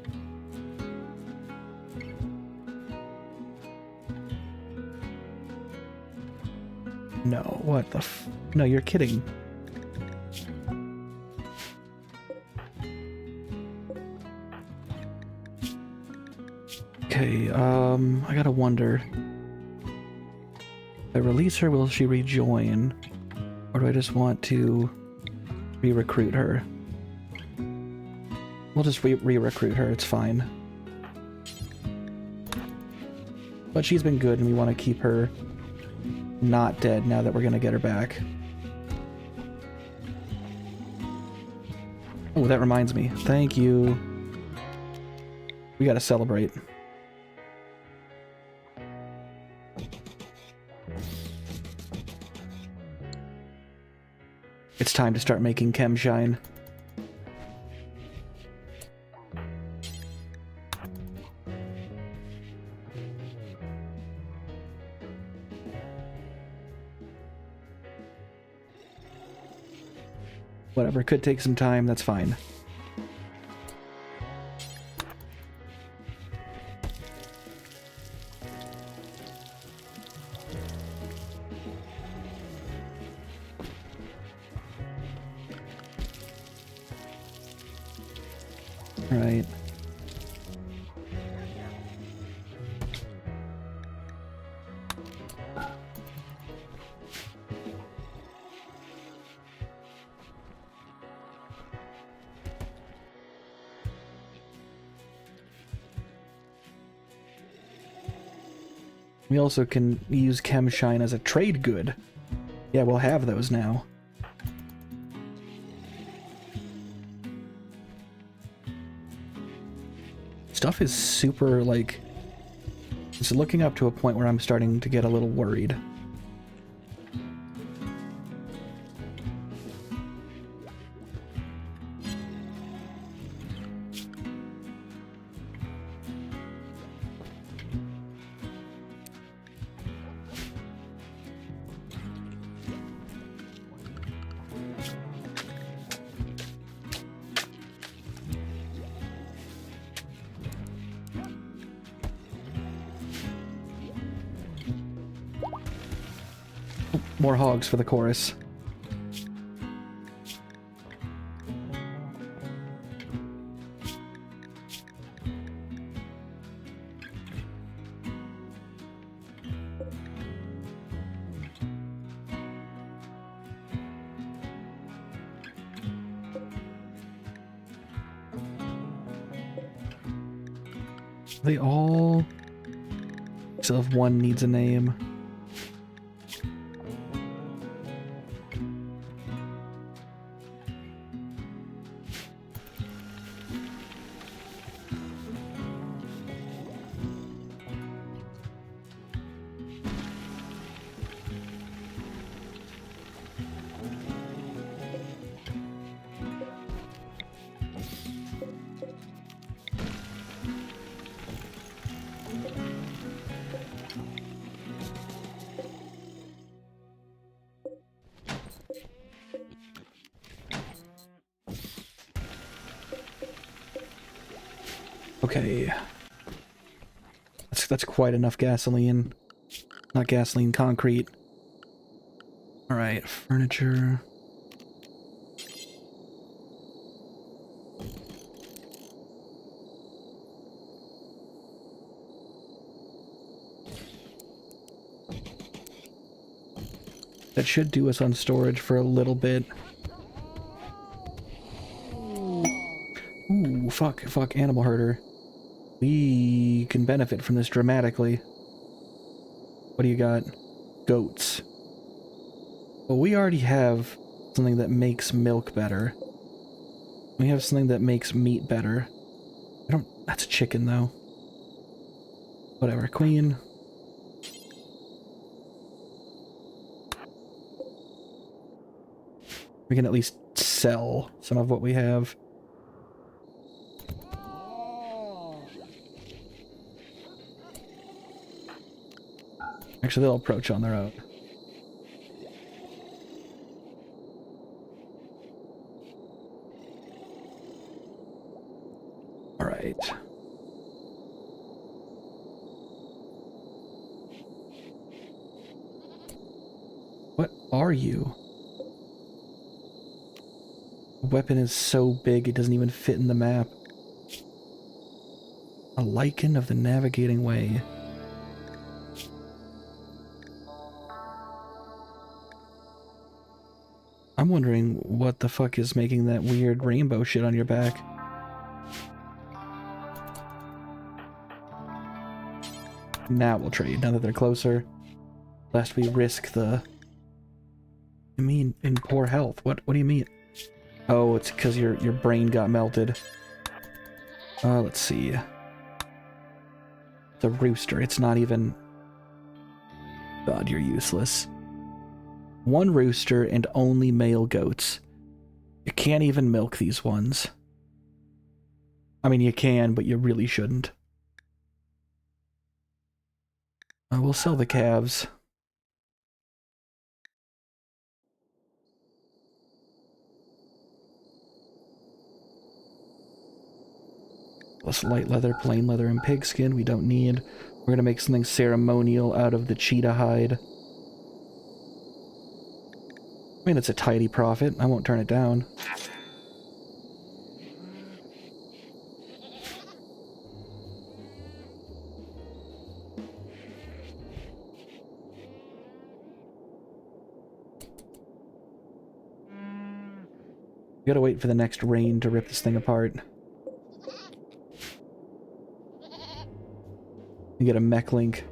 No, what the f- No, you're kidding. Okay, I gotta wonder. If I release her, will she rejoin? Or do I just want to re-recruit her? We'll just re-recruit her, it's fine. But she's been good and we want to keep her not dead now that we're gonna get her back. Oh, that reminds me. Thank you. We gotta celebrate. It's time to start making chem shine. Whatever, could take some time, that's fine. Right. We also can use chem shine as a trade good. Yeah, we'll have those now. Stuff is super, like... It's looking up to a point where I'm starting to get a little worried. More hogs for the chorus. They all... So if one needs a name. Okay. That's quite enough gasoline. Not gasoline, concrete. Alright, furniture. That should do us on storage for a little bit. Ooh, fuck, animal herder. We can benefit from this dramatically. What do you got? Goats. Well, we already have something that makes milk better. We have something that makes meat better. That's chicken, though. Whatever, queen. We can at least sell some of what we have. Actually, they'll approach on their own. All right. What are you? The weapon is so big it doesn't even fit in the map. A lichen of the navigating way. I'm wondering what the fuck is making that weird rainbow shit on your back. Now we'll trade, now that they're closer. Lest we risk the... I mean, in poor health. What do you mean? Oh, it's because your brain got melted. Let's see. It's a rooster. It's not even... God, you're useless. One rooster and only male goats. You can't even milk these ones. I mean, you can, but you really shouldn't. We'll sell the calves. Plus light leather, plain leather, and pigskin we don't need. We're gonna make something ceremonial out of the cheetah hide. I mean, it's a tidy profit. I won't turn it down. We gotta wait for the next rain to rip this thing apart. You get a mech link.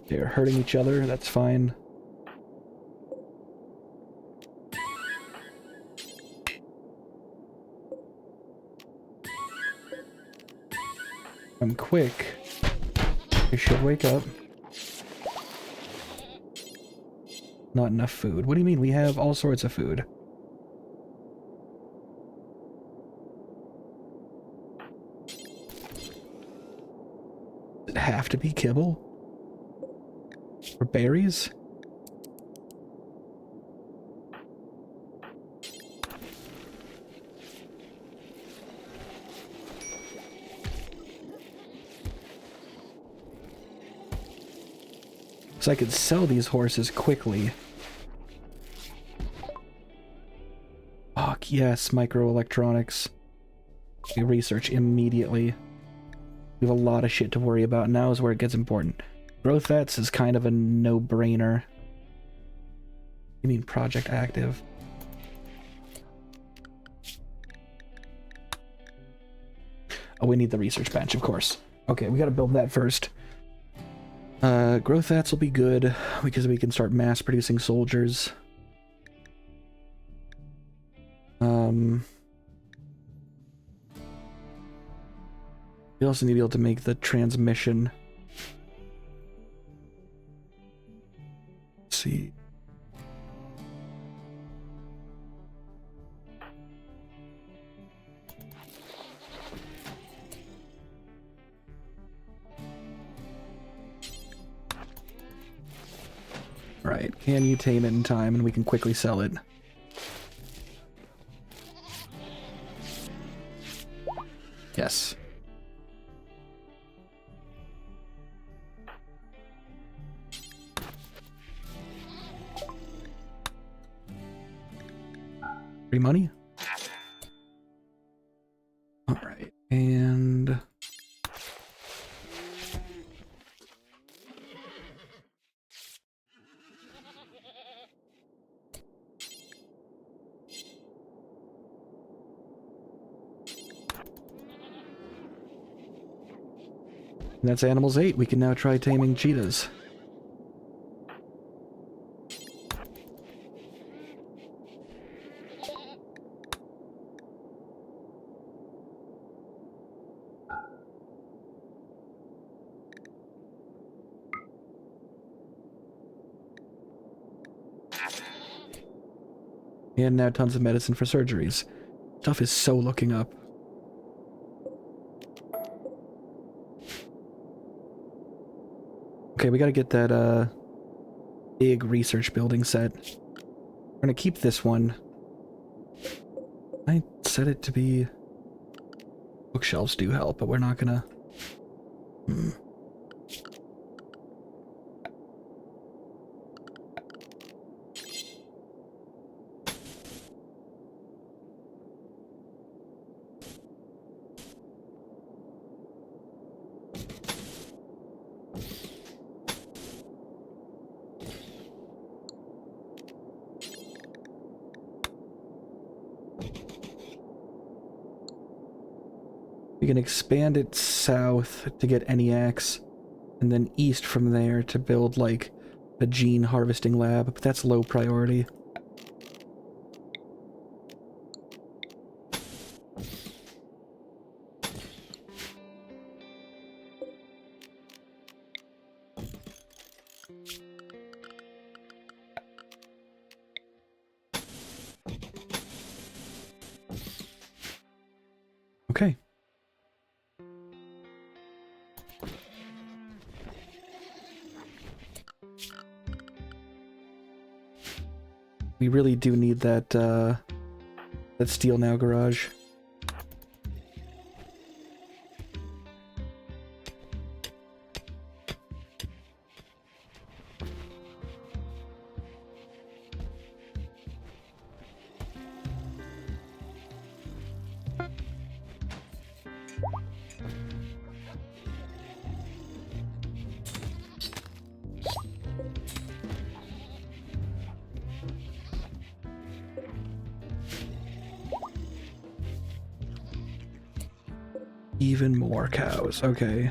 They're hurting each other, that's fine. I'm quick. You should wake up. Not enough food. What do you mean? We have all sorts of food. Does it have to be kibble? Or berries? So I could sell these horses quickly. Fuck yes, microelectronics. We research immediately. We have a lot of shit to worry about. Now is where it gets important. Growth vets is kind of a no-brainer. You mean project active? Oh, we need the research bench, of course. Okay, we gotta build that first. Growth vats will be good because we can start mass producing soldiers. We also need to be able to make the transmission. Let's see. Right, can you tame it in time and we can quickly sell it? Yes. Free money? Alright, and... that's Animals 8. We can now try taming cheetahs. And now tons of medicine for surgeries. Stuff is so looking up. Okay, we gotta get that, big research building set. We're gonna keep this one. I set it to be... Bookshelves do help, but we're not gonna... We can expand it south to get ENIACs, and then east from there to build, like, a gene harvesting lab, but that's low priority. Okay. We really do need that, that steel now garage. Even more cows, okay.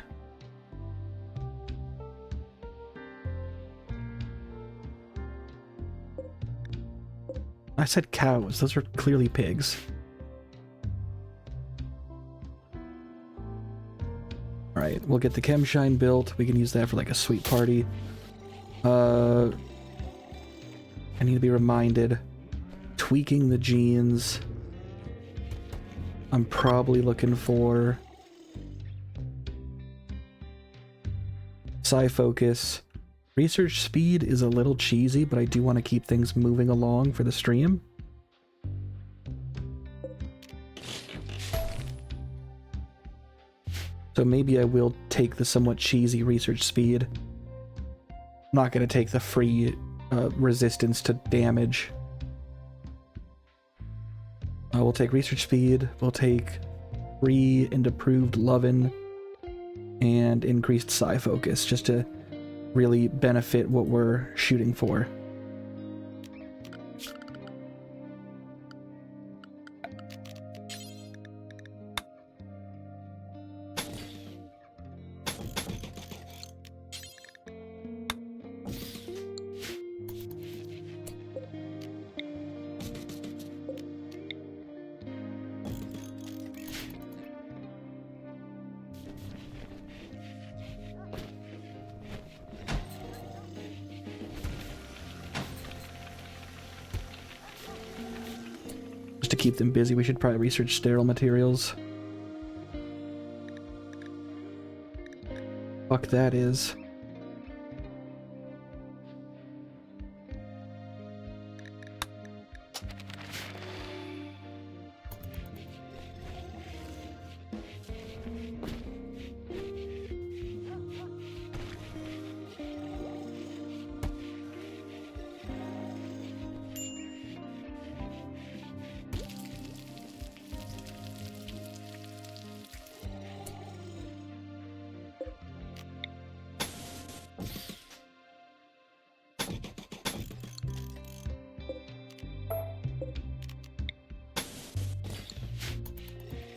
I said cows, those are clearly pigs. Alright, we'll get the Chemshine built, we can use that for like a sweet party. I need to be reminded. Tweaking the genes. I'm probably looking for... Focus. Research speed is a little cheesy, but I do want to keep things moving along for the stream. So maybe I will take the somewhat cheesy research speed. I'm not going to take the free resistance to damage. We'll take research speed, we'll take free and approved lovin', and increased psi focus, just to really benefit what we're shooting for. To keep them busy, we should probably research sterile materials. Fuck that is.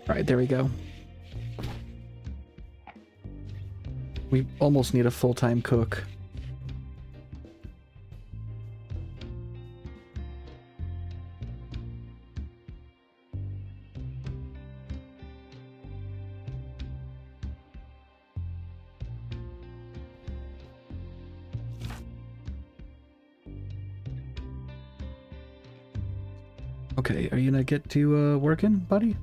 Alright, there we go. We almost need a full-time cook. Okay, are you gonna get to working, buddy?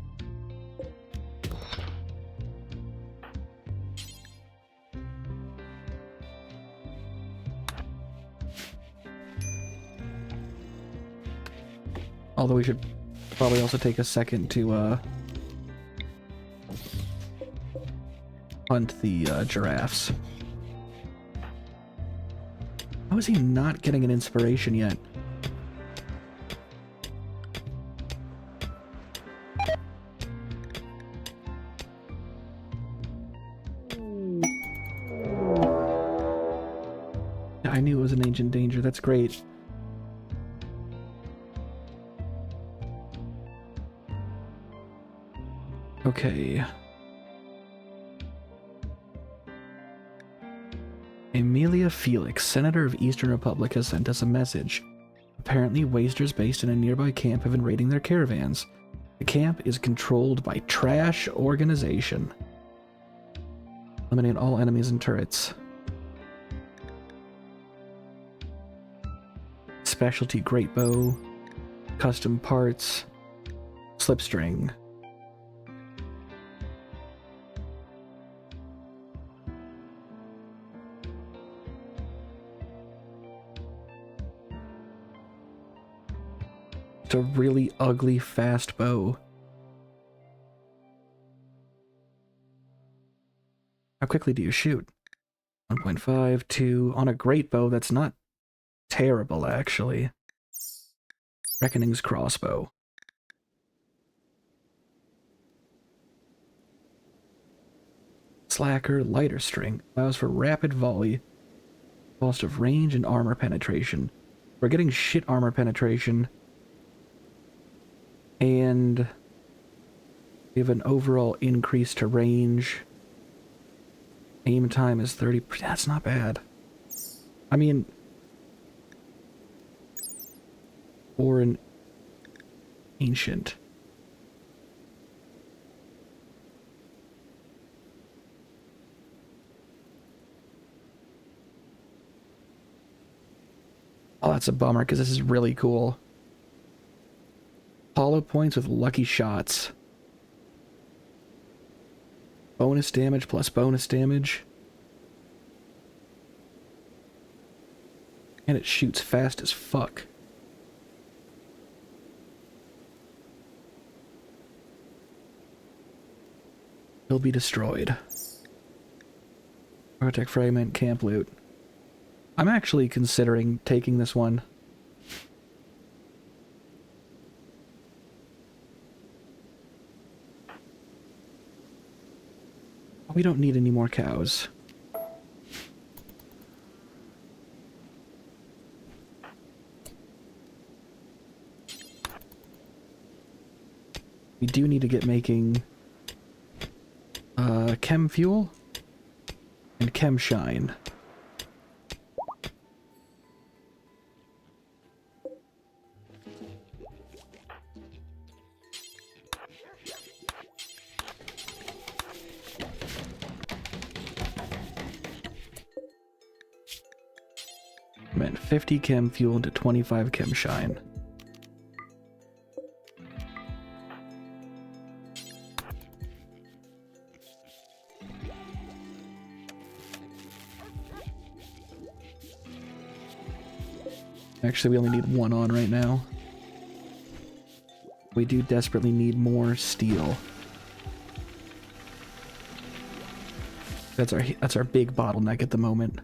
Although we should probably also take a second to hunt the giraffes. How is he not getting an inspiration yet? I knew it was an ancient danger. That's great. Okay. Amelia Felix, Senator of Eastern Republic, has sent us a message. Apparently, wasters based in a nearby camp have been raiding their caravans. The camp is controlled by Trash Organization. Eliminate all enemies and turrets. Specialty great bow. Custom parts. Slipstring. It's a really ugly fast bow. How quickly do you shoot? 1.5, 2. On a great bow, that's not terrible, actually. Reckoning's crossbow. Slacker, lighter string. Allows for rapid volley. Cost of range and armor penetration. We're getting shit armor penetration. And we have an overall increase to range. Aim time is 30. That's not bad. I mean, for an ancient. Oh, that's a bummer because this is really cool. Hollow points with lucky shots. Bonus damage plus bonus damage. And it shoots fast as fuck. Will be destroyed. Architect fragment, camp loot. I'm actually considering taking this one. We don't need any more cows. We do need to get making chem fuel and chem shine. Meant 50 chem fuel into 25 chem shine. Actually, we only need one on right now. We do desperately need more steel. That's our big bottleneck at the moment.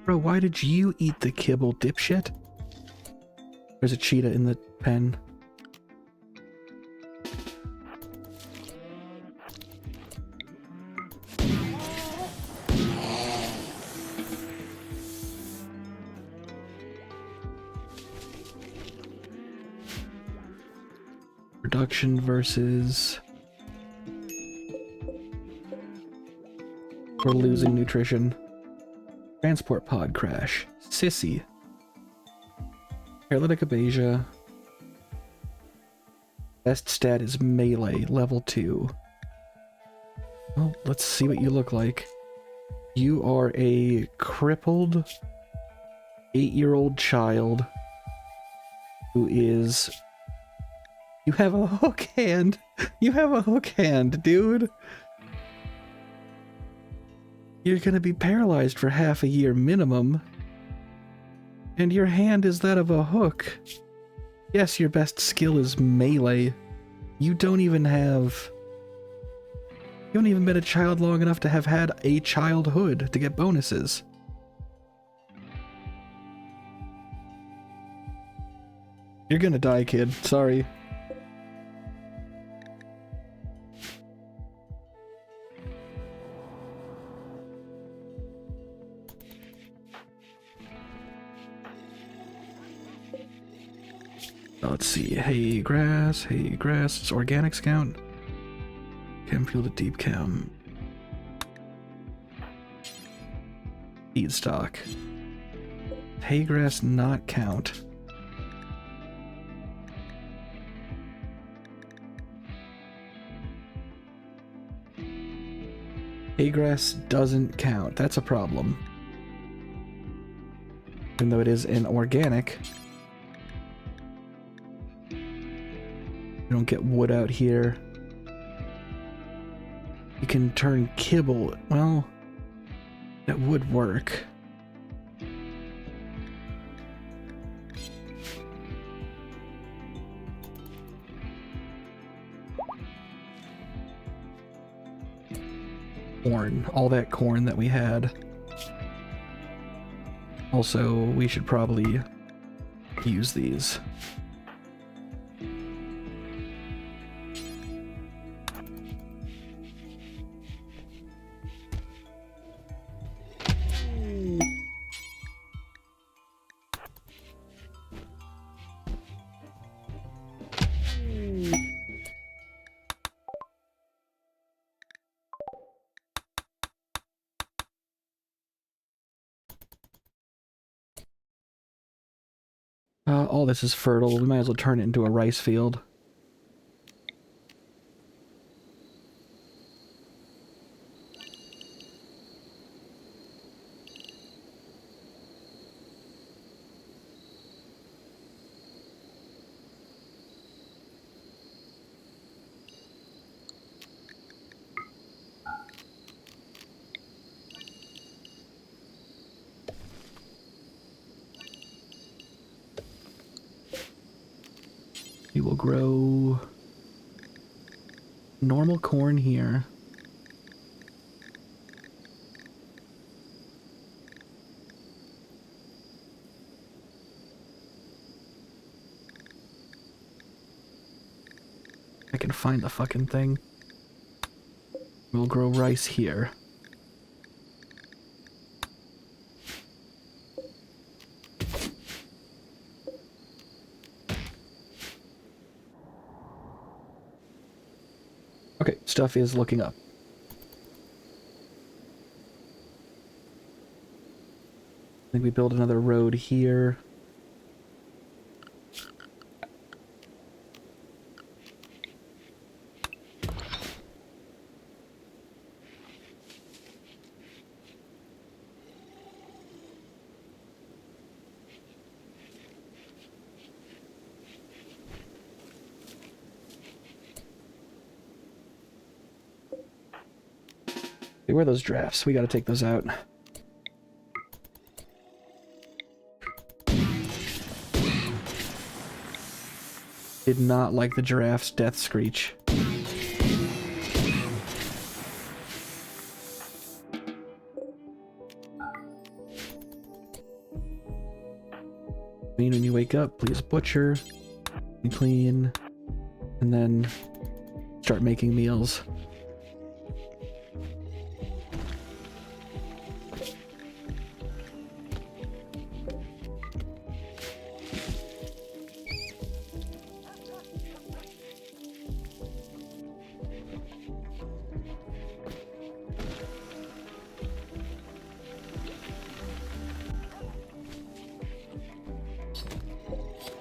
Bro, why did you eat the kibble, dipshit? There's a cheetah in the pen. Production versus... We're losing nutrition. Transport pod crash. Sissy. Paralytic Abasia. Best stat is melee, level 2. Well, let's see what you look like. You are a crippled 8-year-old child who is... You have a hook hand! You have a hook hand, dude! You're gonna be paralyzed for half a year minimum. And your hand is that of a hook. Yes, your best skill is melee. You don't even have... You haven't even been a child long enough to have had a childhood to get bonuses. You're gonna die, kid. Sorry. Let's see. Hay grass. It's organics count. Chem fuel to deep chem. Feedstock. Hay grass not count. Hay grass doesn't count. That's a problem. Even though it is an organic. You don't get wood out here. You can turn kibble. Well, that would work. Corn. All that corn that we had. Also, we should probably use these. All this is fertile. We might as well turn it into a rice field. We will grow normal corn here. I can find the fucking thing. We'll grow rice here. Okay, stuff is looking up. I think we build another road here. Hey, where are those drafts? We gotta take those out. Did not like the giraffe's death screech. Clean when you wake up, please butcher. And clean. And then start making meals.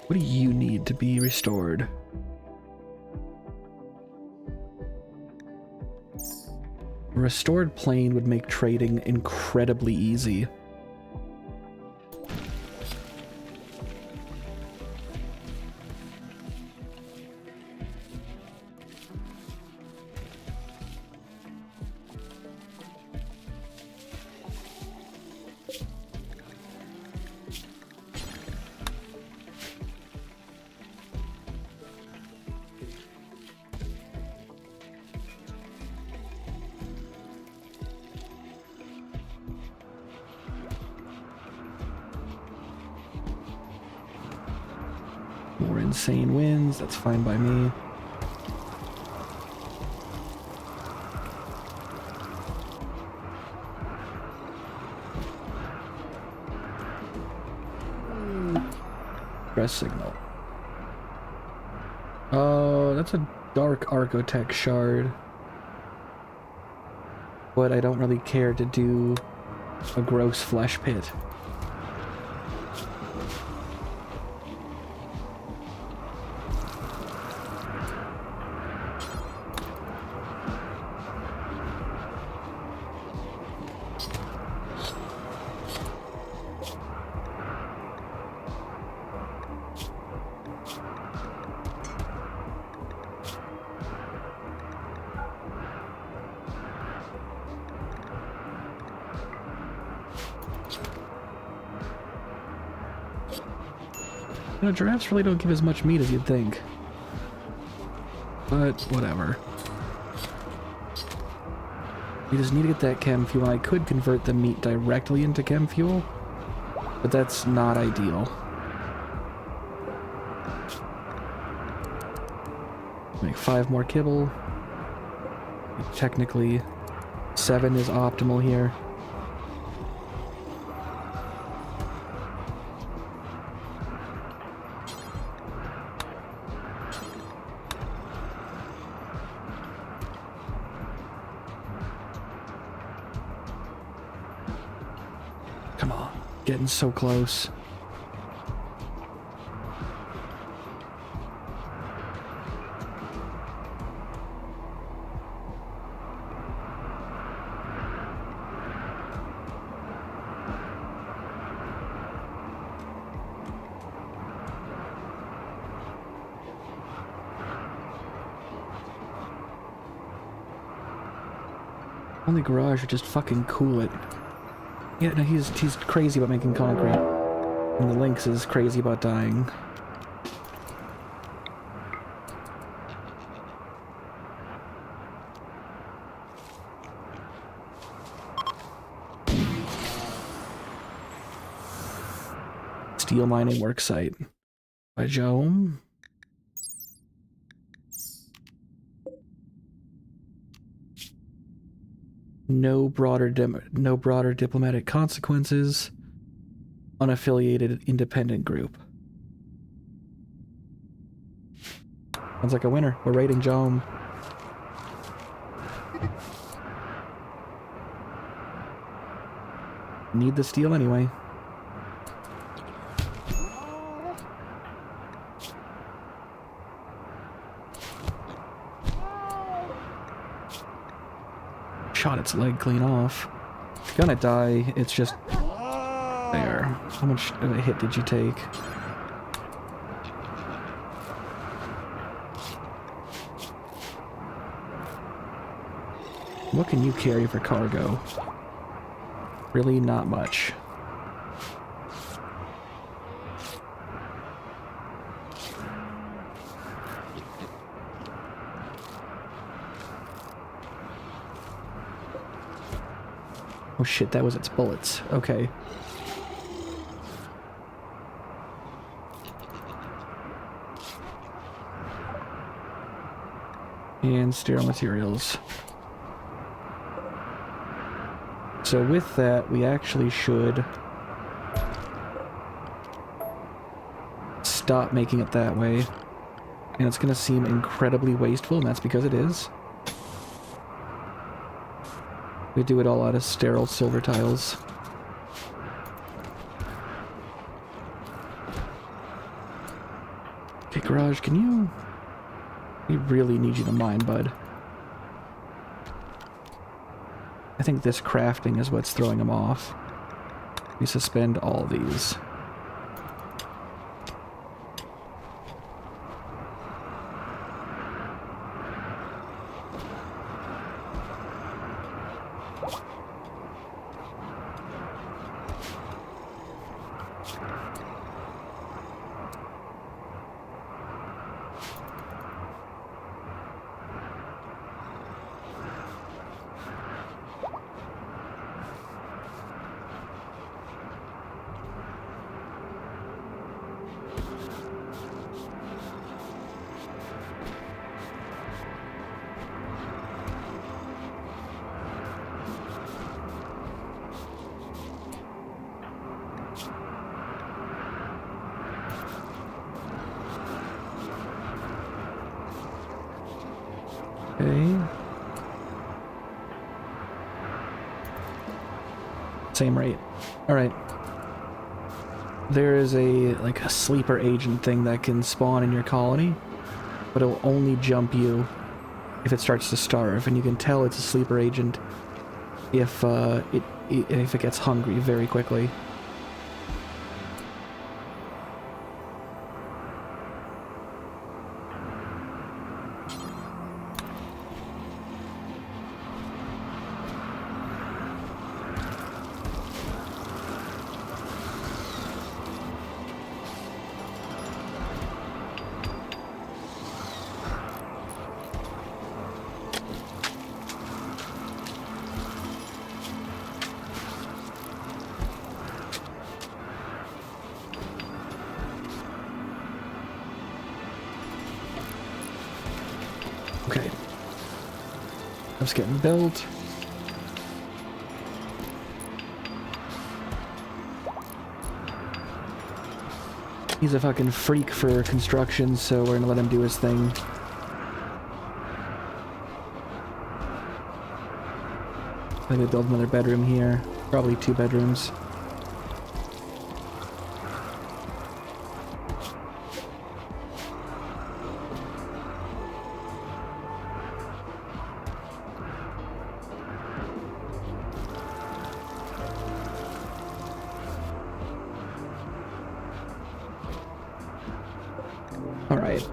What do you need to be restored? A restored plane would make trading incredibly easy. More insane winds, that's fine by me. Press signal. Oh, that's a dark Archotech shard. But I don't really care to do a gross flesh pit. You know, giraffes really don't give as much meat as you'd think. But, whatever. We just need to get that chem fuel. I could convert the meat directly into chem fuel, but that's not ideal. Make 5 more kibble. Technically, 7 is optimal here. Come on, getting so close. Only garage would just fucking cool it. Yeah, no, he's crazy about making concrete. And the Lynx is crazy about dying. Steel mining worksite. By Jome. No broader diplomatic consequences. Unaffiliated independent group. Sounds like a winner. We're raiding Jome. Need the steel anyway. Shot its leg clean off. It's gonna die, it's just there. How much of a hit did you take? What can you carry for cargo? Really not much. Oh shit, that was its bullets. Okay. And sterile materials. So with that, we actually should stop making it that way. And it's gonna seem incredibly wasteful, and that's because it is. We do it all out of sterile silver tiles. Okay, Garage, can you... We really need you to mine, bud. I think this crafting is what's throwing him off. We suspend all these. Okay. Same rate. Alright. There is like a sleeper agent thing that can spawn in your colony, but it will only jump you if it starts to starve, and you can tell it's a sleeper agent if it gets hungry very quickly. Okay. It's getting built. He's a fucking freak for construction, so we're gonna let him do his thing. Maybe build another bedroom here. Probably 2 bedrooms. All right.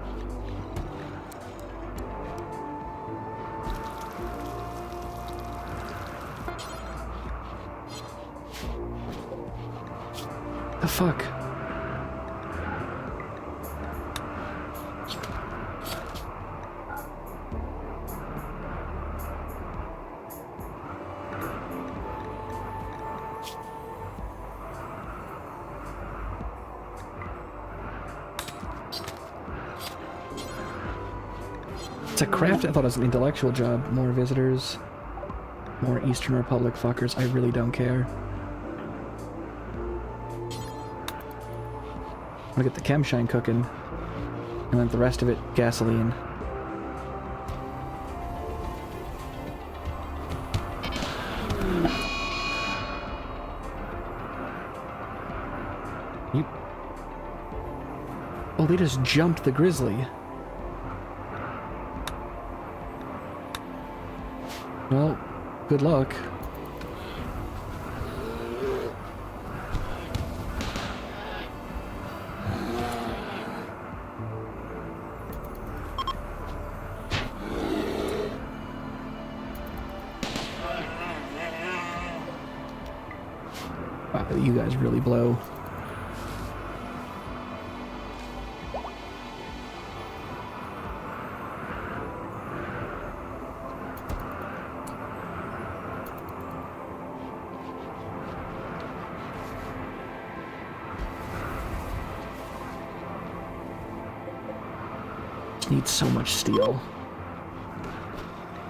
The fuck? It's a craft. I thought it was an intellectual job. More visitors. More Eastern Republic fuckers. I really don't care. I'm gonna get the chem shine cooking. And then the rest of it, gasoline. You... Oh, they just jumped the grizzly. Well, good luck. Wow, you guys really blow. Need so much steel.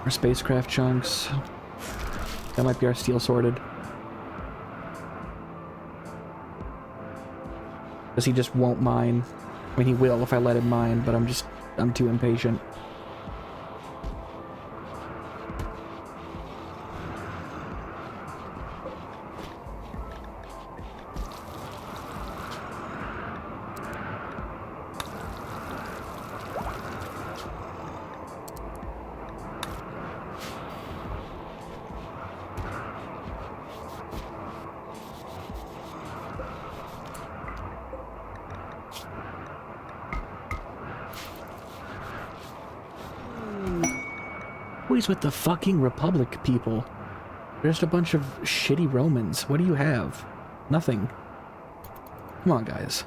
Our spacecraft chunks. That might be our steel sorted. Because he just won't mine. I mean, he will if I let him mine, but I'm too impatient. always with the fucking Republic people? They're just a bunch of shitty Romans. What do you have? Nothing. Come on, guys.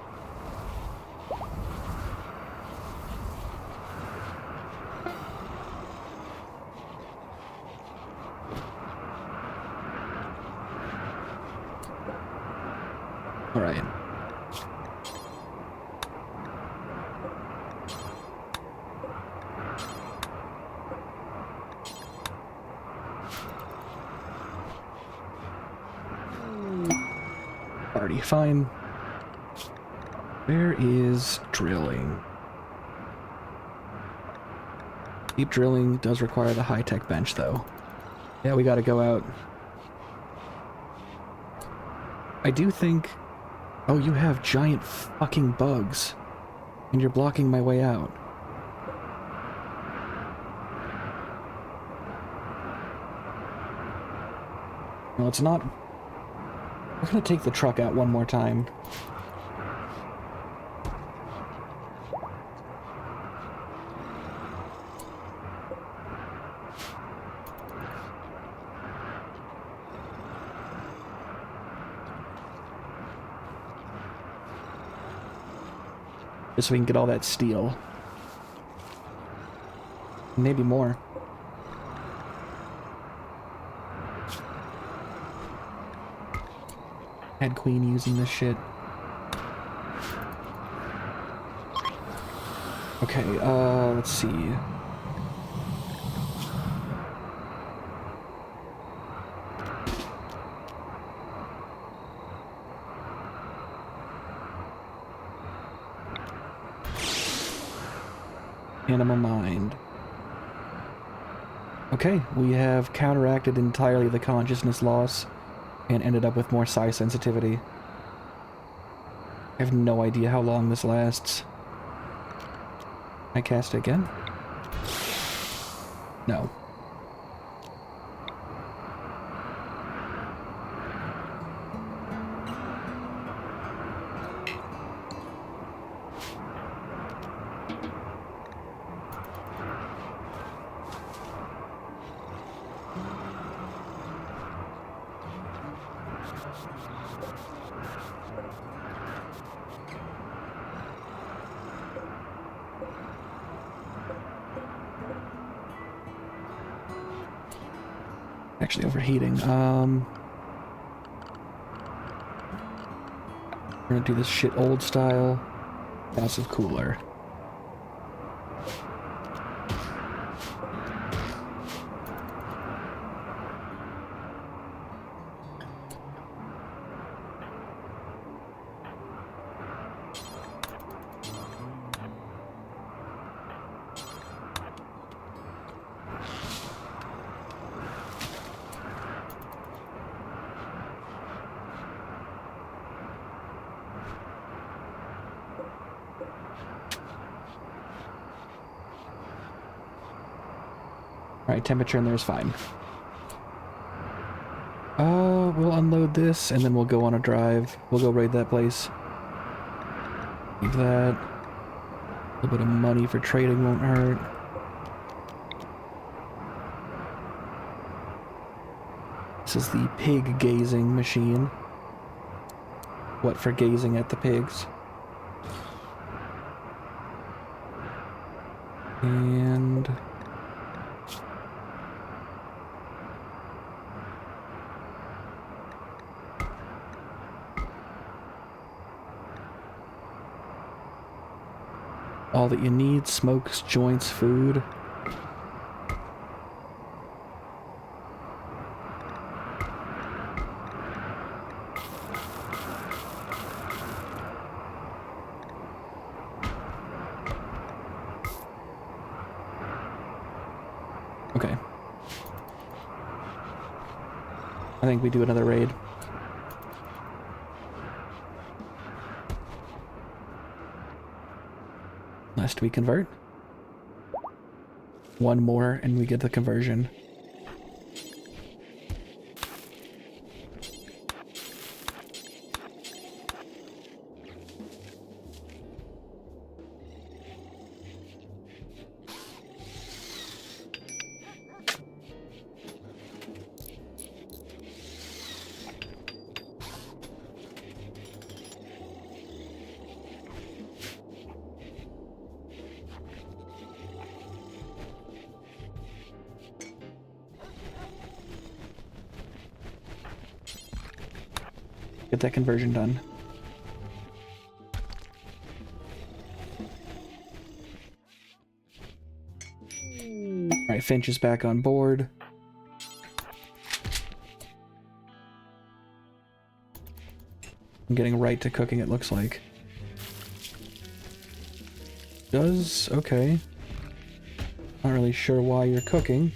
All right. Already fine. Where is drilling? Deep drilling does require the high-tech bench, though. Yeah, we gotta go out. I do think... Oh, you have giant fucking bugs. And you're blocking my way out. No, it's not... We're gonna take the truck out one more time. Just so we can get all that steel. Maybe more. Had Queen using this shit. Okay, let's see. Animal mind. Okay, we have counteracted entirely the consciousness loss and ended up with more psi sensitivity. I have no idea how long this lasts. Can I cast it again? No. Actually overheating. We're gonna do this shit old style. Passive cooler. Alright, temperature in there is fine. We'll unload this, and then we'll go on a drive. We'll go raid that place. Leave that. A little bit of money for trading won't hurt. This is the pig gazing machine. What for gazing at the pigs? And... all that you need: smokes, joints, food. Okay. I think we do another raid. Lest we convert. One more and we get the conversion. Get that conversion done. Alright, Finch is back on board. I'm getting right to cooking, it looks like. Okay. Not really sure why you're cooking.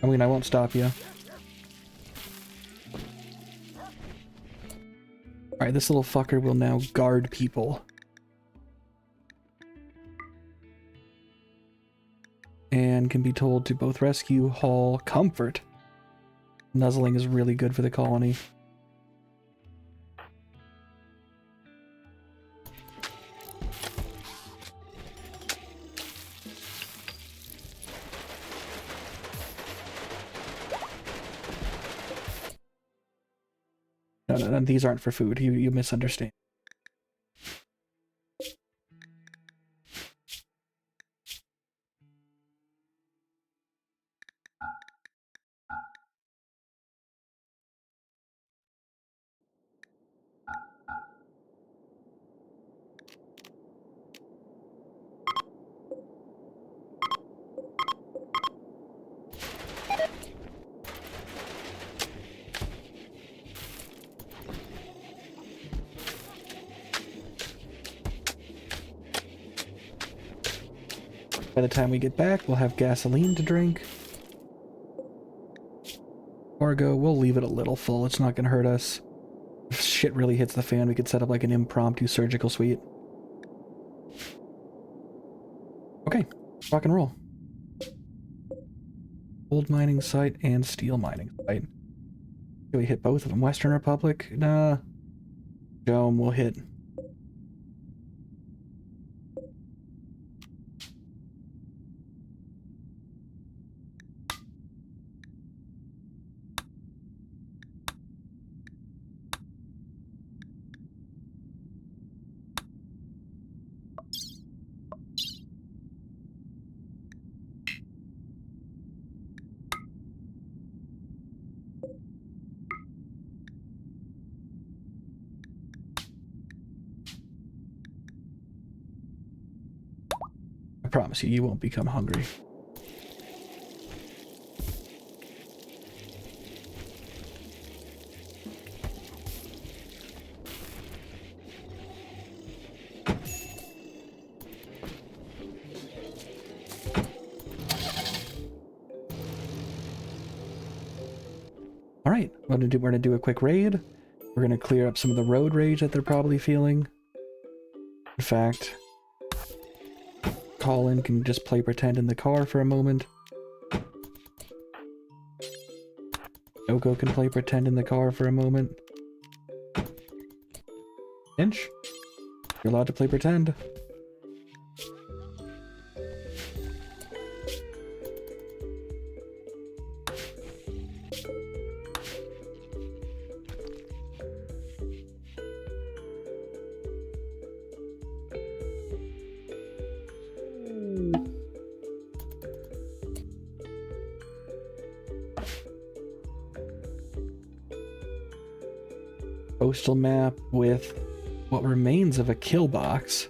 I mean, I won't stop you. Alright, this little fucker will now guard people. And can be told to both rescue, haul, comfort. Nuzzling is really good for the colony. No, these aren't for food. You misunderstand. By the time we get back, we'll have gasoline to drink. Cargo, we'll leave it a little full. It's not going to hurt us. If shit really hits the fan, we could set up like an impromptu surgical suite. Okay, rock and roll. Gold mining site and steel mining site. Can we hit both of them? Western Republic? Nah. Dome, we'll hit. I promise you, you won't become hungry. Alright, we're gonna do a quick raid. We're gonna clear up some of the road rage that they're probably feeling. In fact, Colin can just play pretend in the car for a moment. Yoko can play pretend in the car for a moment. Finch, you're allowed to play pretend. Postal map with what remains of a kill box.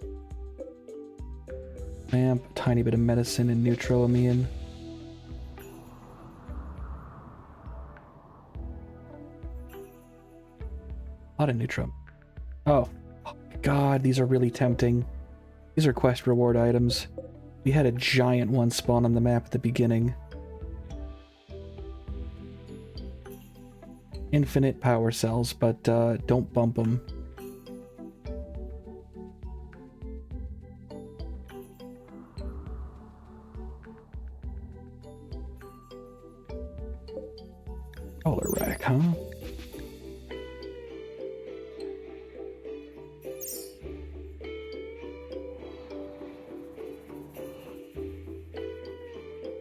Lamp, a tiny bit of medicine and neutroamine. A lot of neutrum. Oh god, these are really tempting. These are quest reward items. We had a giant one spawn on the map at the beginning. Infinite power cells, but don't bump them. Color rack, huh?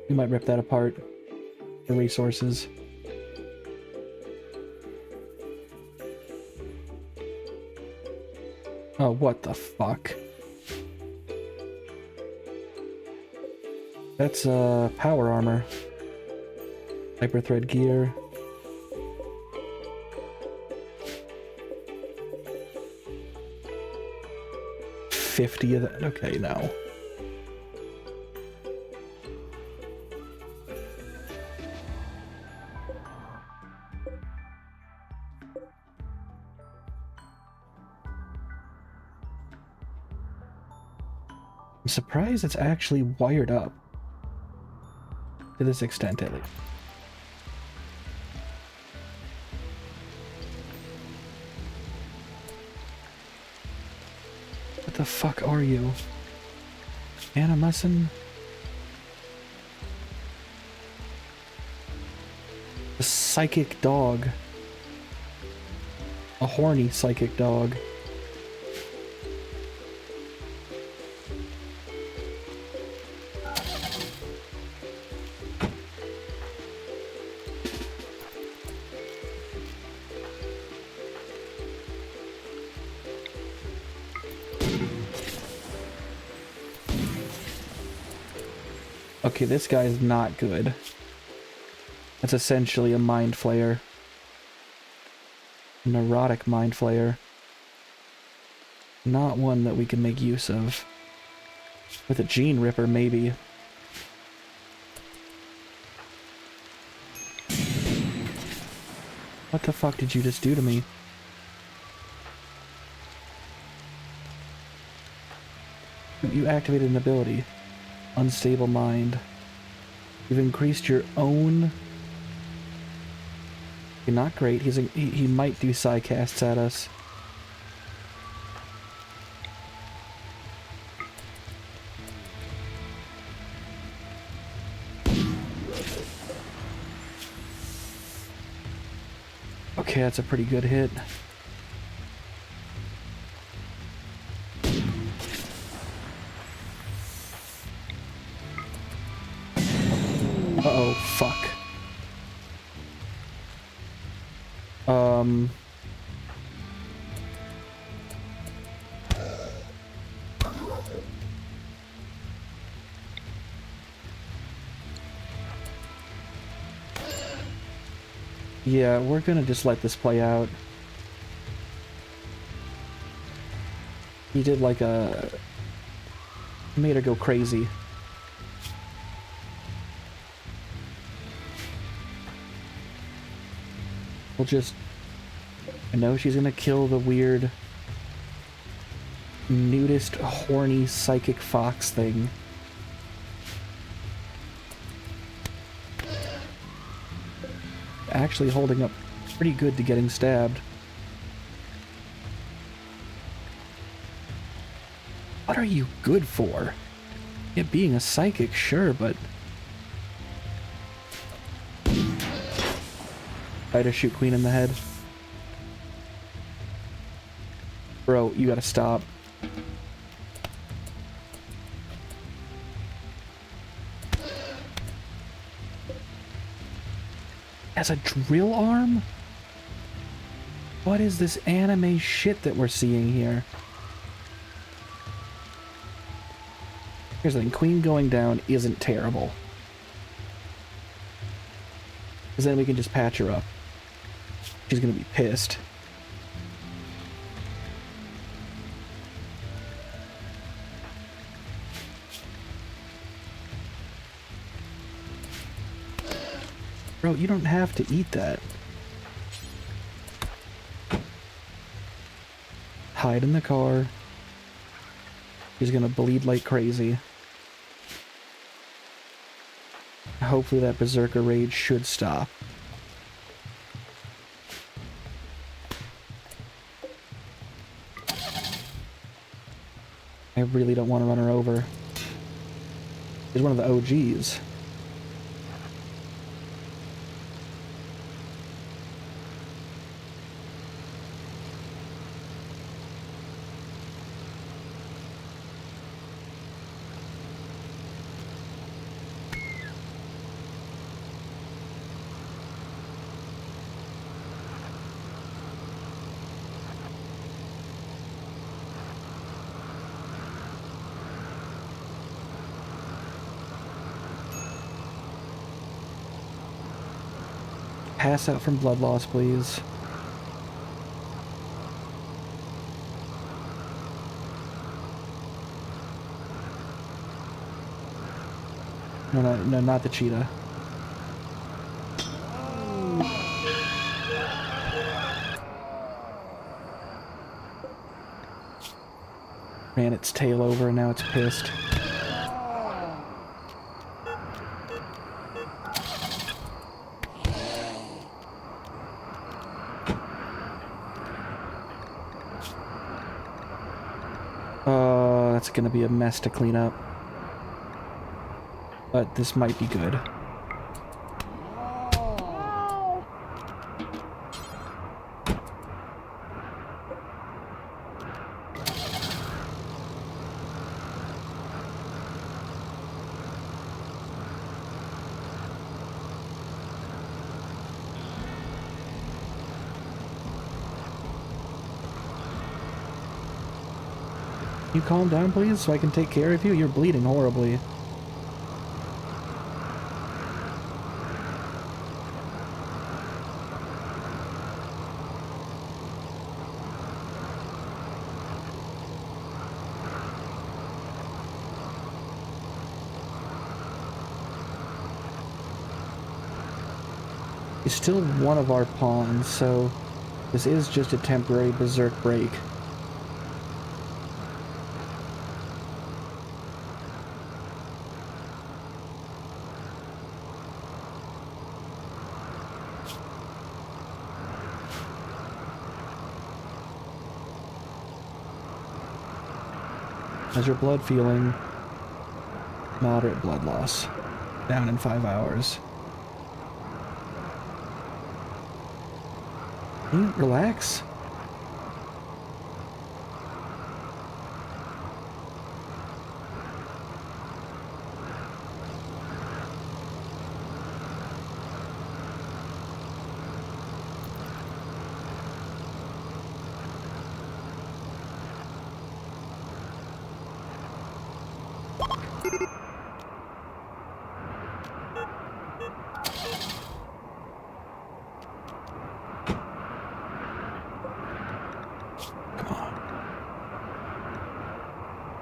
We might rip that apart for resources. Oh, what the fuck? That's power armor. Hyperthread gear. 50 of that. Okay, no. I'm surprised it's actually wired up. To this extent, at least. What the fuck are you? Animusin? A psychic dog. A horny psychic dog. Okay, this guy is not good. That's essentially a mind flayer. A neurotic mind flayer. Not one that we can make use of. With a gene ripper, maybe. What the fuck did you just do to me? You activated an ability. Unstable mind. You've increased your own... Okay, not great. He might do psycasts at us. Okay, that's a pretty good hit. Uh-oh, fuck. Yeah, we're gonna just let this play out. He did like a... made her go crazy. We'll just... I know she's gonna kill the weird... nudist, horny, psychic fox thing. Actually holding up pretty good to getting stabbed. What are you good for? Yeah, being a psychic, sure, but... Try to shoot Queen in the head. Bro, you gotta stop. As a drill arm? What is this anime shit that we're seeing here? Here's the thing, Queen going down isn't terrible. Because then we can just patch her up. She's gonna be pissed. Bro, you don't have to eat that. Hide in the car. He's gonna bleed like crazy. Hopefully that berserker rage should stop. I really don't want to run her over. He's one of the OGs. Pass out from blood loss, please. No, no, no, not the cheetah. Ran its tail over and now it's pissed. Oh, that's gonna be a mess to clean up. But this might be good. You calm down, please, so I can take care of you? You're bleeding horribly. He's still one of our pawns, so this is just a temporary berserk break. How's your blood feeling? Moderate blood loss. Down in 5 hours. Relax.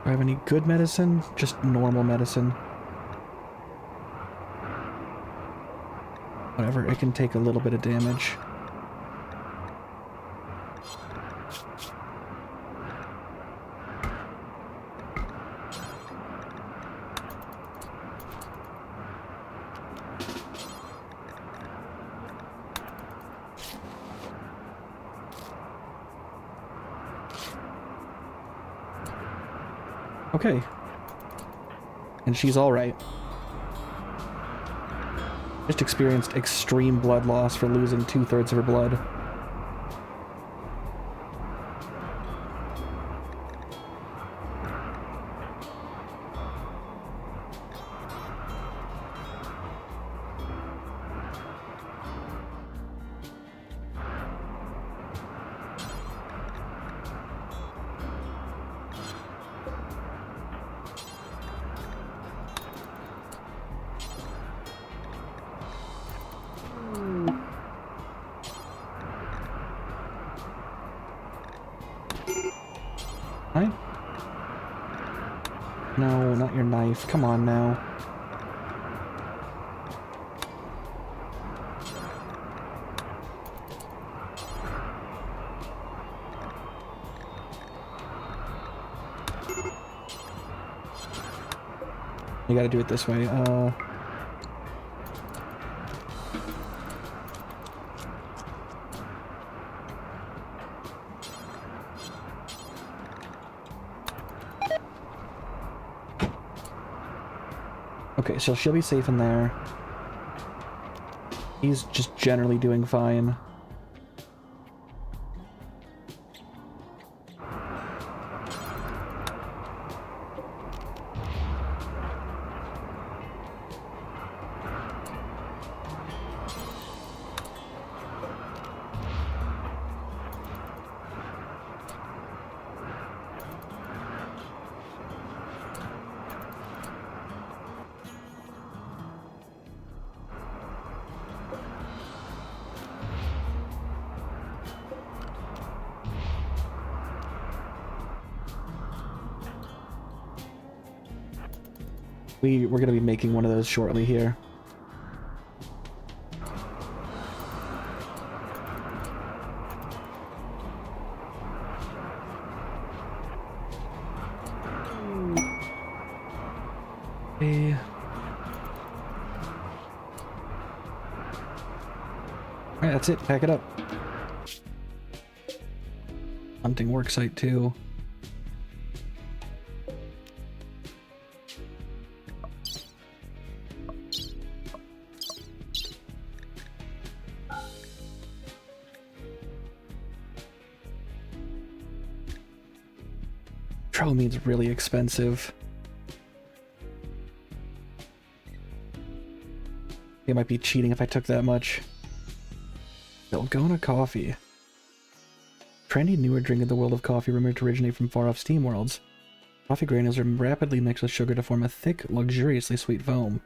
Do I have any good medicine? Just normal medicine. Whatever, it can take a little bit of damage. Okay. And she's alright. Just experienced extreme blood loss for losing 2/3 of her blood. Right? No, not your knife. Come on now. You gotta do it this way. Okay, so she'll be safe in there. He's just generally doing fine. We're going to be making one of those shortly here. Okay. Alright, that's it. Pack it up. Hunting worksite too. Tromine's really expensive. It might be cheating if I took that much. Dalgona coffee. Trendy newer drink in the world of coffee rumored to originate from far-off steam worlds. Coffee granules are rapidly mixed with sugar to form a thick, luxuriously sweet foam.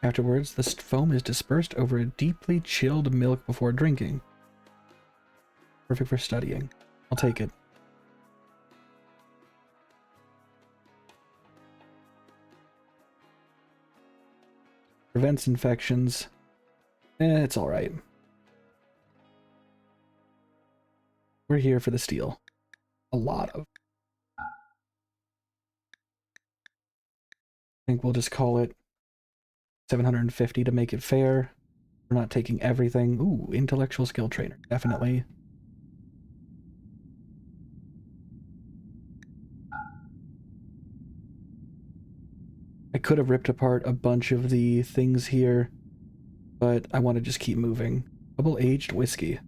Afterwards, the foam is dispersed over a deeply chilled milk before drinking. Perfect for studying. I'll take it. Prevents infections. It's alright. We're here for the steel. A lot of. I think we'll just call it 750 to make it fair. We're not taking everything. Ooh, intellectual skill trainer. Definitely. I could have ripped apart a bunch of the things here, but I want to just keep moving. Double-aged whiskey.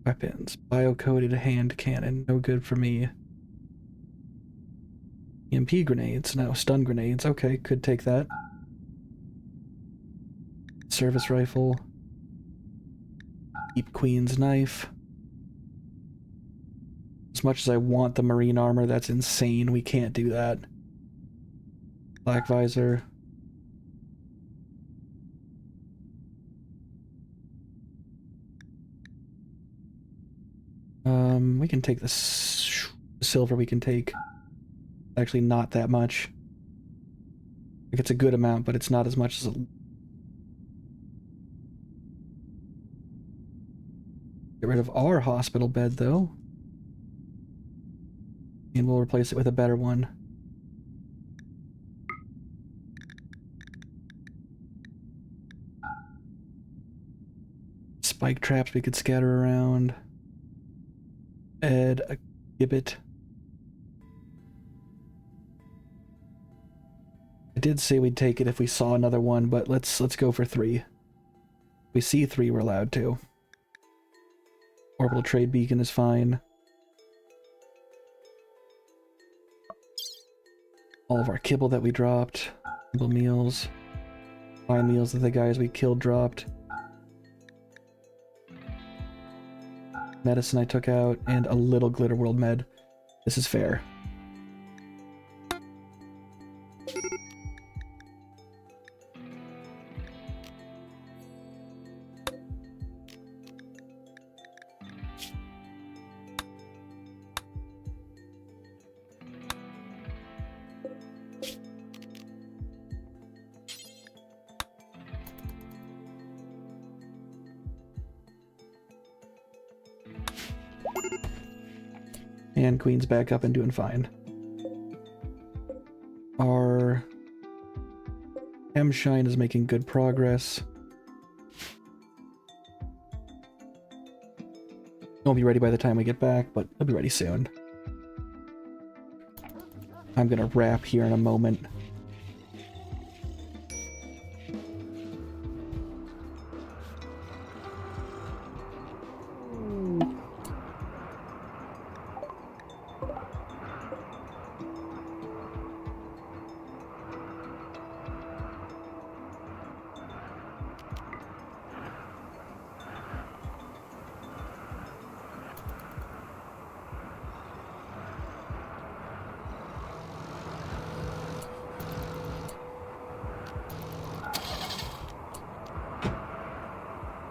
Weapons. Bio-coated hand cannon. No good for me. EMP grenades. No, stun grenades. Okay, could take that. Service rifle. Deep Queen's knife. As much as I want the marine armor, that's insane. We can't do that. Black visor. We can take the silver. We can take actually not that much. Like, it's a good amount, but it's not as much as a... Get rid of our hospital bed, though. And we'll replace it with a better one. Spike traps we could scatter around. Bed, a gibbet. I did say we'd take it if we saw another one, but let's go for 3. If we see 3, we're allowed to. Orbital trade beacon is fine. All of our kibble that we dropped. Kibble meals. Fine meals that the guys we killed dropped. Medicine I took out, and a little Glitter World med. This is fair. And Queen's back up and doing fine. Our M-Shine is making good progress. Won't be ready by the time we get back, but it'll be ready soon. I'm gonna wrap here in a moment.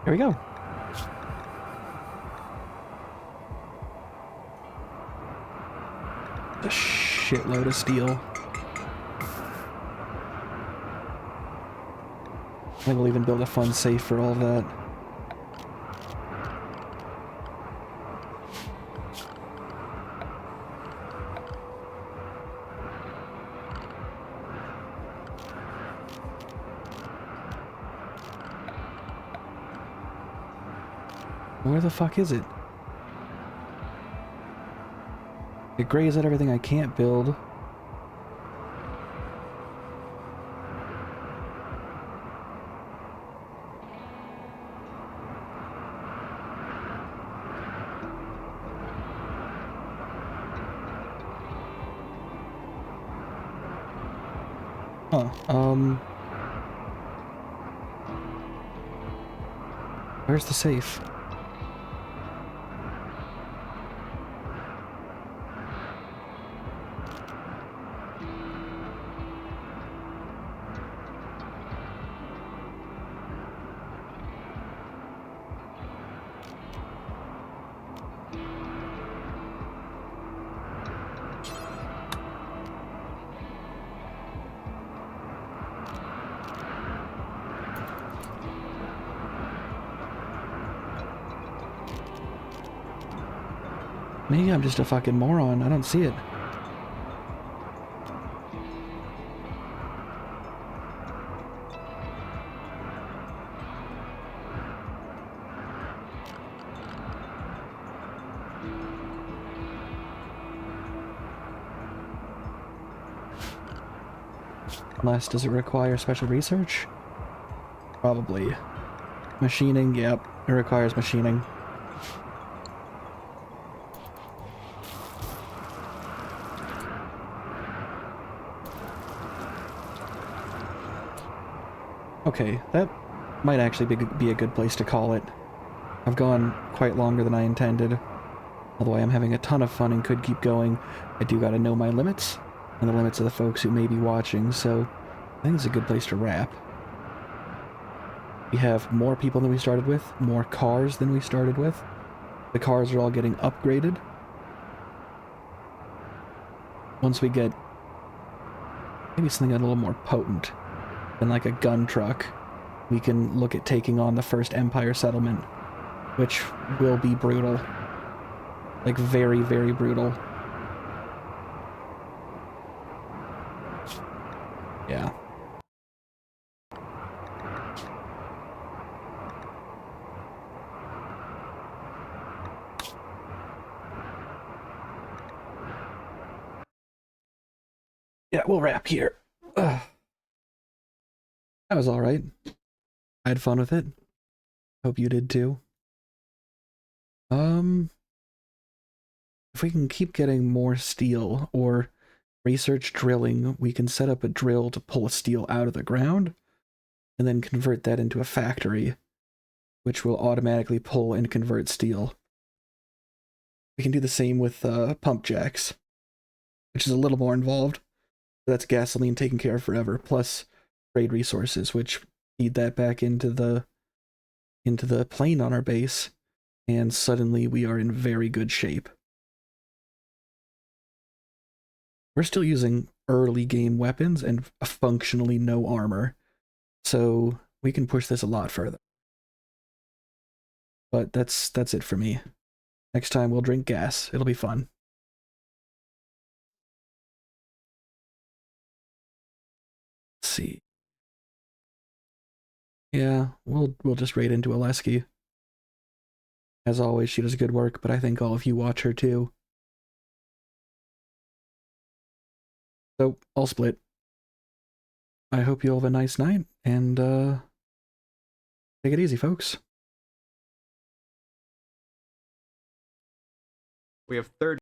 There we go. shitload of steel. I think we'll even build a fun safe for all of that. Where the fuck is it? It grays at everything I can't build. Huh, where's the safe? Maybe I'm just a fucking moron. I don't see it. Unless, does it require special research? Probably. Machining, yep. It requires machining. Okay, that might actually be a good place to call it. I've gone quite longer than I intended. Although I am having a ton of fun and could keep going, I do gotta know my limits, and the limits of the folks who may be watching, so I think it's a good place to wrap. We have more people than we started with, more cars than we started with. The cars are all getting upgraded. Once we get maybe something a little more potent than like a gun truck, we can look at taking on the first Empire settlement, which will be brutal. Like, very, very brutal. Yeah. Yeah, we'll wrap here. Ugh. That was alright. I had fun with it. Hope you did too. If we can keep getting more steel or research drilling, we can set up a drill to pull steel out of the ground and then convert that into a factory, which will automatically pull and convert steel. We can do the same with pump jacks, which is a little more involved. That's gasoline taken care of forever, plus trade resources, which feed that back into the plane on our base, and suddenly we are in very good shape. We're still using early game weapons and functionally no armor, so we can push this a lot further. But that's it for me. Next time we'll drink gas. It'll be fun. Let's see. Yeah, we'll just raid into Aleski. As always, she does good work, but I think all of you watch her too. So, I'll split. I hope you all have a nice night, and take it easy, folks. We have 30